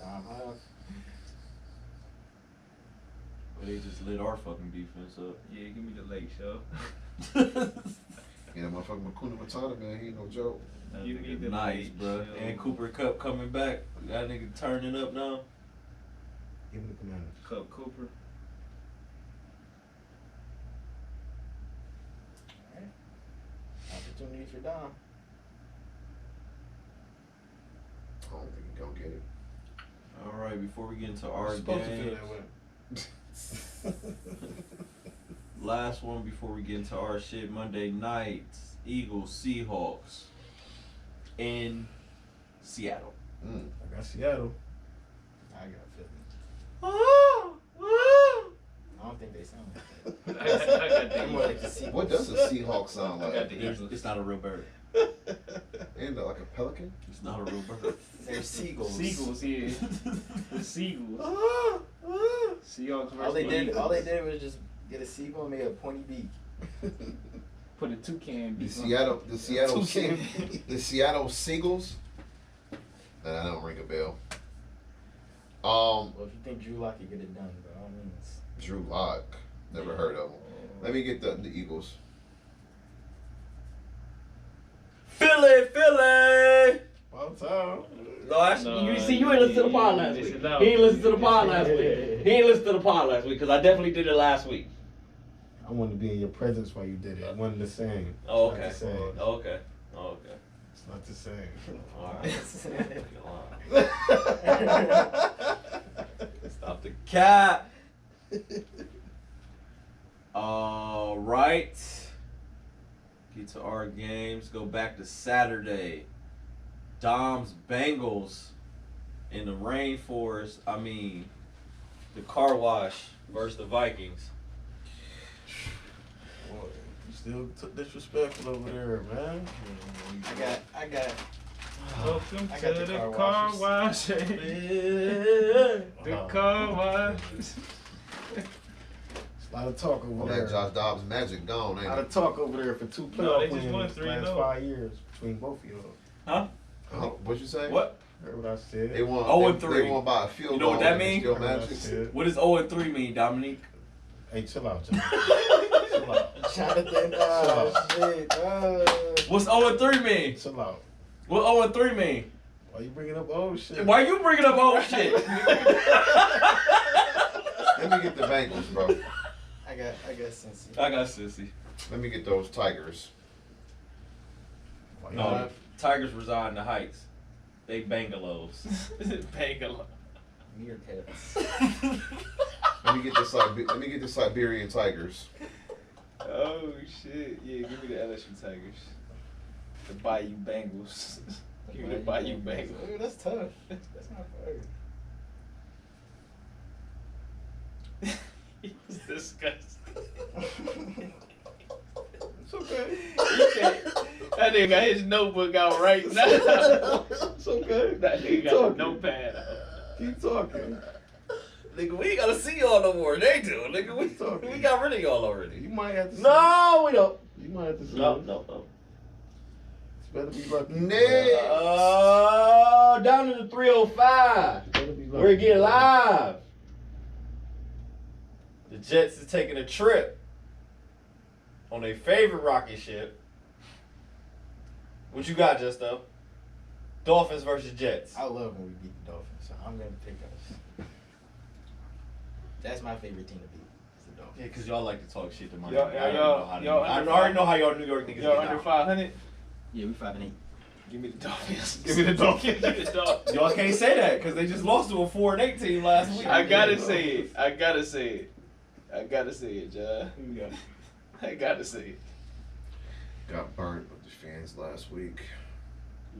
Tom Hawk. Well, they just lit our fucking defense up. Yeah, give me the late show. You know, motherfucking Makuna Matata, man, he ain't no joke. Give me the Nice, late bro. show. And Cooper Cup coming back. That nigga turning up now. Give me the Commanders. Cup Cooper. Alright. Opportunity for Dom. I don't think he gonna get it. All right, before we get into our You're supposed to feel game, that way. last one before we get into our shit. Monday night, Eagles, Seahawks in Seattle. I got Seattle. I got Philly. I I don't think they sound like that. I got They're the more like the Seahawks. What does a Seahawk sound I got like? the It's, Eagles. it's not a real bird. Ain't that like a pelican? It's not a real bird. They're seagulls. Seagulls, yeah. The Seagulls. Seahawks versus All they did, Eagles. all they did was just get a seagull and make a pointy beak. Put a toucan The beak on. Seattle, Toucan. the Seattle Seagulls. That don't ring a bell. Well, if you think Drew Lock could get it done, by all means. Drew Lock, never heard of him. Let me get the Eagles. Philly! About time. No, actually, No. You see, you ain't listen to the pod last week. He ain't listen to the pod last week. He ain't listen to the pod last week because I definitely did it last week. I wanted to be in your presence while you did it. One the same. Oh, It's okay. not the same. Oh, okay. Oh, okay. It's not the same. Alright. Stop the cat. All right. Get to our games. Go back to Saturday. Dom's Bengals in the rainforest. I mean, the car wash versus the Vikings. Still disrespectful over there, man. I got. Welcome I to got the the car car wash. The car wash. A lot of talk over All there. that Josh Dobbs magic gone, A ain't lot it? of talk over there for 2 No, playoff they just won wins 3-0. last 5 years between both of y'all. Oh, what'd you say? What? Heard what I said? They won. 0-3. They won by a field You know what goal that and it's mean? Still Heard what I magic. said. What does 0-3 mean, Dominique? Hey, chill out, John. Chill out. Jonathan, shit. What's 0-3 mean? Chill out. What 0-3 mean? Why you bringing up old shit? Why you bringing up old shit? Let me get the Bengals, bro. I got Cincy. I got sissy. Let me get those Tigers. Why you No, not- Tigers reside in the Heights. They bangalows. Bangalow. Meerkats. Let me get the Siberian Tigers. Oh shit! Yeah, give me the LSU Tigers. The Bayou Bengals. Give me the Bayou Bengals. Ooh, that's tough. That's not fair. It's disgusting. It's okay. That nigga got his notebook out right now. It's okay. That nigga got a notepad out. Keep talking. Nigga, we ain't gotta see y'all no more. They do. Nigga, we got rid of y'all already. You might have to. No, we don't. You might have to. No. It's better be lucky. Nick. Down to the 305. Better be lucky. We're getting live. The Jets is taking a trip on their favorite rocket ship. What you got, Justo? Dolphins versus Jets. I love when we beat the Dolphins, so I'm gonna pick us. That's my favorite team to beat. It's the Dolphins. Yeah, because y'all like to talk shit to my Y'all- nigga. I y'all already know how y'all New York niggas Yo, get under down. 500. Yeah, we 5-8. Give me the Dolphins. Give me the Dolphins. Give me the Dolphins. Y'all can't say that because they just lost to a 4-8 team last week. I gotta say it. I gotta say it, John. I gotta say it. Got burnt with the fans last week.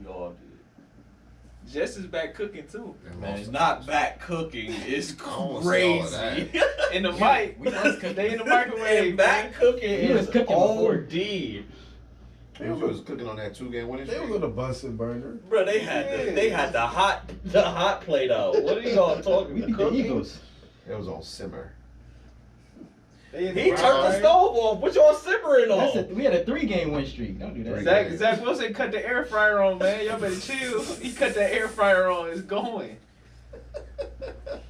Y'all did. Jess is back cooking too. And Man, lost it's to- not back cooking. It's I don't wanna see all of crazy. In the mic. We must cook. They in the microwave. And back cooking He was is cooking before. OD. They was cooking on that 2-game winning They was streak. on a busting burner. Bro, they had the hot plate out. What are y'all talking We beat about? the Eagles. It was on simmer. They in He the turned the mic. stove off. What y'all simmering on? We had a 3-game win streak. Don't do that. Zach Wilson cut the air fryer on, man. Y'all better chill. He cut that air fryer on. It's going.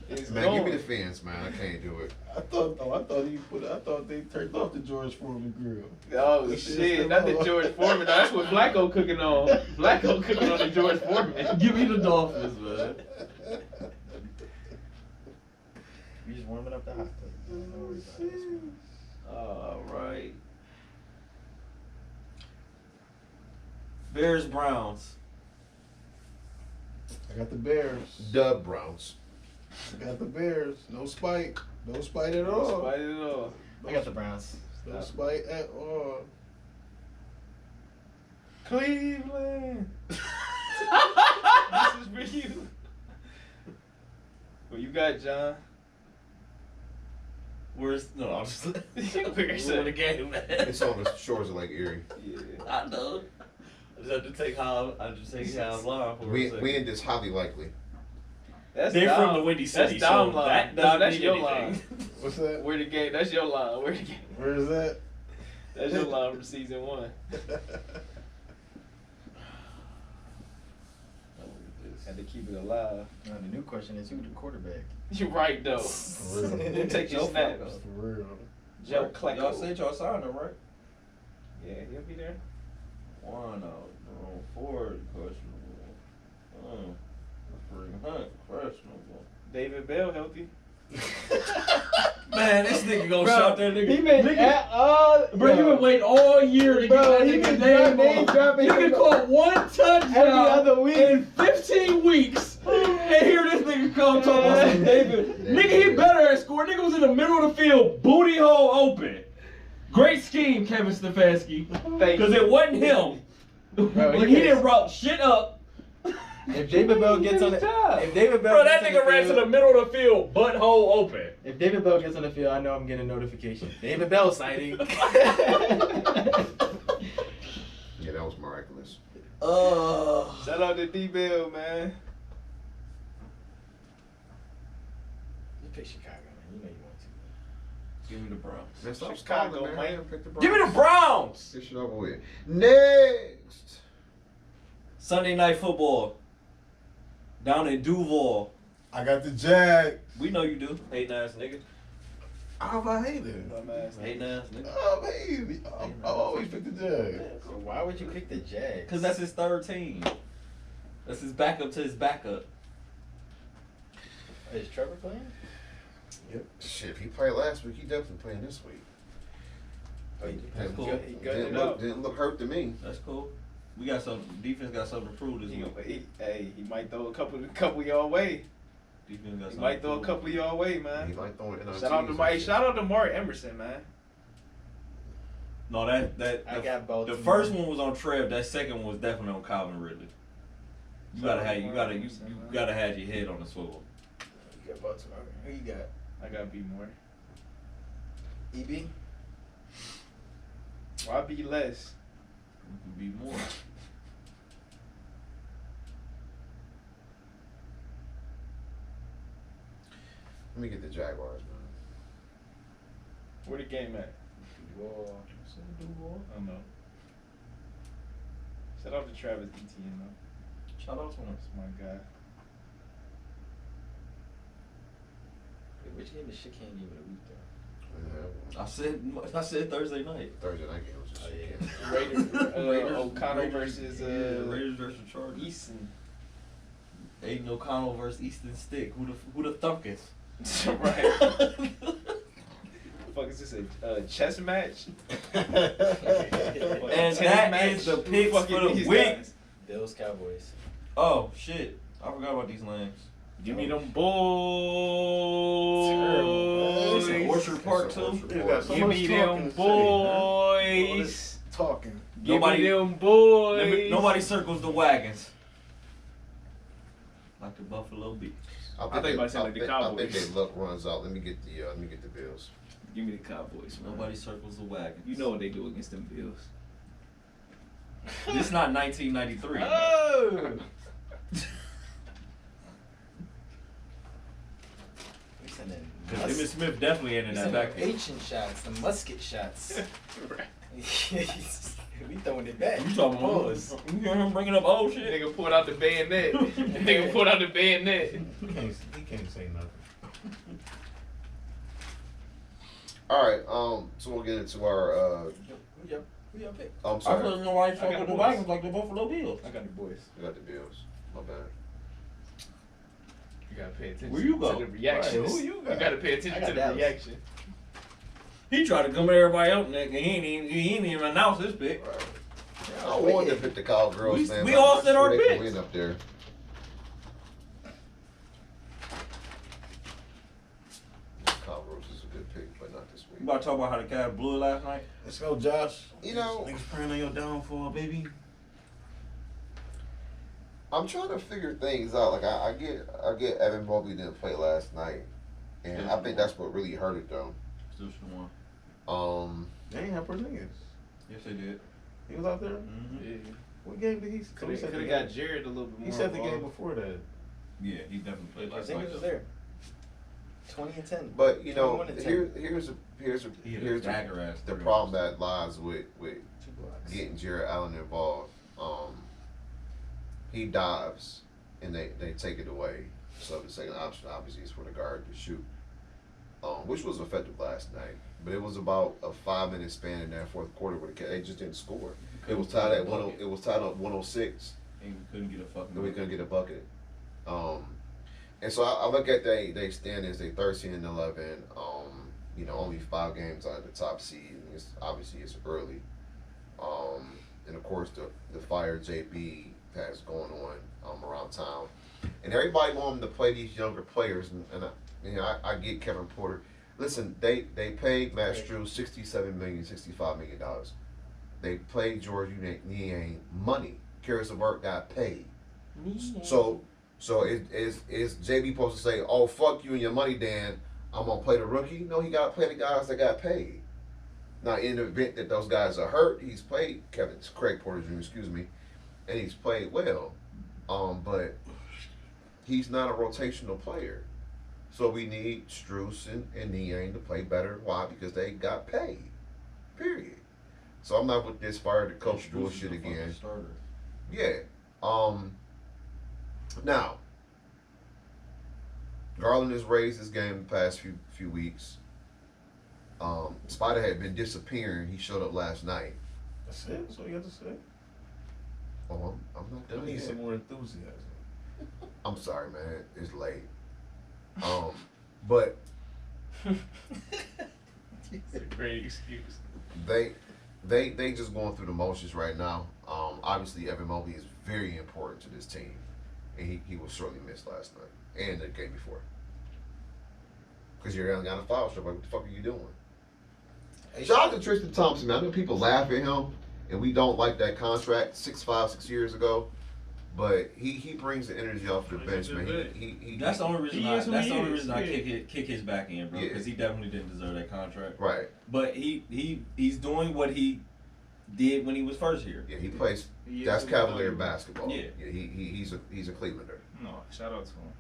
It's Man, going. give me the fans, man. I can't do it. I thought they turned off the George Foreman grill. Oh That shit shit, still not the on. George Foreman. No, that's what Flacco cooking on. Flacco cooking on the George Foreman. Give me the Dolphins, man. We just warming up the hot plate. Don't worry about this, man. All right. Bears Browns. I got the Bears. Dub Browns. I got the Bears. No spite. No spite at all. Spite it all. I got the Browns. No spite at all. Cleveland. This is for you. What you got, John? Where's no? I'm just Where's ruin it? the game, man. It's on the shores of Lake Erie. Yeah. I know. I just have to take how I'm lying for a We second. end this highly likely. That's They're Dom. from the Windy City, That's Dom so line. that No, doesn't that's mean your anything. line. What's that? Where the game? That's your line. Where the game? Where is that? That's your line from season 1. Had to keep it alive. Now, the new question is who the quarterback? You're right though. For real. Who take your Joe snaps? For real. Joe Klecko. Y'all said y'all signed him, right? Yeah, he'll be there. 1 out, 4 questionable. 3 Hunt questionable. David Bell healthy. Man, this nigga gonna Bro, shout that nigga. He been bro, you been waiting all year to get that nigga name dropping. Nigga caught 1 touchdown Every other week. in 15 weeks. And here this nigga come talking about some David. Nigga, he better at score. Nigga was in the middle of the field, booty hole open. Great scheme, Kevin Stefanski. Thank Because you. it wasn't him. Bro, Like, he didn't route shit up. If David Bell gets on the, if David Bell Bro, that gets on nigga ran to the the middle of the field, butthole open. if David Bell gets on the field, I know I'm getting a notification. David Bell sighting. Yeah, that was miraculous. Shout out to D-Bell, man. You pick Chicago, man. You know you want to. Give me the Browns. Man, stop Chicago, stalling, man. Pick the Give me the Browns. This shit over with. Next. Sunday night football. Down in Duval. I got the Jag. We know you do. Hating ass nigga. I hate it. Hating ass nigga. I hate it. I always pick the Jag. So why would you pick the Jags? Because that's his third team. That's his backup to his backup. Is Trevor playing? Shit, if he played last week, he definitely playing this week. Oh, he That's cool. He gutted Didn't it up. look hurt to me. That's cool. We got some defense. Got something to prove this week. He might throw a couple y'all way. Defense got He something. might throw a to couple y'all way, He man. might throw it in our Shout out to teams Mike. and Shout shit. out to Maury Emerson, man. No, that I got both. the first one was on Trev. That second one was definitely on Calvin Ridley. You gotta have your head on the swivel. You got Baltimore. Who you got? I got B more. EB? Why be less? You can be more. Let me get the Jaguars, man. Where the game at? Duval. I don't know. Shout out to Travis Etienne, though. Shout out to him. That's my guy. Wait, which game is shit can't give it a week though? I said Thursday night. Thursday night game was just Oh, shit. yeah. Raiders, O'Connell versus Raiders versus Chargers. Easton. Aiden O'Connell versus Easton Stick. Who the thunkest? Right. Fuck is this a chess match? And Tennis that match? is the Who picks fucking for the these week. guys? Bills Cowboys. Oh shit! I forgot about these lanes. Give me them Terrible, boys. man. It's in Orchard Park It's in too. Orchard You Park. got so Give much me talking them to say, man. All boys. this talking. Give Nobody- me them boys. Nobody circles the wagons. Like the Buffalo Bills. I thought you about to say like the I Cowboys. think they luck runs out. Let me get the Bills. Give me the Cowboys. Man. Nobody circles the wagons. You know what they do against them Bills. This not 1993. Oh. We sending Because Emmitt Smith definitely ended that back. ancient shots, the musket shots. We throwing it back. You talking about? Pause. You hear him bringing up old shit? Nigga pulled out the bayonet. Nigga pulled out the bayonet. He can't say nothing. All right. So we'll get into our. Who y'all pick? I'm I sorry. don't know why he I got circled the boys. wagons like the Buffalo Bills. I got the boys. I got the Bills. My bad. You gotta pay attention Where you go? to the reactions. Right, who you got? You gotta pay I attention got to the Dallas. reaction. He tried to come at everybody else, nigga. He ain't even announced his pick. Right. I wanted to pick the Cowgirls, We- man. we but I'm all not said our sure they can picks. win up there. Cowgirls is a good pick, but not this You week. about to talk about how the Cavs blew it last night? Let's go, Josh. You know- niggas praying on your downfall, baby. I'm trying to figure things out. Like I get Evan Mobley didn't play last night, and I think that's what really hurt it though. Still should have won. They ain't have niggas. Yes, they did. He was out there. Mm-hmm. Yeah. What game did he? Could set the have game? got Jared a little bit more. He set the game involved. before that. Yeah, he definitely played last Porzingis night. was there. 20 and 10. But you know, 21 and 10. here's He hit a here's dagger ass the three. problem that lies with 2 blocks. getting Jared Allen involved. He dives and they take it away. So the second option obviously is for the guard to shoot, which was effective last night. But it was about a 5-minute span in that fourth quarter where they just didn't score. It was tied at 10. It was tied up 106. And we couldn't get a fucking. And we couldn't get a bucket. And so I look at they standings. They 13 and 11. You know, only 5 games out of the top seed. And it's obviously it's early. And of course the fire JB has going on around town, and everybody want them to play these younger players. And I get Kevin Porter. Listen, they paid Matt Strue $65 million. They played George Niang money. Karis LeVert got paid. So is JB supposed to say, "Oh, fuck you and your money, Dan. I'm gonna play the rookie"? No, he gotta play the guys that got paid. Now, in the event that those guys are hurt, he's played Craig Porter Jr. Excuse me, and he's played well. But he's not a rotational player. So we need Strus and Niang to play better. Why? Because they got paid. Period. So I'm not with this fire the coach bullshit again. Yeah. Now, Garland has raised his game the past few weeks. Spider had been disappearing. He showed up last night. That's it. That's all you got to say. Oh, I'm not I done need yet. some more enthusiasm. I'm sorry, man. It's late. But It's a great excuse. they just going through the motions right now. Obviously, Evan Mobley is very important to this team, and he was sorely missed last night and the game before. Because you're got a foul strip. Like, what the fuck are you doing? Hey, shout out to Tristan Thompson, man. I know people laugh at him, and we don't like that contract 6 years ago. But he brings the energy off the bench, man. He That's the only reason. He I is who he is, I yeah. kick his back in, bro, Yeah. because he definitely didn't deserve that contract. right. But he's doing what he did when he was first here. Yeah, he plays. He is That's who he Cavalier is. basketball. Yeah. He's a Clevelander. No, shout out to him.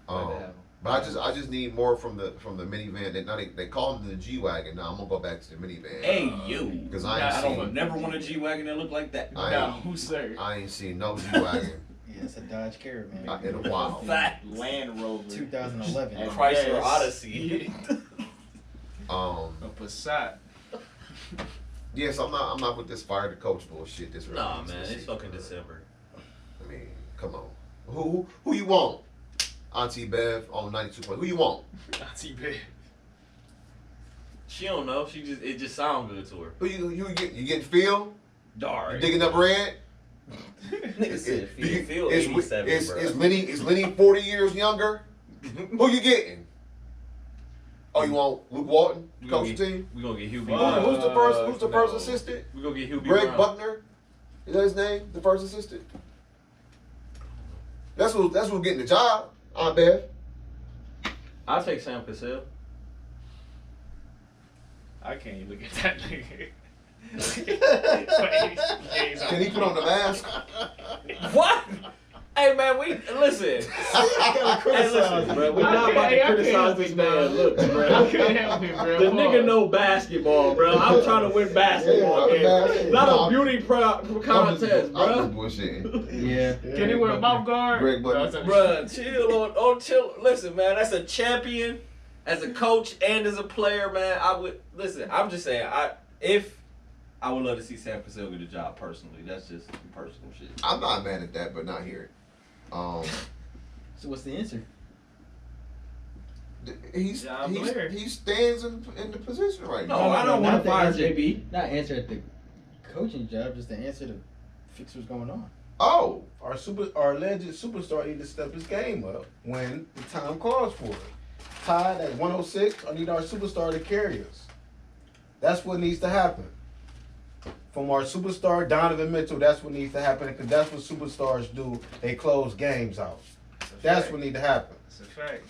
Glad to have him. But I just need more from the minivan. They call him the G-Wagon. Now I'm gonna go back to the minivan. Hey you, Because I don't never want a G-Wagon that look like that. No, sir. I ain't seen no G-Wagon Yeah, it's a Dodge Caravan. in a while. Fact. Land Rover. 2011. And Chrysler yes. Odyssey. A Passat. Yes, I'm not with this fire the coach bullshit. This Nah, early man, this it's season. fucking December. I mean, come on. Who you want? Auntie Bev on 92 points. Who you want? Auntie Bev. She don't know. It just sounds good to her. Who you getting Phil? Dar. You digging up red? Nigga said Phil Is 87, bro. is Lenny 40 years younger? Who you getting? Oh, you want Luke Walton, coach the team? We gonna get Hubie. Who's the first no. assistant? We gonna get Hubie. Greg Brown. Buckner? Is that his name? The first assistant? That's who's getting the job, Aunt Bev. I'll take Sam Cassell. I can't even look at that nigga. Can he put on the mask? What? Hey man, we listen. Hey, listen, bro. We're not about to criticize this man. Look, I bro. couldn't help it, bro. The nigga know basketball, bro. I'm trying to win basketball games. Not a beauty contest, I'm bro. just bullshitting. Yeah. Can he wear a mouth guard? Greg Buckner. Bruh, chill. Listen, man, that's a champion as a coach and as a player, man. I'm just saying, I would love to see Sam Cassell get a job personally. That's just personal shit. I'm not mad at that, but not here. So what's the answer? He stands in the position right No, now. I don't want not to fire the answer. JB. Not answer at the coaching job, just the answer to fix what's going on. Oh, Our alleged superstar need to step his game up when the time calls for it. Tied at 106, I need our superstar to carry us. That's what needs to happen. From our superstar Donovan Mitchell, that's what needs to happen because that's what superstars do. They close games out. That's what needs to happen. It's a fact.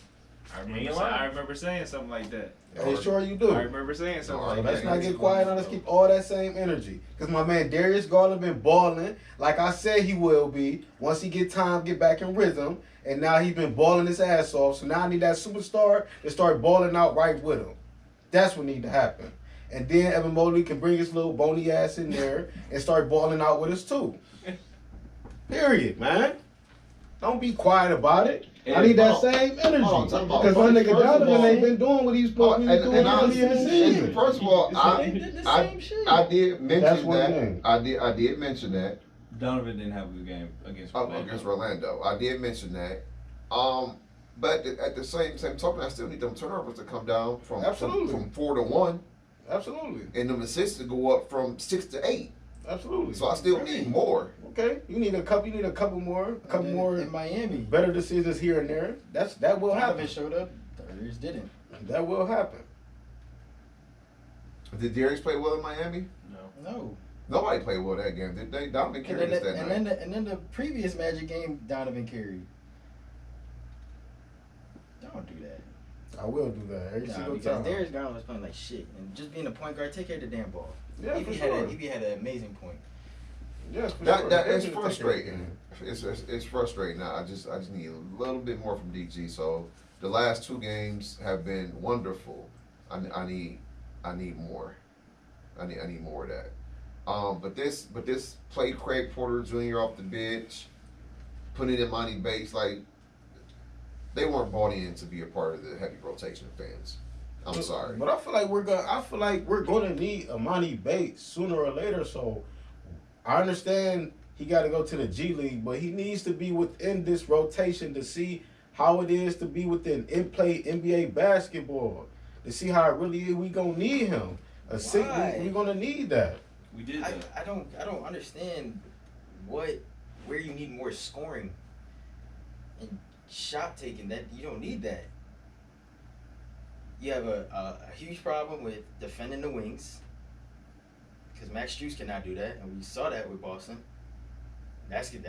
ain't lying. I remember saying something like that. Hey, sure you do. I remember saying something No, like Let's that. not get quiet on. Let's keep all that same energy. Because my man Darius Garland been balling like I said he will be. Once he get time, get back in rhythm. And now he been balling his ass off. So now I need that superstar to start balling out right with him. That's what need to happen. And then Evan Mobley can bring his little bony ass in there and start balling out with us too. Period, man. Don't be quiet about it. I need that same energy. hold on, Because my nigga first of Donovan all- ain't been doing what he's supposed to be doing earlier in the season. First of all, I did That's mention one that. thing. I did mention that Donovan didn't have a good game against Orlando. against Orlando. I did mention that. But at the same token, I still need them turnovers to come down from Absolutely. from 4 to 1, Absolutely. and them assists to go up from 6 to 8. Absolutely. So I still need more. Okay, you need a couple more In Miami. better decisions here and there. That will Donovan happen. showed up. Tyrese didn't. That will happen. Did Darius play well in Miami? No. Nobody played well that game. Did they? Donovan carried us that night. And then the previous Magic game, Donovan carried. Don't do that. I will do that every single because time. Darius Garland was playing like shit, and just being a point guard, take care of the damn ball. Yeah, Evie for sure. Evie had an amazing point. Yeah, for That sure. that is Definitely take frustrating. it. It's frustrating. Now I just need a little bit more from DG. So the last 2 games have been wonderful. I need more. I need more of that. But this play Craig Porter Jr. off the bench, putting in Monty Bates, like they weren't bought in to be a part of the heavy rotation of fans. I'm sorry. But I feel like we're gonna need Amani Bates sooner or later. So I understand he got to go to the G League, but he needs to be within this rotation to see how it is to be within in-play NBA basketball. To see how it really is, we gonna need him. We gonna need that. We did that. I don't understand where you need more scoring and shot taking. That you don't need that. You have a huge problem with defending the wings because Max Strus cannot do that, and we saw that with Boston. That's the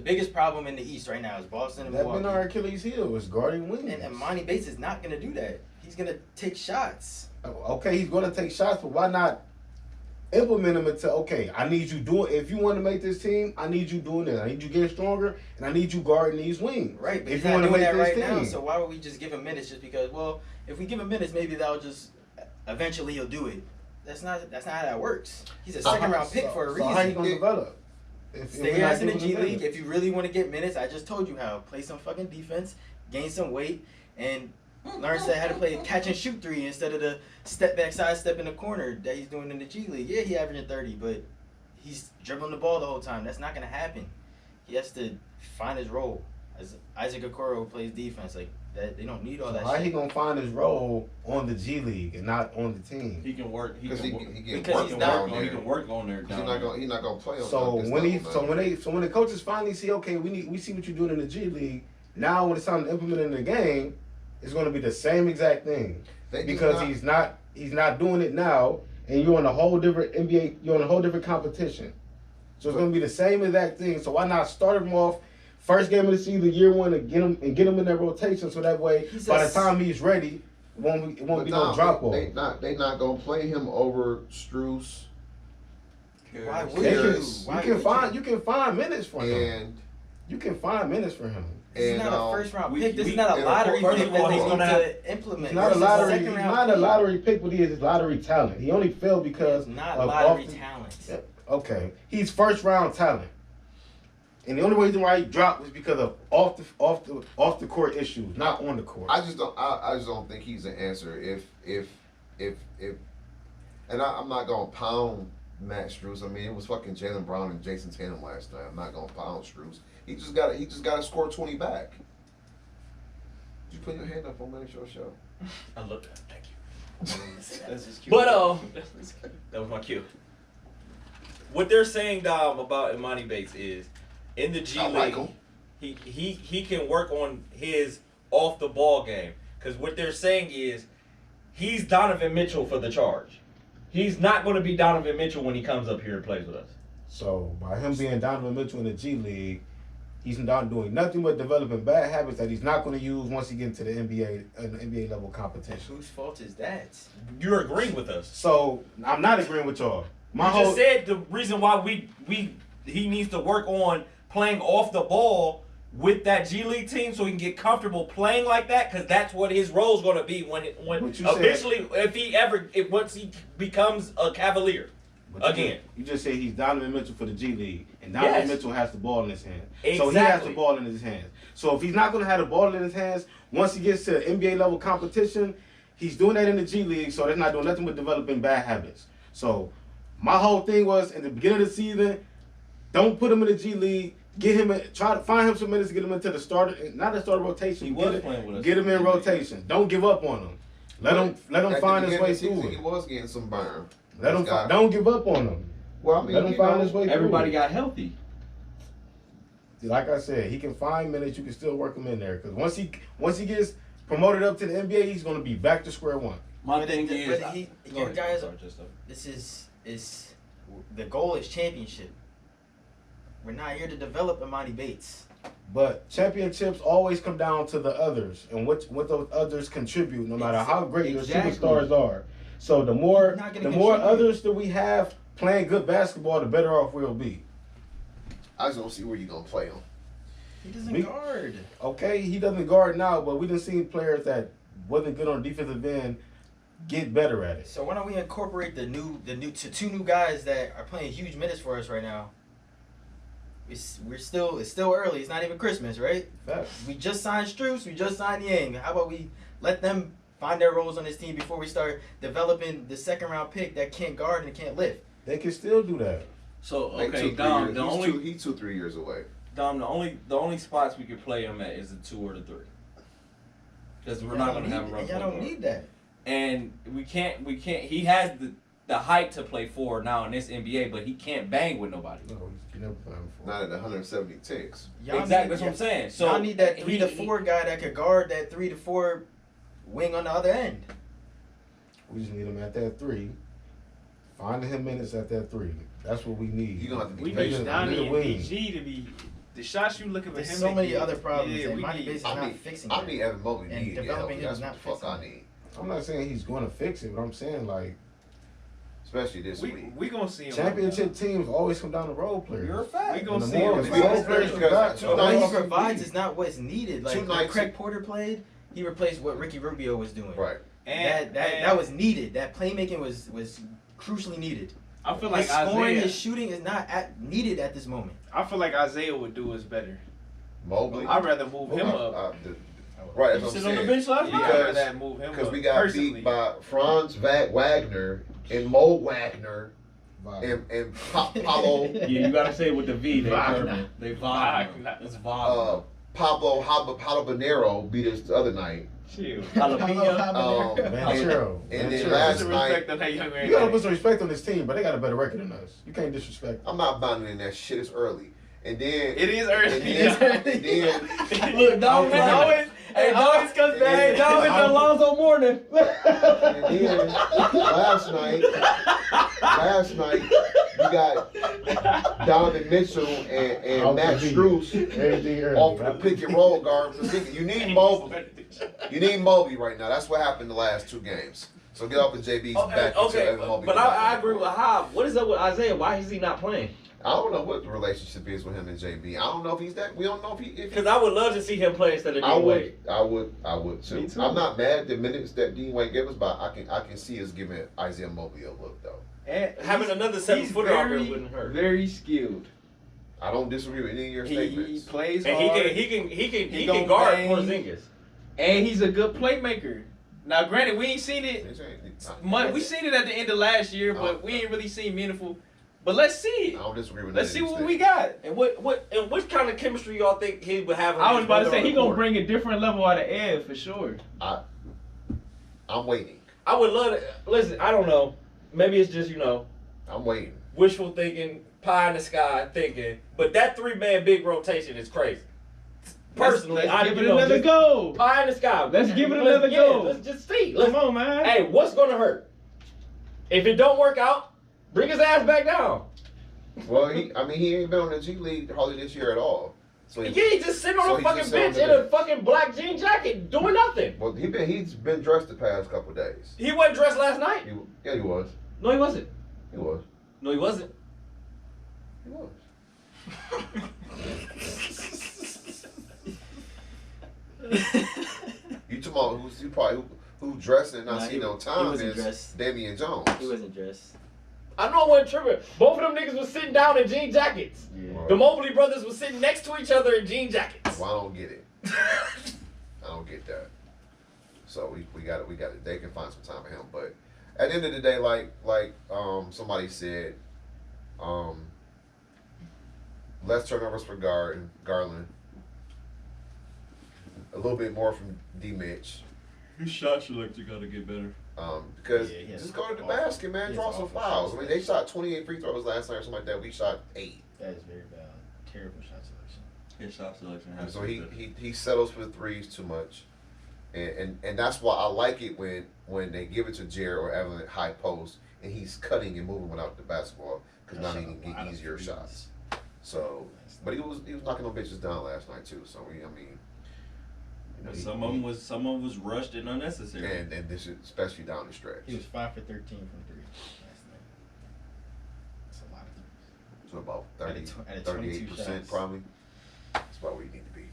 biggest problem in the East right now is Boston and That's Milwaukee. been our Achilles heel is guarding wings. And Monty Bates is not gonna do that. He's gonna take shots. Okay, he's gonna take shots, but why not implement him into okay? I need you doing. If you want to make this team, I need you doing this. I need you getting stronger, and I need you guarding these wings. Right, but if he's you not want to doing make that this right now. team. So why would we just give him minutes just because? Well, if we give him minutes, maybe that'll just eventually he'll do it. That's not how that works. He's a second round pick for a reason. So how you gonna develop? Stay your ass in the G League. If you really want to get minutes, I just told you how. Play some fucking defense, gain some weight, and learn how to play a catch and shoot 3 instead of the step back side step in the corner that he's doing in the G League. Yeah, he averaging 30, but he's dribbling the ball the whole time. That's not gonna happen. He has to find his role. As Isaac Okoro plays defense, like that, they don't need all that. How shit. he gonna find his role on the G League and not on the team? He can work. He Because can he work. get work down He there. can work on there. He's Down not there. gonna play on. So this when level, when the coaches finally see, okay, we see what you're doing in the G League. Now when it's time to implement it in the game, it's gonna be the same exact thing because he's not doing it now, and you're on a whole different NBA. You're on a whole different competition. So it's gonna be the same exact thing. So why not start him off first game of the season, year 1, and get him in that rotation so that way by the time he's ready, it won't be no drop off. They not gonna play him over Strus. Why would You can find minutes for him. And You can find minutes for him. This is and, not a first round we- pick. This we- is not a and lottery first pick of all, that he's they gonna need have- to implement. He's not a Versus lottery. second He's round not a pick. lottery pick, but he is lottery talent. He only failed because He's not of lottery off the- talent. Okay, he's first round talent, and the only reason why he dropped was because of off the court issues, not on the court. I just don't think he's the answer. If and I'm not gonna pound Matt Strus. I mean, it was fucking Jaylen Brown and Jason Tatum last night. I'm not gonna pound Strus. He just got to score 20 back. Did you put your hand up on Manny Show? I looked at it. Thank you. That's just cute. But that was my cue. What they're saying, Dom, about Imani Bates is in the G I like League, him. he can work on his off the ball game. Because what they're saying is he's Donovan Mitchell for the charge. He's not going to be Donovan Mitchell when he comes up here and plays with us. So by him being Donovan Mitchell in the G League, he's not doing nothing but developing bad habits that he's not going to use once he gets into the NBA level competition. Whose fault is that? You're agreeing with us. So I'm not agreeing with y'all. You just said the reason why he needs to work on playing off the ball with that G League team so he can get comfortable playing like that, because that's what his role is going to be when eventually once he becomes a Cavalier again. You just said he's Donovan Mitchell for the G League, and Donovan Mitchell has the ball in his hand. Exactly. So he has the ball in his hands. So if he's not going to have the ball in his hands, once he gets to NBA level competition, he's doing that in the G League, so they're not doing nothing but developing bad habits. So my whole thing was, in the beginning of the season, don't put him in the G League. Try to find him some minutes to get him into the starter, not the starter rotation. He was playing with us. Get him in rotation. Don't give up on him. Let him find his way through He it. was getting some burn. Don't give up on him. Well, I mean, Let him find his way through. Everybody it. got healthy. Like I said, he can find minutes. You can still work him in there because once he gets promoted up to the NBA, he's going to be back to square one. My thing is, this is the goal is championship. We're not here to develop Imani Bates. But championships always come down to the others and what those others contribute, no matter how great Exactly. your superstars are. So the more Not gonna more contribute. others that we have playing good basketball, the better off we'll be. I just don't see where you gonna play him. He doesn't We- guard. Okay, he doesn't guard now, but we done seen players that wasn't good on defensive end get better at it. So why don't we incorporate the two new guys that are playing huge minutes for us right now? It's still early. It's not even Christmas, right? Facts. We just signed Strus. We just signed Yang. How about we let them find their roles on this team before we start developing the second round pick that can't guard and can't lift? They can still do that. So Like okay, 2-3 Dom. years. The only He's 2-3 years away. Dom, the only spots we could play him at is the 2 or the 3. Because we're not gonna have a rough Y'all don't need that. And we can't. He has the height to play 4 now in this NBA, but he can't bang with nobody. No, you never play him for. Not at 170 ticks. Exactly, that's what I'm saying. So y'all need that 3 to he- 4 guy that could guard that 3 to 4 wing on the other end. We just need him at that 3. Finding him minutes at that 3. That's what we need. You gonna have to be We patient. need Donnie and wing. BG to be the shots you looking for There's him. so to many get. other problems Yeah, that we Imani need- Bates is I not need- fixing. I that. need Evan Mobley And need to get developing healthy. him That's is what not the fuck fixing I it. need. I'm not saying he's going to fix it, but I'm saying like Especially this week. We gonna see him. championship teams always come down to role players. You're a fact. We And gonna the see more him. role players we got, Two What nights- he provides is not what's needed. Like Two when nights- Craig Porter played, he replaced what Ricky Rubio was doing. Right. That was needed. That playmaking was crucially needed. I feel like His scoring, Isaiah. his shooting is not needed at this moment. I feel like Isaiah would do us better. Mobley. I'd rather move him up. Right, You that's what sit I'm on the saying. bench last Yeah, night. I'd Because- rather move him Because up. we got personally. beat by Franz Wagner and Mo Wagner Vibe. and Paulo Yeah, you gotta say it with the V. They Wagner. German. They Wagner. vibe. It's vibe. Pablo Habanero beat us the other night. Chill. Jalapeno. Banchero. and then Banchero. last Put some night- respect on that young man. You gotta put some respect on this team, but they got a better record than us. You can't disrespect them. I'm not buying in that shit. It's early. And then It is early. And then Look, Dom, Okay. always, Hey, Dom, always comes back. Hey, Dom, it's Alonzo Mourning. And then last night you got Donovan Mitchell and Matt Strus Everything early. off the pick and roll guard position. You need Mobley. You need Mobley right now. That's what happened the last 2 games. So get off of JB's back. until Okay, Evan Mobley but gets back I on the agree with court. Hobb. What is up with Isaiah? Why is he not playing? I don't know what the relationship is with him and JB. I don't know if he's that. We don't know if Because I would love to see him play instead of I Dean would, Wade. I would too. Me too. I'm not mad at the minutes that Dean Wade gave us, but I can see us giving Isaiah Mobley a look though. And Having he's- another he's 7-footer out there very, wouldn't hurt. Very skilled. I don't disagree with any of your He statements. plays And hard. he can gonna guard bang. Porzingis. And he's a good playmaker. Now, granted, we ain't seen it. We seen it at the end of last year, but we ain't really seen meaningful. But let's see I it. don't disagree with Let's see any of what these we got. And what kind of chemistry y'all think he would have? I was about to say he gonna bring a different level out of Ed for sure. I'm waiting. I would love to listen. I don't know. Maybe it's just I'm waiting. wishful thinking, pie in the sky thinking. But that 3-man big rotation is crazy. Personally, let's give it you know, another just go. Pie in the sky. Let's give it another go. Let's just see. Come on, man. Hey, what's gonna hurt? If it don't work out, bring his ass back down. Well, he ain't been on the G League hardly this year at all. So Yeah, he's just sitting on so a he's fucking just sitting bench on in the a fucking black jean jacket doing nothing. well, he's been dressed the past couple of days. He wasn't dressed last night. Yeah, he was. No, he wasn't. He was. No, he wasn't. He was. You talking about who dressed and not Nah, seen he- no he time wasn't is dressed. Damian Jones. He wasn't dressed. I know I wasn't tripping. Both of them niggas was sitting down in jean jackets. Well, The Mobley brothers was sitting next to each other in jean jackets. well, I don't get it. I don't get that. So we got it. They can find some time for him. But at the end of the day, like somebody said, less turnovers for Garland. A little bit more from D Mitch. His shot selection got to get better. Because Yeah, he has just go to the awful- basket, man. he Draw has some awful fouls. shot I mean, they selection. shot 28 free throws last night or something like that. We shot 8. That is very bad. Terrible shot selection. His shot selection And has so to get better. he settles for the threes too much. And that's why I like it when they give it to Jared or Evan at high post and he's cutting and moving without the basketball because now he can get easier shots. So, but he was knocking them bitches down last night too. So I mean, you know, Some of them was rushed and unnecessary. and this is especially down the stretch. He was 5 for 13 from 3 last night. That's a lot of threes. So about At a 22 38% shots. probably. That's about where you need to be.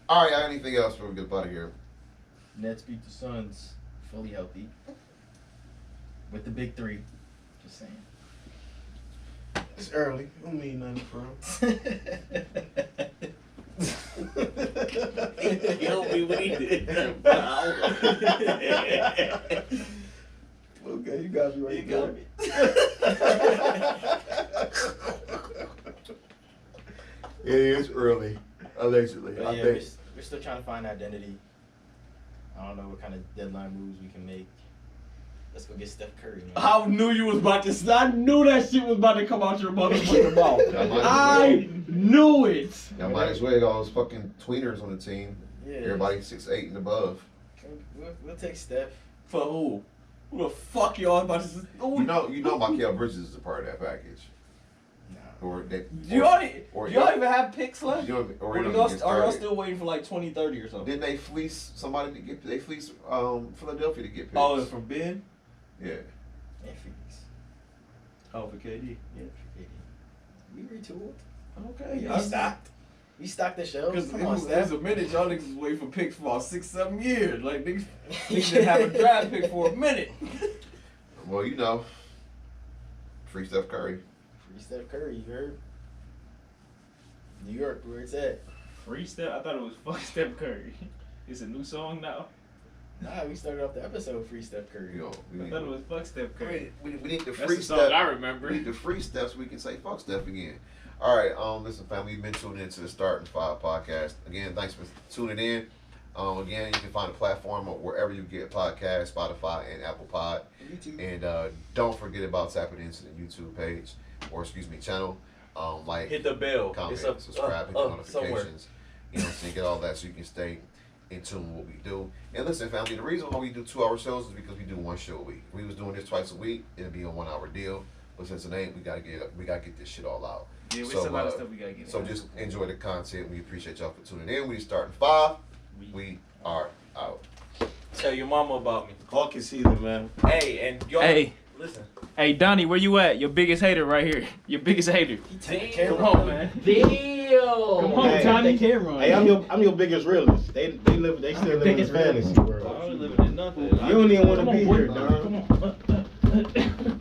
All right, anything else before we get out of here? Nets beat the Suns fully healthy with the big three. Just saying. It's early. Don't mean nothing, bro. You don't mean what he did. Okay, you got me right. You got me. It is early, allegedly. But I yeah, think. we're still trying to find identity. I don't know what kind of deadline moves we can make. Let's go get Steph Curry, man. I knew you was about to. I knew that shit was about to come out your motherfucking mouth. I knew it. Y'all might as well get all those fucking tweeners on the team. Yeah. Everybody 6'8" and above. We'll take Steph. For who? Who the fuck y'all about to? You know Michael Bridges is a part of that package. Nah. Or they. Do y'all even have picks left? You know, Or you do know, y'all, get are y'all started. still waiting for like 2030 or something? Didn't they fleece somebody to get? They fleece Philadelphia to get picks. Oh, it's from Ben? Yeah. And Phoenix. Oh, for KD. Yeah. We retooled. Okay. We stocked. We stocked the shelves. Because Come on, there's Steph. a minute y'all niggas was waiting for picks for about 6-7 years. Like niggas didn't have a draft pick for a minute. Well, you know, free Steph Curry. Free Steph Curry, you heard? New York, where it's at. Free Steph? I thought it was fuck Steph Curry. It's a new song now. Nah, we started off the episode Free Steph Curry. You know, I thought it was fuck Steph Curry. we need the That's free the song Steph. I remember. We need the free Steph so we can say fuck Steph again. All right, listen, family, you've been tuning into the Starting Five podcast. Again, thanks for tuning in. Again, you can find the platform or wherever you get podcasts, Spotify and Apple Pod. YouTube. And don't forget about tapping into the YouTube page, or channel. Like, Hit the bell. comment, It's up, subscribe, hit the somewhere. notifications. You know, so you get all that so you can stay in tune with what we do. And listen, family, the reason why we do 2-hour shows is because we do one show a week. If we was doing this twice a week, it'd be a 1 hour deal. But since it ain't, we gotta get this shit all out. Yeah, it's So, a lot of stuff we gotta get. So into. just enjoy the content. We appreciate y'all for tuning in. We starting 5. We are out. Tell your mama about me. Hawking season, man. Hey, and y'all Hey. listen. Hey, Donnie, where you at? Your biggest hater right here. Your biggest hater. He took the Damn. camera. Come on, man. Damn. Come on, Hey. Donnie. Hey, I'm your biggest realist. They still live in the fantasy world. I don't living in nothing. You don't even want to Come be on, boy. here, dog. Come on.